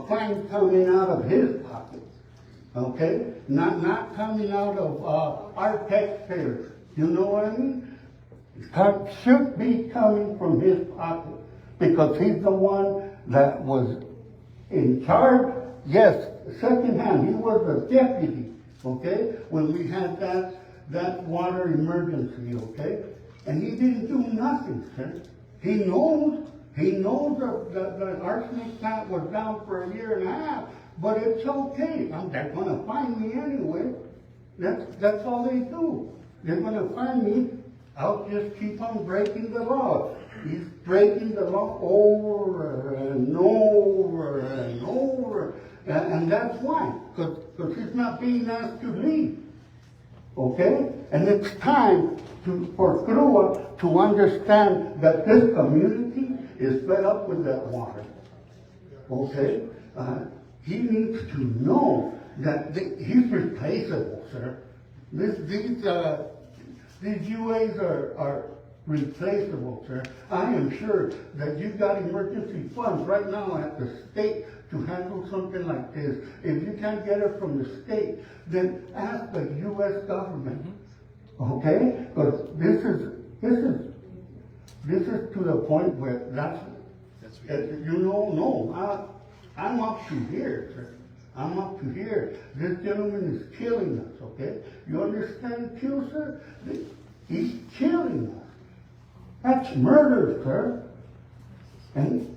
fine coming out of his pocket, okay? Not coming out of our taxpayers. You know what I mean? It should be coming from his pocket, because he's the one that was in charge. Yes, secondhand, he was a deputy, okay? When we had that water emergency, okay? And he didn't do nothing, sir. He knows that the arsenic plant was down for a year and a half, but it's okay. They're going to find me anyway. That's all they do. They're going to find me. I'll just keep on breaking the law. He's breaking the law over and over and over. And that's why. Because he's not being asked to leave. Okay? And it's time for CRRUA to understand that this community is fed up with that water. Okay? He needs to know that he's replaceable, sir. These UAs are replaceable, sir. I am sure that you've got emergency funds right now at the state to handle something like this. If you can't get it from the state, then ask the U.S. government. Okay? Because this is to the point where I'm up to here, sir. I'm up to here. This gentleman is killing us, okay? You understand kill, sir? He's killing us. That's murder, sir. And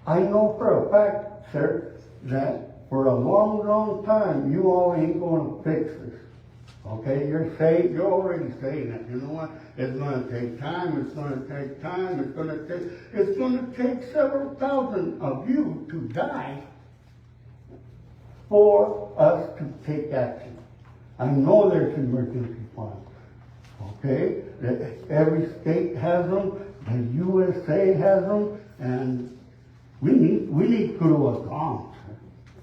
I know for a fact, sir, that for a long, long time, you all ain't gonna fix this. Okay, you're already saying that. You know what? It's gonna take time, it's gonna take time, it's gonna take several thousand of you to die for us to take action. I know there's emergency funds. Okay? Every state has them, the USA has them, and we need CRRUA gone.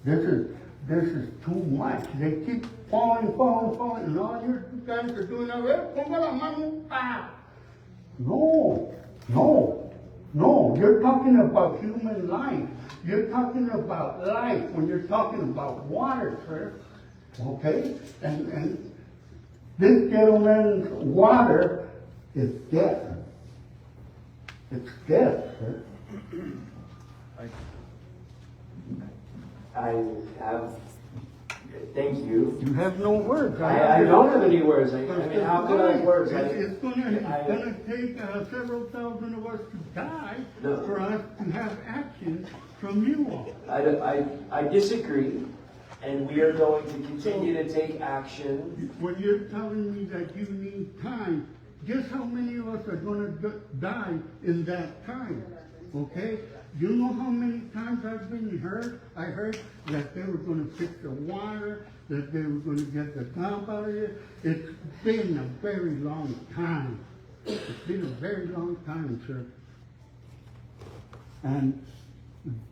This is too much. They keep falling, and all you guys are doing are, no, you're talking about human life. You're talking about life when you're talking about water, sir. Okay? And this gentleman's water is death. It's death, sir. I have, thank you. You have no words. I don't have any words. I mean, how could I have words? It's gonna take several thousand of us to die for us to have action from you all. I disagree, and we are going to continue to take action. When you're telling me that you need time, guess how many of us are gonna die in that time? Okay? You know how many times I've been heard? I heard that they were going to fix the water, that they were going to get the dump out of it. It's been a very long time. It's been a very long time, sir. And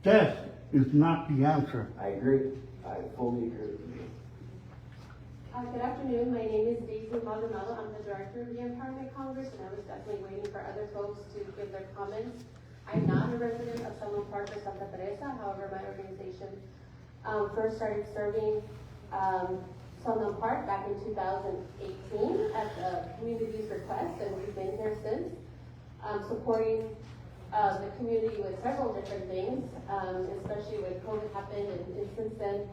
death is not the answer. I agree. I fully agree with you. Good afternoon. My name is Daisy Maldonado. I'm the director of the Empowerment Congress, and I was definitely waiting for other folks to give their comments. I'm not a resident of Sunland Park or Santa Teresa. However, my organization first started serving Sunland Park back in 2018 at the community's request, and we've been here since, supporting the community with several different things, especially when COVID happened, and since then,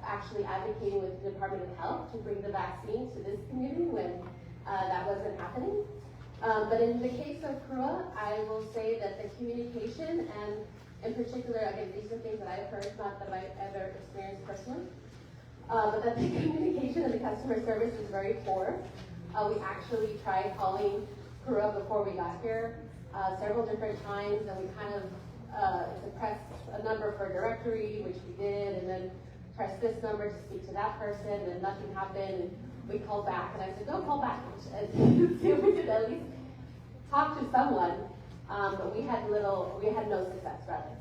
actually advocating with the Department of Health to bring the vaccine to this community when that wasn't happening. But in the case of CRRUA, I will say that the communication, and in particular, again, these are things that I've heard, not that I've ever experienced personally, but that the communication and the customer service is very poor. We actually tried calling CRRUA before we got here several different times, and we kind of pressed a number for a directory, which we did, and then pressed this number to speak to that person, and nothing happened. We called back, and I said, don't call back, and see if we could at least talk to someone, but we had no success, rather.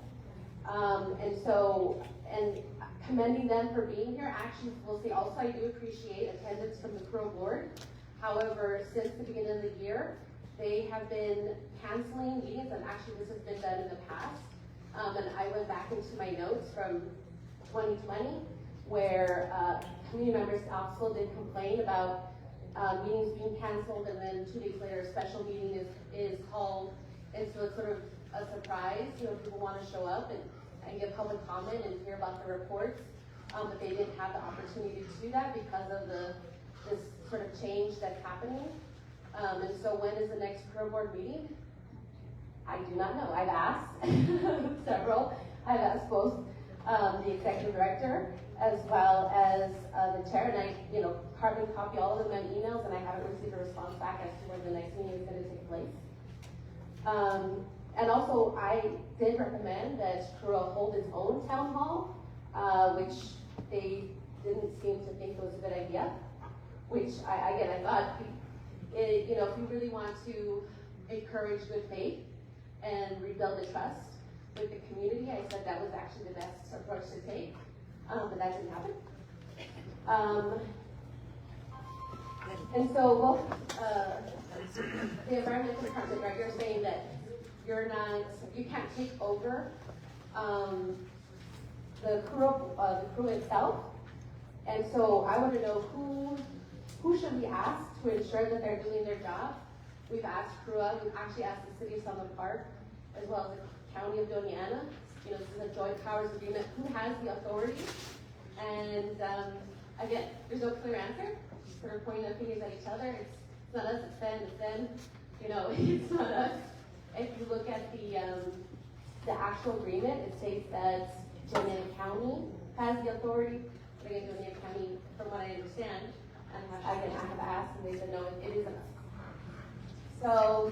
And commending them for being here, actually, we'll say also I do appreciate attendance from the CRRUA board. However, since the beginning of the year, they have been canceling meetings, and actually this has been done in the past. And I went back into my notes from 2020, where community members also did complain about meetings being canceled, and then 2 days later a special meeting is called, and so it's sort of a surprise. People want to show up and give public comment and hear about the reports, but they didn't have the opportunity to do that because of this sort of change that's happening. And so when is the next CRRUA board meeting? I do not know. I've asked several. I've asked both the executive director as well as the chair, and I, carbon copy all of them in emails, and I haven't received a response back as to when the next meeting is going to take place. And also, I did recommend that CRRUA hold its own town hall, which they didn't seem to think was a good idea. Which I thought, if you really want to encourage good faith and rebuild the trust with the community, I said that was actually the best approach to take, but that didn't happen. And so, the environmental department, right, you're saying that you can't take over the CRRUA itself, and so I want to know who should we ask to ensure that they're doing their job. We've asked CRRUA, we've actually asked the city of Sunland Park, as well as the county of Doña Ana. This is a joint powers agreement. Who has the authority? And again, there's no clear answer. Sort of pointing the fingers at each other. It's not us, it's them, it's them. It's not us. if you look at the actual agreement, it states that Joniata County has the authority. But again, Joniata County, from what I understand, and I have asked, and they said no, it isn't. So,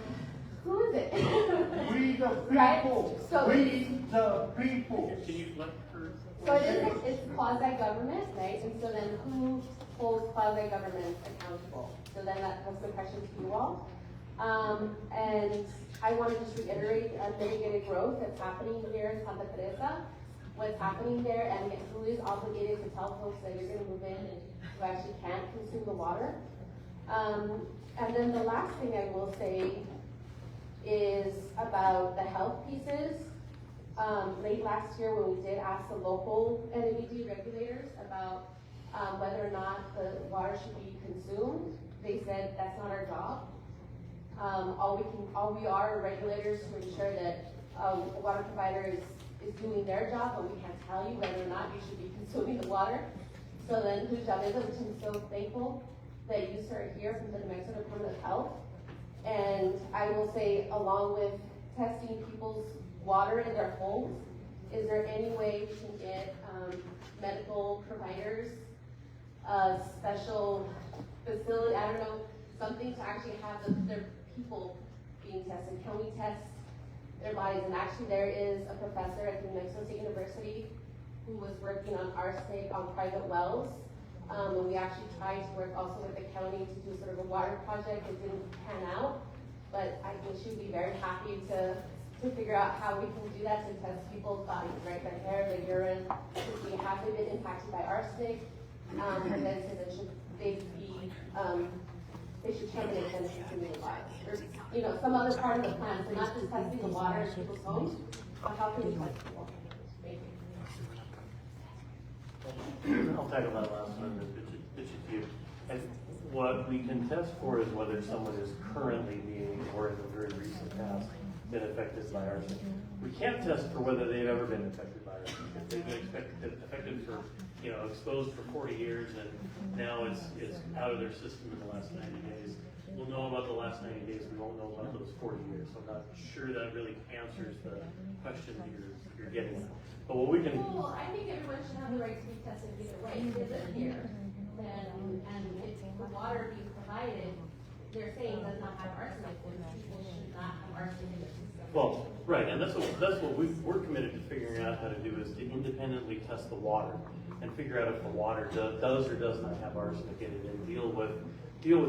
who is it? We the people. Right? So we the people. Can you let her? So it's quasi-government, right? And so then who holds quasi-government accountable? So then that's the question to you all. And I want to just reiterate mitigated growth that's happening here in Santa Teresa, what's happening there, and who is obligated to tell folks that you're going to move in and who actually can't consume the water. And then the last thing I will say is about the health pieces. Late last year when we did ask the local NMED regulators about whether or not the water should be consumed, they said that's not our job. All we are regulators to ensure that a water provider is doing their job, but we can't tell you whether or not you should be consuming the water. So then whose job is it? Which I'm so thankful that you sir are here from the New Mexico Department of Health. And I will say, along with testing people's water in their homes, is there any way we can get medical providers, special facility, I don't know, something to actually have their people being tested? Can we test their bodies? And actually there is a professor at the New Mexico State University who was working on arsenic on private wells. And we actually tried to work also with the county to do sort of a water project. It didn't pan out, but I think she would be very happy to figure out how we can do that to test people's bodies, right? Their hair, their urine, to see have they been impacted by arsenic, and then so they should terminate them consuming the water. Or, you know, some other part of the plan, so not just testing the water in people's homes, but how can we test people? Thank you. I'll tackle that last one, pitch it to you. And what we can test for is whether someone is currently being, or in the very recent past, been affected by arsenic. We can't test for whether they've ever been affected by arsenic. If they've been affected for, exposed for 40 years and now it's out of their system in the last 90 days, we'll know about the last 90 days. We won't know about those 40 years. So I'm not sure that really answers the question that you're getting at. But what we can... Well, I think everyone should have the right to be tested either way. If they live here, and if the water being provided, they're saying does not have arsenic, then people should not have arsenic in their system. Well, right, and that's what we're committed to figuring out how to do, is to independently test the water and figure out if the water does or does not have arsenic in it, and deal with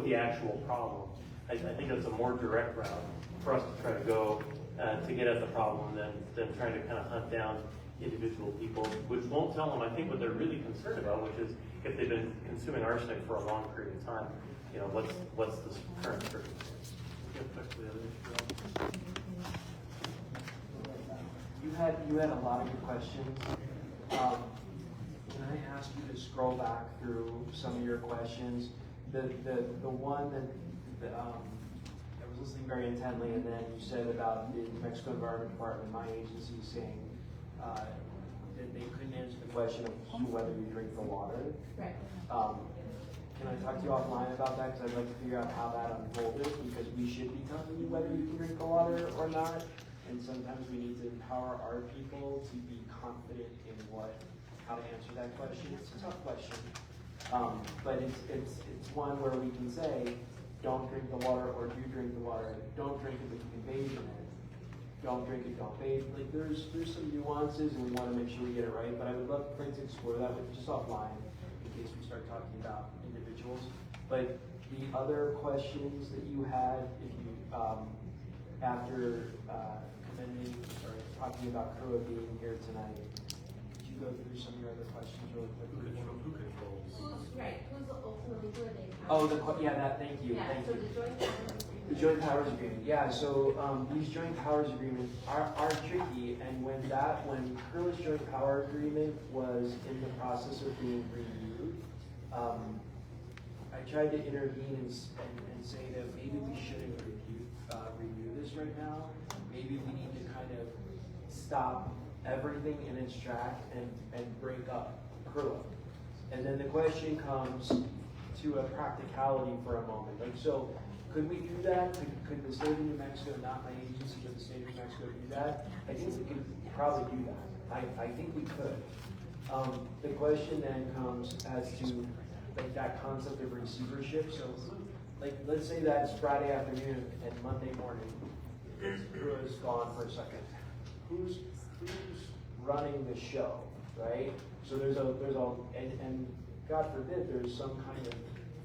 the actual problem. I think that's a more direct route for us to try to go to get at the problem than trying to kind of hunt down individual people, which won't tell them, I think, what they're really concerned about, which is if they've been consuming arsenic for a long period of time, what's the current circumstance? You had a lot of good questions. Can I ask you to scroll back through some of your questions? The one that I was listening very intently, and then you said about the New Mexico Environment Department, my agency, saying that they couldn't answer the question of whether you drink the water. Right. Can I talk to you offline about that? Because I'd like to figure out how that unfolded, because we should be telling you whether you can drink the water or not. And sometimes we need to empower our people to be confident in how to answer that question. It's a tough question, but it's one where we can say, don't drink the water, or do drink the water. Don't drink it, but you can bathe in it. Don't drink it, don't bathe. Like there's some nuances, and we want to make sure we get it right. But I would love for you to explore that with just offline, in case we start talking about individuals. But the other questions that you had, if you after talking about CRRUA being here tonight, could you go through some of your other questions really quickly? Who controls? Who's ultimately who are they? Thank you. Yeah, Thank so you. The joint powers agreement. Yeah, so these joint powers agreements are tricky, and when CRRUA's joint power agreement was in the process of being reviewed, I tried to intervene and say that maybe we shouldn't review this right now. Maybe we need to kind of stop everything in its track and break up CRRUA. And then the question comes to a practicality for a moment. Like, so Could we do that? Could the state of New Mexico, not my agency, but the state of New Mexico do that? I think we could probably do that. I think we could. The question then comes as to like that concept of receivership. So like, let's say that's Friday afternoon and Monday morning, CRRUA is gone for a second. Who's running the show, right? So there's and God forbid there's some kind of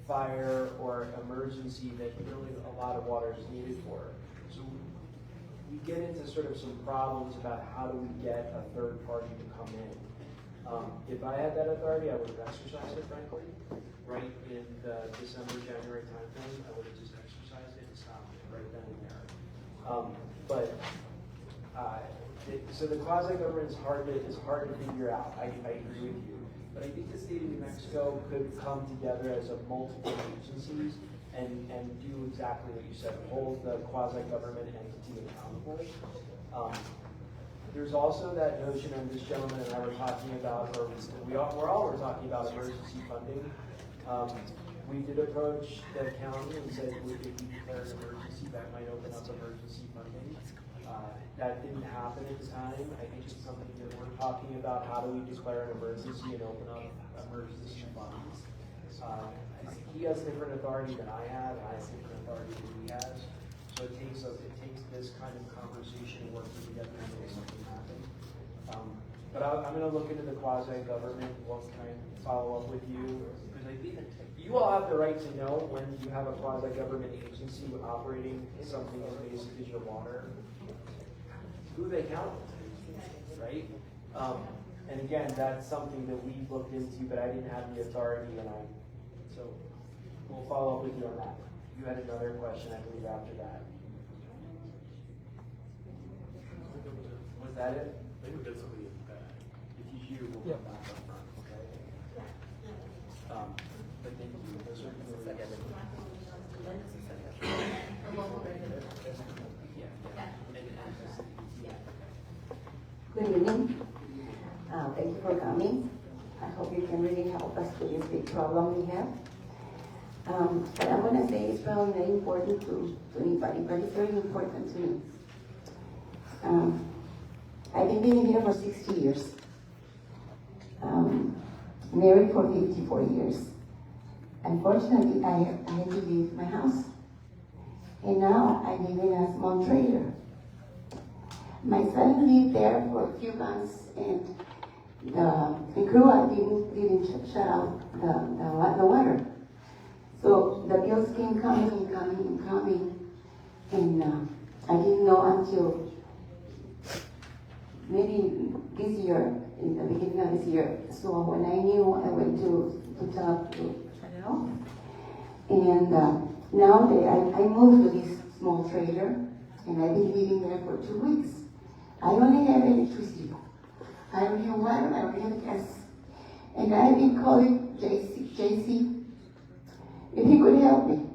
fire or emergency that really a lot of water is needed for. So we get into sort of some problems about how do we get a third party to come in. If I had that authority, I would have exercised it, frankly, right in the December, January timeframe. I would have just exercised it and stopped it right then and there. So the quasi-government is hard to figure out. I agree with you. But I think the state of New Mexico could come together as a multiple agencies and do exactly what you said, hold the quasi-government entity accountable. There's also that notion, and this gentleman and I were talking about, or we all were talking about emergency funding. We did approach the county and said, if we declare an emergency, that might open up emergency funding. That didn't happen at the time. I think it's something that we're talking about. How do we declare an emergency and open up emergency funds? He has different authority than I have, and I have different authority than he has. So it takes this kind of conversation and working together to make something happen. But I'm going to look into the quasi-government. We'll try and follow up with you, because I think you all have the right to know when you have a quasi-government agency operating something as basic as your water, who they count with, right? And again, that's something that we looked into, but I didn't have the authority, so we'll follow up with you on that. You had another question, I believe, after that. Was that it? I think we got somebody in the back. If you hear, we'll come back up front, okay? But thank you. Those are Good evening. Thank you for coming. I hope you can really help us with this big problem we have. What I'm going to say is probably not important to anybody, but it's very important to me. I've been living here for 60 years. Married for 54 years. Unfortunately, I had to leave my house. And now I live in a small trailer. My son lived there for a few months, and the CRRUA didn't shut out the water. So the bills came coming, and I didn't know until maybe this year, in the beginning of this year. So when I knew, I went to talk to Chanel, and now I moved to this small trailer, and I've been living there for 2 weeks. I only have electricity. I don't have water, I don't have gas. And I've been calling JC if he could help me.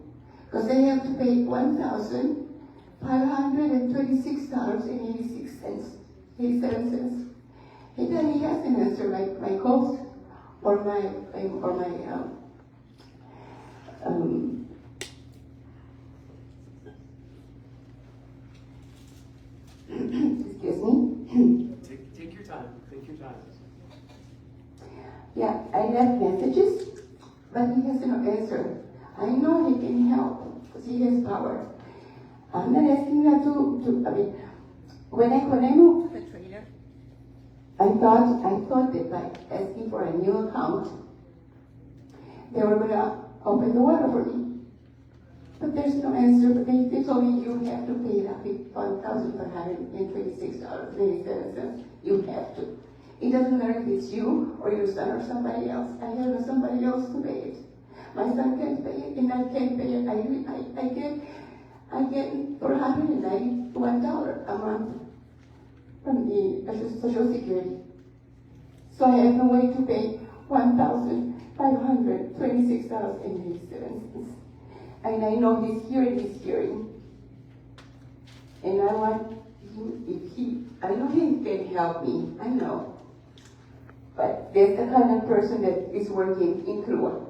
Because I have to pay $1,526.87. He hasn't answered my calls or my excuse me. Take your time. Take your time. Yeah, I left messages, but he has no answer. I know he can help because he has power. I'm not asking her when I moved the trailer, I thought that by asking for a new account, they were gonna open the water for me. But there's no answer. But they told me you have to pay that $1,526.87. You have to. It doesn't matter if it's you or your son or somebody else. I have somebody else to pay it. My son can't pay it, and I can't pay it. I get $491 a month from the Social Security. So I have no way to pay $1,526.87. And I know he's hearing. And I want him, I know he can help me, I know. But that's the kind of person that is working in CRRUA.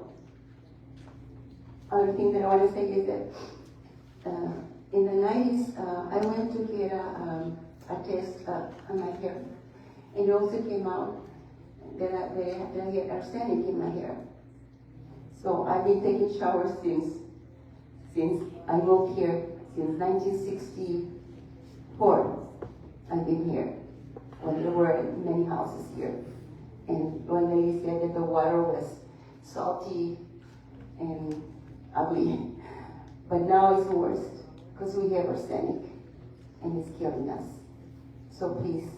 Other thing that I want to say is that in the 90s, I went to get a test on my hair. And it also came out that I had arsenic in my hair. So I've been taking showers since I moved here, since 1964. I've been here when there were many houses here. And one lady said that the water was salty and ugly. But now it's worse because we have arsenic and it's killing us. So please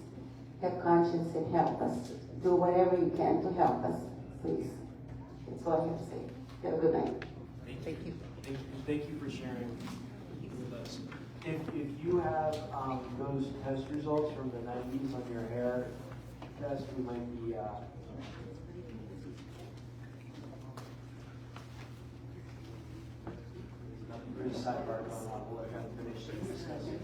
have conscience and help us. Do whatever you can to help us, please. That's all I have to say. Have a good night. Thank you. Thank you for sharing with us. If you have those test results from the 90s on your hair test, we might be pretty sidebar going on. We'll let them finish discussing.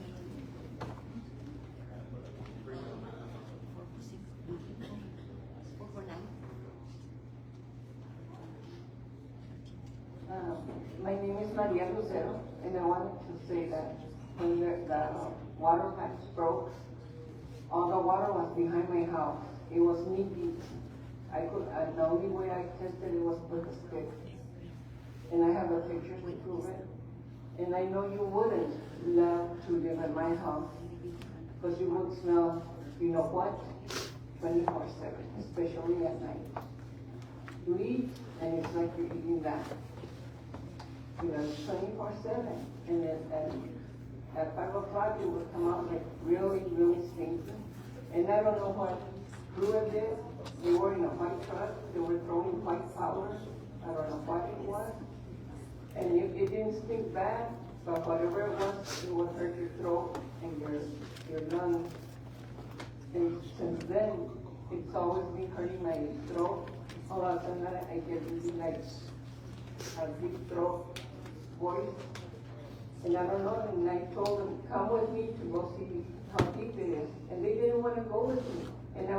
My name is Maria Lucero, and I wanted to say that when the water pipes broke, all the water was behind my house. It was knee deep. The only way I tested it was with a stick. And I have a picture to prove it. And I know you wouldn't love to live at my house, because you would smell, you know what, 24/7, especially at night. You eat, and it's like you're eating that. You know, 24/7. And then at 5 o'clock, it would come out like really, really stinky. And I don't know what CRRUA did. They were in a white truck. They were throwing white powder. I don't know what it was. And it didn't stink bad, but whatever it would hurt your throat and your lungs. And since then, it's always been hurting my throat. All of a sudden, I get really like a deep throat voice. And I don't know, and I told them, come with me to go see how deep it is. And they didn't want to go with me. And I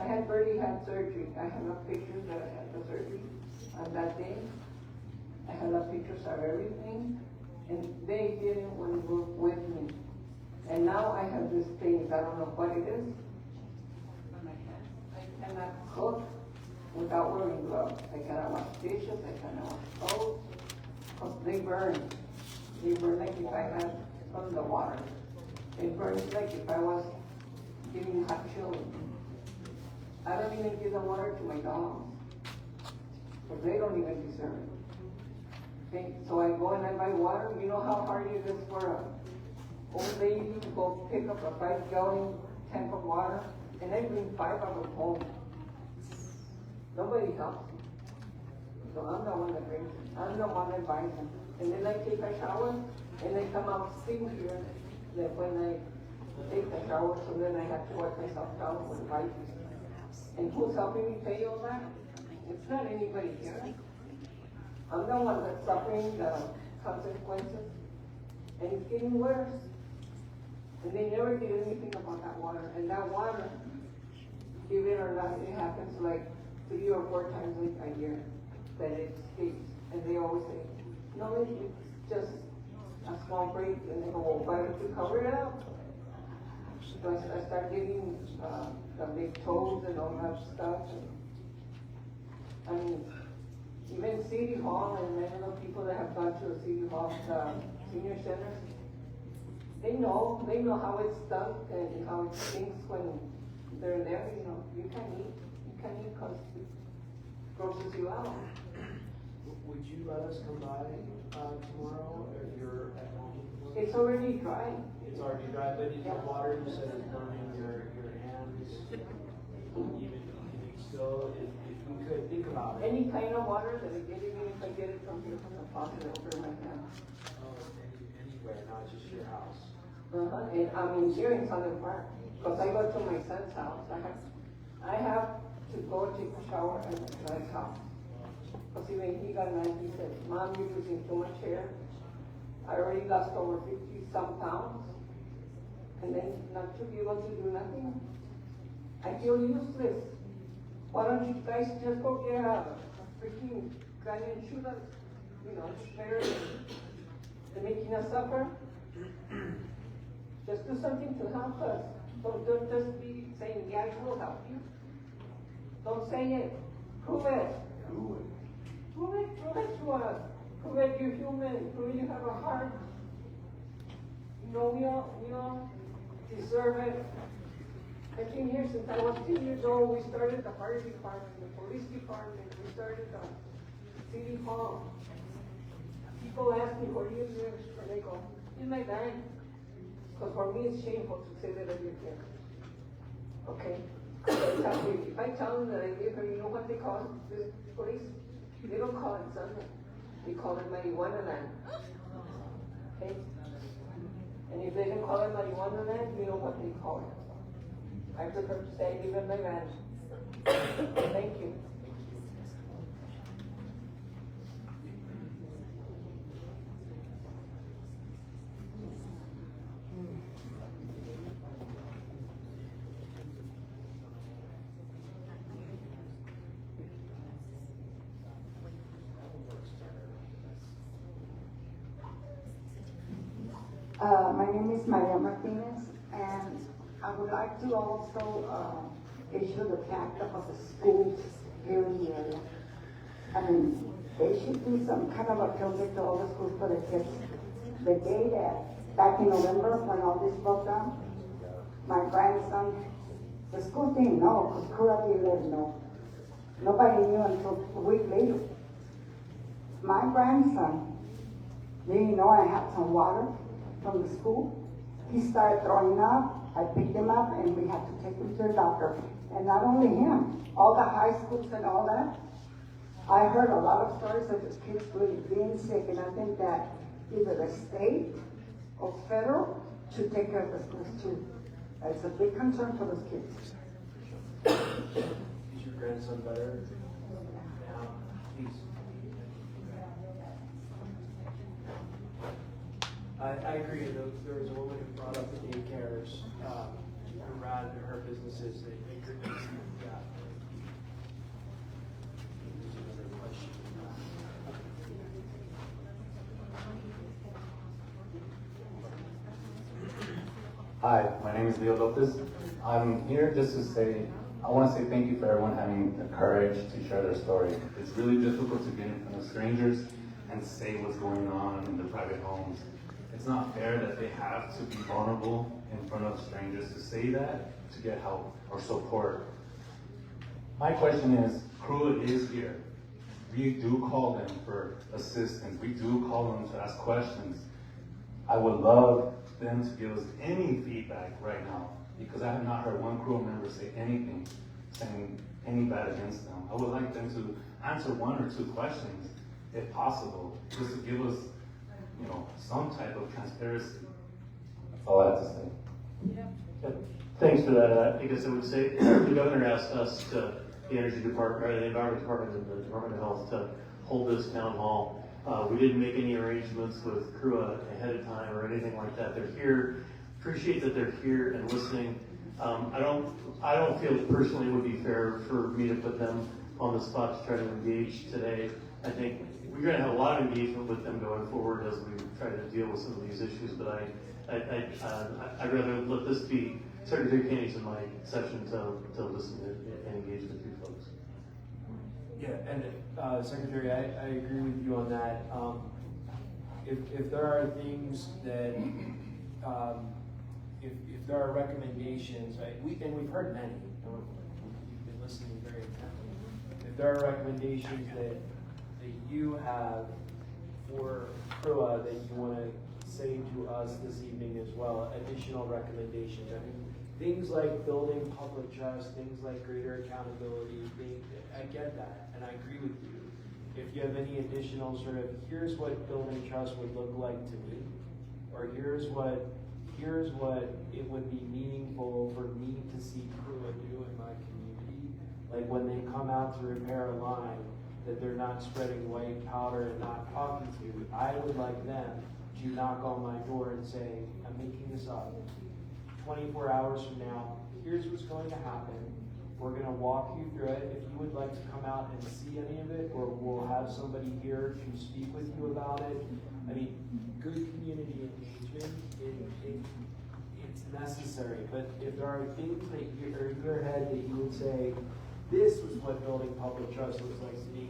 had already had surgery. I have a picture that I had the surgery on that day. I have the pictures of everything. And they didn't want to go with me. And now I have this thing, I don't know what it is. I cannot cook without wearing gloves. I cannot wash dishes, I cannot wash clothes, because they burn. They burn like if I had from the water. It burns like if I was giving hot chili. I don't even give the water to my dogs, because they don't even deserve it. Okay, so I go and I buy water. You know how hard it is for an old lady to go pick up a 5-gallon tank of water, and I bring 5 of them home. Nobody helps me. So I'm the one that brings it. I'm the one that buys them. And then I take a shower, and they come out stinkier than when I take the shower, so then I have to wipe myself down with wipes. And who's helping me pay all that? It's not anybody here. I'm the one that's suffering the consequences. And it's getting worse. And they never did anything about that water. And that water, give it or not, it happens like 3 or 4 times a year that it escapes. And they always say, no, it's just a small break. And they go, well, why don't you cover it up? So I start getting the big toes and all that stuff. And, I mean, even City Hall, and many of the people that have gone to the City Hall, the senior centers, they know how it's stunk and how it stinks when they're there. You know, you can't eat because it grosses you out. Would you let us come by tomorrow if you're at home? It's already dry. It's already dry, but in the water, you said it's burning your hands. Even still, if we could think about it. Any kind of water that I get, even if I get it from here from the faucet over my hand. Oh, anywhere, not just your house. And I mean, here in Sunland Park, because I go to my son's house. I have to go take a shower at my son's house. Because even he got mad, he said, Mom, you're using too much hair. I already lost over 50-some pounds. And then not to be able to do nothing. I feel useless. Why don't you guys just go get a freaking gun and shoot us? You know, spare it. They're making us suffer. Just do something to help us. Don't just be saying, yeah, I will help you. Don't say it. Prove it. Prove it to us. Prove it you're human. Prove you have a heart. You know, we all deserve it. I've been here since I was 10 years old. We started the fire department, the police department. We started the city hall. People ask me, what do you do? And they go, in my bag. Because for me, it's shameful to say that I live here. Okay? If I tell them that I live here, you know what they call this place? They don't call it Sunland. They call it marijuana land. Okay? And if they don't call it marijuana land, you know what they call it. I prefer to say, live in my van. Thank you. My name is Maria Martinez, and I would like to also issue the fact of the schools here in the area. I mean, there should be some kind of a project to all the schools for the kids. The day that, back in November, when all this broke down, my grandson, the school didn't know, because CRRUA didn't let him know. Nobody knew until a week later. My grandson didn't know I had some water from the school. He started throwing up. I picked him up and we had to take him to the doctor. And not only him, all the high schools and all that. I heard a lot of stories of the kids really being sick, and I think that either the state or federal should take care of the schools too. It's a big concern for those kids. Is your grandson better now? Please. I agree. There was a woman who brought up the daycares who ran her businesses. They could yeah. There's another question. Hi, my name is Leo Lopez. I'm here just to say, I want to say thank you for everyone having the courage to share their story. It's really difficult to get in front of strangers and say what's going on in their private homes. It's not fair that they have to be vulnerable in front of strangers to say that, to get help or support. My question is, CRRUA is here. We do call them for assistance. We do call them to ask questions. I would love them to give us any feedback right now, because I have not heard one CRRUA member say anything, saying any bad against them. I would like them to answer one or two questions, if possible, just to give us, some type of transparency. That's all I have to say. Yeah. Thanks for that. I guess I would say the governor asked us to, the Energy Department, or the Environment Department and the Department of Health, to hold this town hall. We didn't make any arrangements with CRRUA ahead of time or anything like that. They're here. Appreciate that they're here and listening. I don't feel personally it would be fair for me to put them on the spot to try to engage today. I think we're going to have a lot of engagement with them going forward as we try to deal with some of these issues. But I'd rather let this be Secretary Kenney's in my session to listen and engage with you folks. Yeah, and Secretary, I agree with you on that. If there are things that, if there are recommendations, right, we've heard many, we've been listening very intently. If there are recommendations that you have for CRRUA that you want to say to us this evening as well, additional recommendations. I mean, things like building public trust, things like greater accountability, I get that, and I agree with you. If you have any additional sort of, here's what building trust would look like to me, or here's what it would be meaningful for me to see CRRUA do in my community, like when they come out to repair a line, that they're not spreading white powder and not talking to you. I would like them to knock on my door and say, I'm making this up. 24 hours from now, here's what's going to happen. We're going to walk walk you through it. If you would like to come out and see any of it, or we'll have somebody here to speak with you about it. I mean, good community engagement, it's necessary. But if there are things that are in your head that you would say, this was what building public trust looks like to me,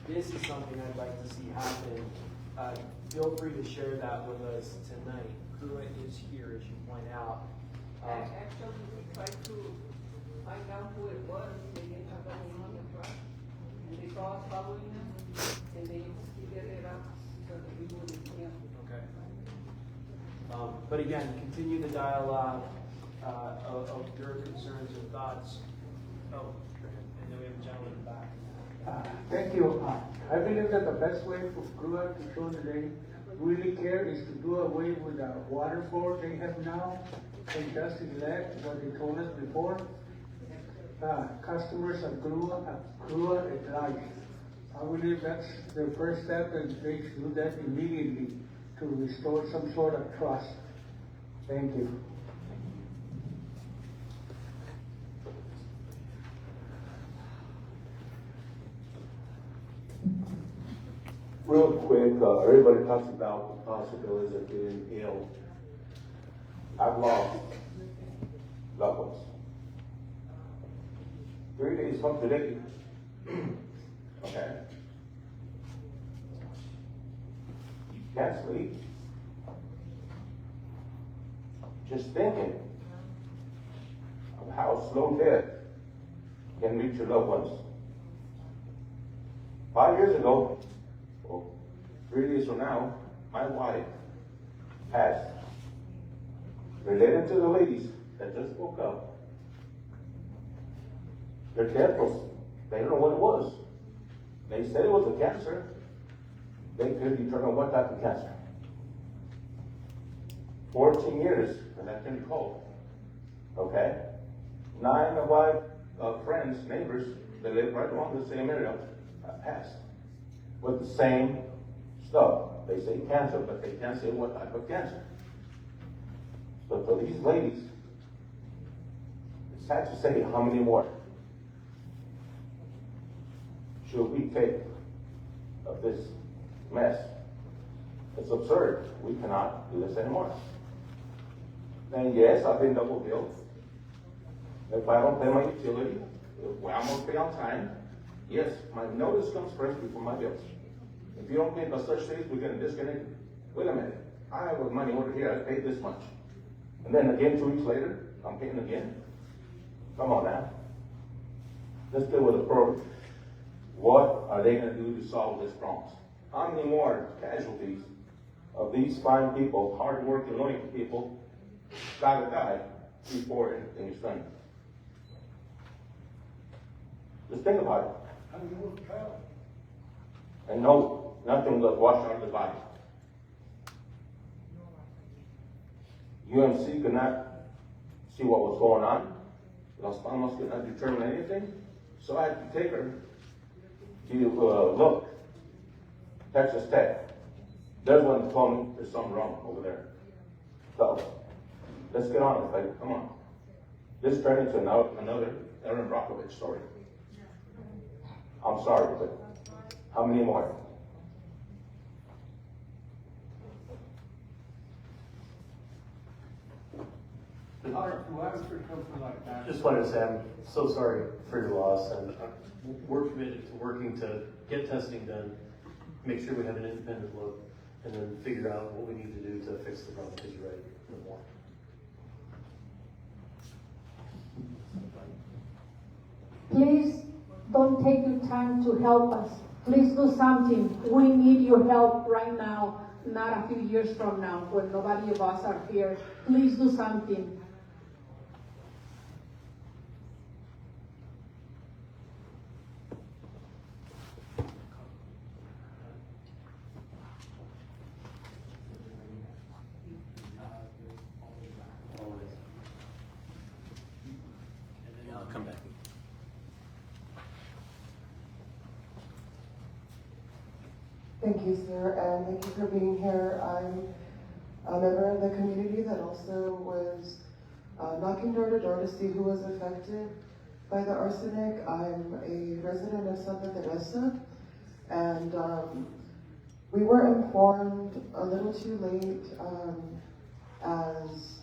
this is something I'd like to see happen, feel free to share that with us tonight. CRRUA is here, as you point out. Actually, we tried to find out who it was. They didn't have anyone on the truck. And they saw us following them, and they figured it out so that we wouldn't see them. Okay. But again, continue the dialogue of your concerns and thoughts. Oh, and then we have a gentleman in the back. Thank you. I believe that the best way for CRRUA to show that they really care is to do away with the water board they have now and just elect what they told us before. Customers of CRRUA at life. I believe that's the first step, and they should do that immediately to restore some sort of trust. Thank you. Real quick, everybody talks about the possibilities of getting ill. I've lost loved ones. 3 days from today. Okay. Can't sleep. Just thinking of how slow death can reach your loved ones. 5 years ago, 3 days from now, my wife passed. Related to the ladies that just woke up. Their death was, they don't know what it was. They said it was a cancer. They couldn't determine what type of cancer. 14 years, and I can recall. Okay? 9 of my friends, neighbors, that live right along the same area, passed with the same stuff. They say cancer, but they can't say what type of cancer. But for these ladies, it's sad to say how many more should we take of this mess. It's absurd. We cannot do this anymore. And yes, I've been double billed. If I don't pay my utility, if I'm going to pay on time, yes, my notice comes first before my bills. If you don't pay by such days, we're going to disconnect. Wait a minute. I have money over here. I paid this much. And then again, 2 weeks later, I'm paying again. Come on now. Let's deal with the program. What are they going to do to solve this problem? How many more casualties of these fine people, hard-working, loyal people, gotta die before anything is done? Just think about it. And no, nothing was washed out of the body. UMC could not see what was going on. Los Palmas could not determine anything. So I had to take her to look. Texas Tech. There's one that told me there's something wrong over there. So, let's get on it, buddy. Come on. This turned into another Aaron Brockovich story. I'm sorry, but how many more? Just wanted to say I'm so sorry for your loss, and we're committed to working to get testing done, make sure we have an independent look, and then figure out what we need to do to fix the problem, because you're right, no more. Please don't take your time to help us. Please do something. We need your help right now, not a few years from now when nobody of us are here. Please do something. I'll come back. Thank you, sir, and thank you for being here. I'm a member of the community that also was knocking door to door to see who was affected. by the arsenic. I'm a resident of Santa Teresa, and we were informed a little too late, as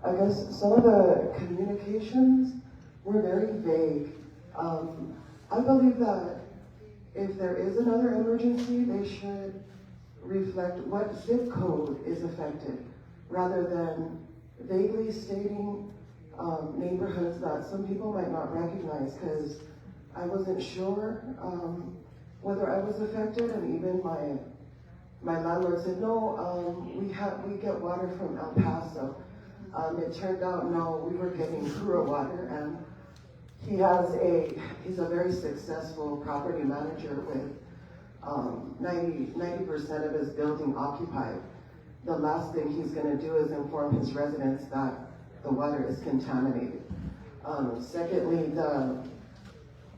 I guess some of the communications were very vague. I believe that if there is another emergency, they should reflect what zip code is affected, rather than vaguely stating neighborhoods that some people might not recognize, because I wasn't sure whether I was affected, and even my landlord said, no, we get water from El Paso. It turned out, no, we were getting CRRUA water, and he's a very successful property manager with 90% of his building occupied. The last thing he's going to do is inform his residents that the water is contaminated. Secondly,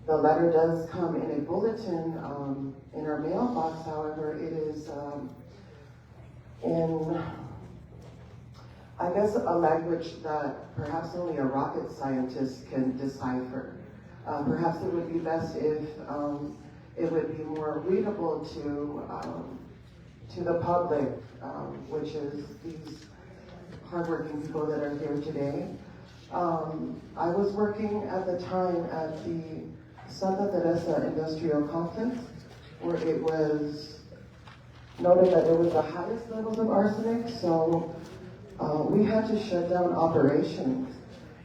the letter does come in a bulletin in our mailbox. However, it is in, I guess, a language that perhaps only a rocket scientist can decipher. Perhaps it would be best if it would be more readable to the public, which is these hardworking people that are here today. I was working at the time at the Santa Teresa Industrial Complex, where it was noted that there was the highest levels of arsenic, so we had to shut down operations,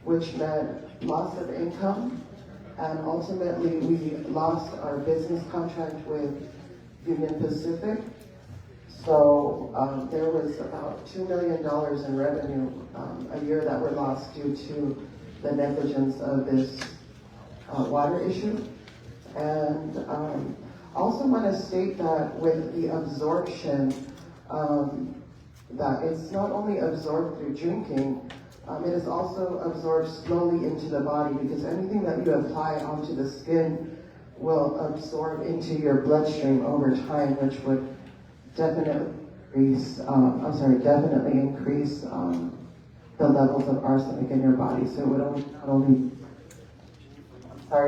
which meant loss of income, and ultimately we lost our business contract with Union Pacific. So there was about $2 million in revenue a year that were lost due to the negligence of this water issue. And also want to state that with the absorption, that it's not only absorbed through drinking, it is also absorbed slowly into the body, because anything that you apply onto the skin will absorb into your bloodstream over time, which would definitely increase the levels of arsenic in your body. So it would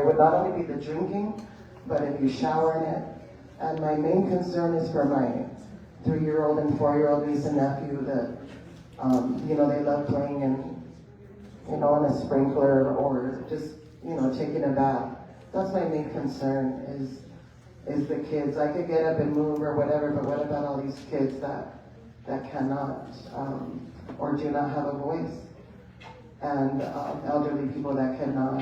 would not only be the drinking, but if you shower in it. And my main concern is for my 3-year-old and 4-year-old niece and nephew that, they love playing in a sprinkler or just, taking a bath. That's my main concern is the kids. I could get up and move or whatever, but what about all these kids that cannot or do not have a voice? And elderly people that cannot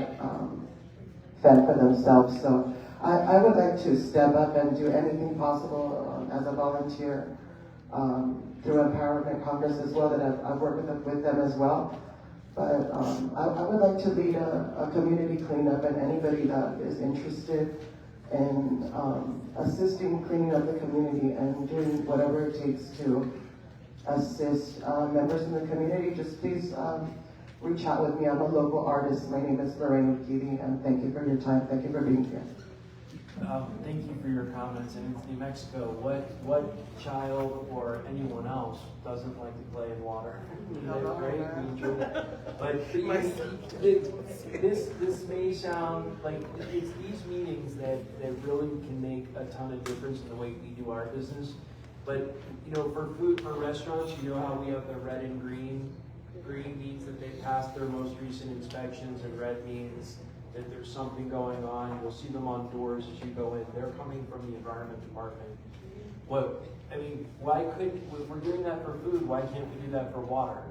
fend for themselves. So I would like to step up and do anything possible as a volunteer through Empowerment Congress as well, that I've worked with them as well. But I would like to lead a community cleanup, and anybody that is interested in assisting cleaning up the community and doing whatever it takes to assist members in the community, just please reach out with me. I'm a local artist. My name is Lorraine Ukidi, and thank you for your time. Thank you for being here. Thank you for your comments. And in New Mexico, what child or anyone else doesn't like to play in water? Right? We enjoy that. But this may sound like it's these meetings that really can make a ton of difference in the way we do our business. But for food, for restaurants, how we have the red and green. Green means that they passed their most recent inspections, and red means that there's something going on. You'll see them on doors as you go in. They're coming from the environment department. If we're doing that for food, why can't we do that for water?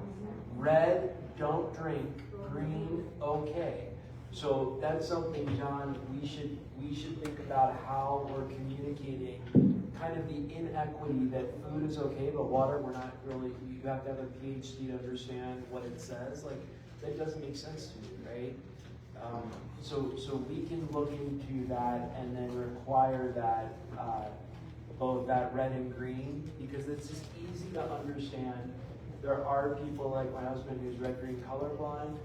Red, don't drink. Green, okay. So that's something, John, we should think about how we're communicating kind of the inequity that food is okay, but water, we're not really, you have to have a PhD to understand what it says. Like, that doesn't make sense to me, right? So we can look into that and then require that, both that red and green, because it's just easy to understand. There are people like my husband who's red-green colorblind,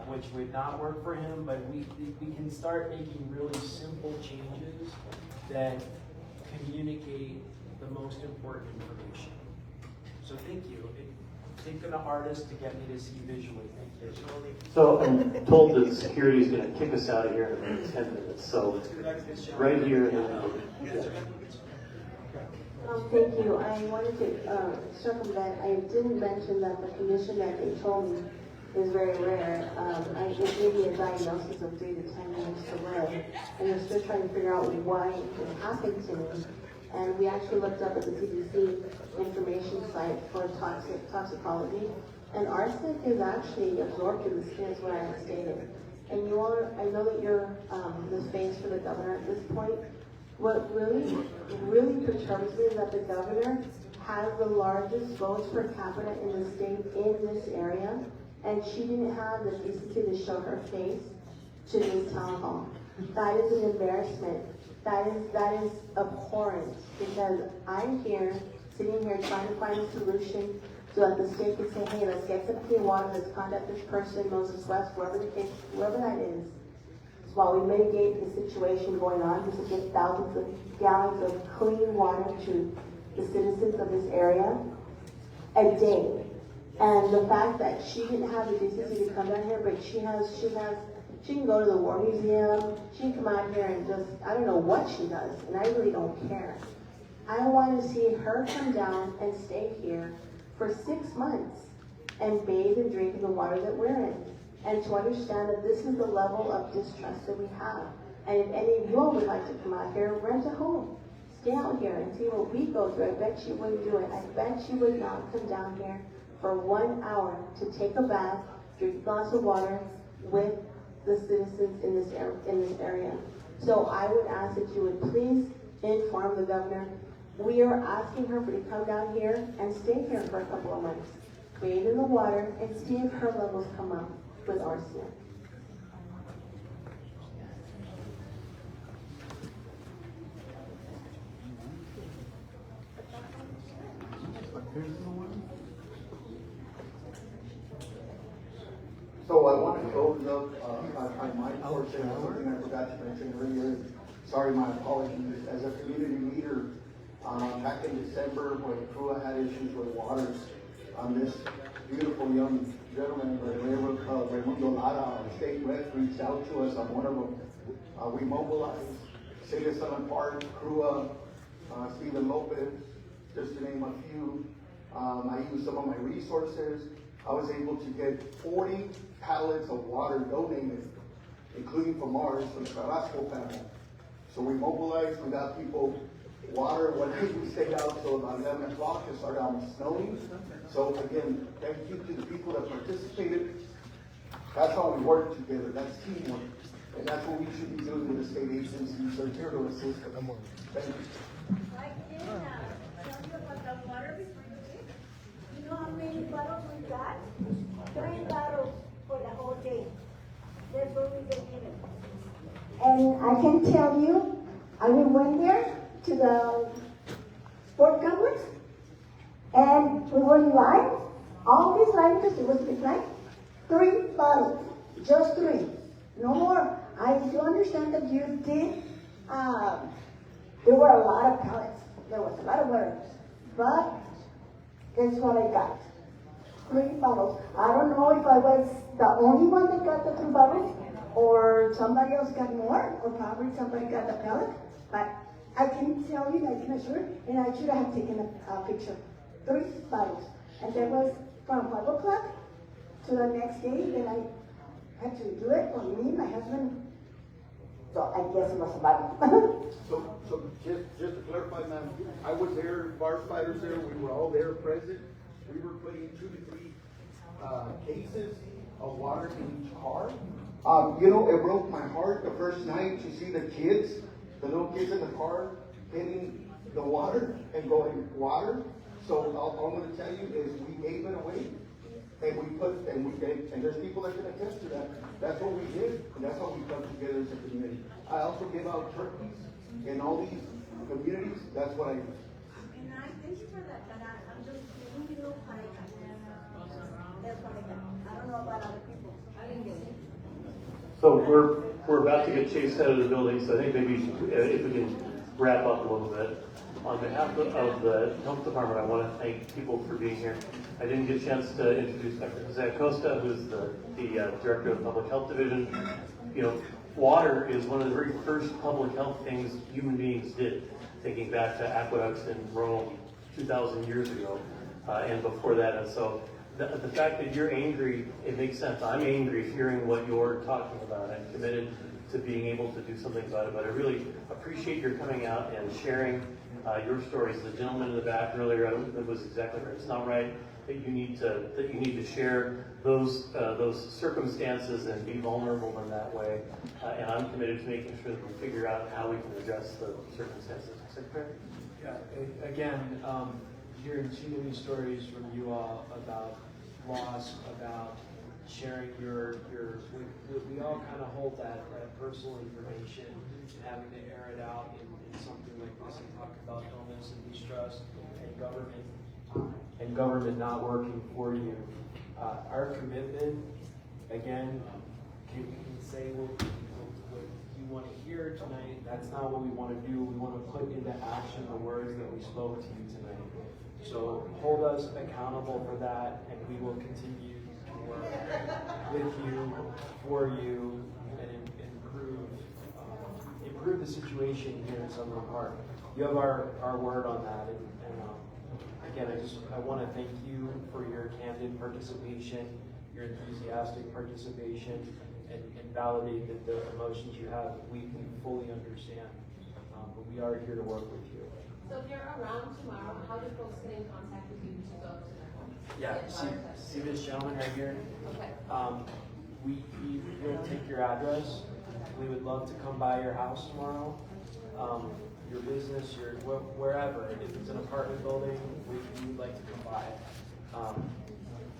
which would not work for him, but we can start making really simple changes that communicate the most important information. So thank you. taking the hardest to get me to see visually. Thank you. So I'm told that security is going to kick us out of here in about 10 minutes. So right here. Thank you. I wanted to circumvent. I didn't mention that the condition that they told me is very rare. It gave me a diagnosis of 3 to 10 years to live, and they're still trying to figure out why it happened to me. And we actually looked up at the CDC information site for toxicology, and arsenic is actually absorbed in the skin, is what I had stated. And you are, I know that you're the face for the governor at this point. What really perturbs me is that the governor has the largest votes per capita in the state in this area, and she didn't have the decency to show her face to this town hall. That is an embarrassment. That is abhorrent, because I'm here, sitting here trying to find a solution so that the state can say, hey, let's get some clean water, let's contact this person, Moses West, whoever that is. While we mitigate the situation going on, just to get thousands of gallons of clean water to the citizens of this area a day. And the fact that she didn't have the decency to come down here, but she can go to the War Museum, she can come out here and just, I don't know what she does, and I really don't care. I want to see her come down and stay here for 6 months and bathe and drink in the water that we're in. And to understand that this is the level of distrust that we have. And if any of you all would like to come out here, rent a home. Stay out here and see what we go through. I bet you wouldn't do it. I bet you would not come down here for 1 hour to take a bath, drink a glass of water with the citizens in this area. So I would ask that you would please inform the governor. We are asking her to come down here and stay here for a couple of months. Bathe in the water and see if her levels come up with arsenic. So I want to close up on my portion, something I forgot to mention earlier. Sorry, my apologies. As a community leader, back in December, when CRRUA had issues with water, this beautiful young gentleman, Raimundo Lara, our state rep, reached out to us on one of them. We mobilized City of Sunland Park, CRRUA, Stephen Lopez, just to name a few. I used some of my resources. I was able to get 40 pallets of water donated, including from ours, from the Carrasco panel. So we mobilized, we got people water. One day we stayed out till about 11 o'clock, it started snowing. So again, thank you to the people that participated. That's how we work together, that's teamwork. And that's what we should be doing with the state agencies, they're here to assist us. Thank you. I can tell you about the water before you leave. You know how many bottles we got? 3 bottles for the whole day. That's what we've been given. And I can tell you, I went there to the sport complex, and we were in line. All this line, because it was a big line, 3 bottles, just 3, no more. I do understand that you did. There were a lot of pallets. There was a lot of water, but guess what I got? 3 bottles. I don't know if I was the only one that got the 3 bottles, or somebody else got more, or probably somebody got the pellet, but I can tell you, I can assure, and I should have taken a picture. 3 bottles. And that was from 5 o'clock to the next day, then I had to do it for me, my husband. So I guess it was a bottle. So just to clarify, ma'am, I was there, firefighters there, we were all there present. We were putting 2 to 3 cases of water in each car. It broke my heart the first night to see the kids, the little kids in the car, getting the water and going, water. So all I'm going to tell you is we gave it away, and there's people that can attest to that. That's what we did, and that's how we come together as a community. I also give out turkeys in all these communities. That's what I do. And I thank you for that, but I'm just giving you what I got. That's what I got. I don't know about other people. I didn't get it. So we're about to get chased out of the building, so I think maybe if we can wrap up a little bit. On behalf of the health department, I want to thank people for being here. I didn't get a chance to introduce Dr. Jose Acosta, who's the Director of the Public Health Division. You know, water is one of the very first public health things human beings did, thinking back to aqueducts in Rome 2,000 years ago, and before that. And so the fact that you're angry, it makes sense. I'm angry hearing what you're talking about. I'm committed to being able to do something about it, but I really appreciate your coming out and sharing your stories. The gentleman in the back earlier, that was exactly right. It's not right that you need to share those circumstances and be vulnerable in that way. And I'm committed to making sure that we figure out how we can address the circumstances. Secretary? Yeah, again, hearing too many stories from you all about loss, about sharing we all kind of hold that personal information and having to air it out in something like this and talk about illness and distrust and government not working for you. Our commitment, again, can say what you want to hear tonight. That's not what we want to do. We want to put into action the words that we spoke to you tonight. So hold us accountable for that, and we will continue to work with you, for you, and improve the situation here in Sunland Park. You have our word on that, and again, I want to thank you for your candid participation, your enthusiastic participation, and validate that the emotions you have, we fully understand. But we are here to work with you. So if you're around tomorrow, how do folks get in contact with you to go to their homes? Yeah, see this gentleman right here? Okay. We'll take your address. We would love to come by your house tomorrow. Your business, wherever. If it's an apartment building, we would like to come by.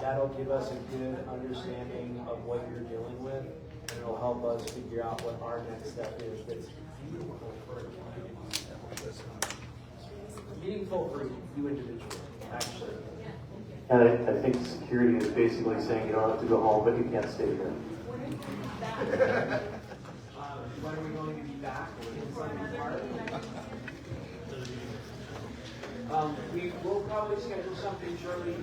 That'll give us a good understanding of what you're dealing with, and it'll help us figure out what our next step is that's meaningful for you individually, actually. And I think security is basically saying you don't have to go home, but you can't stay here. When are we going to be back in Sunland Park? We will probably schedule something shortly.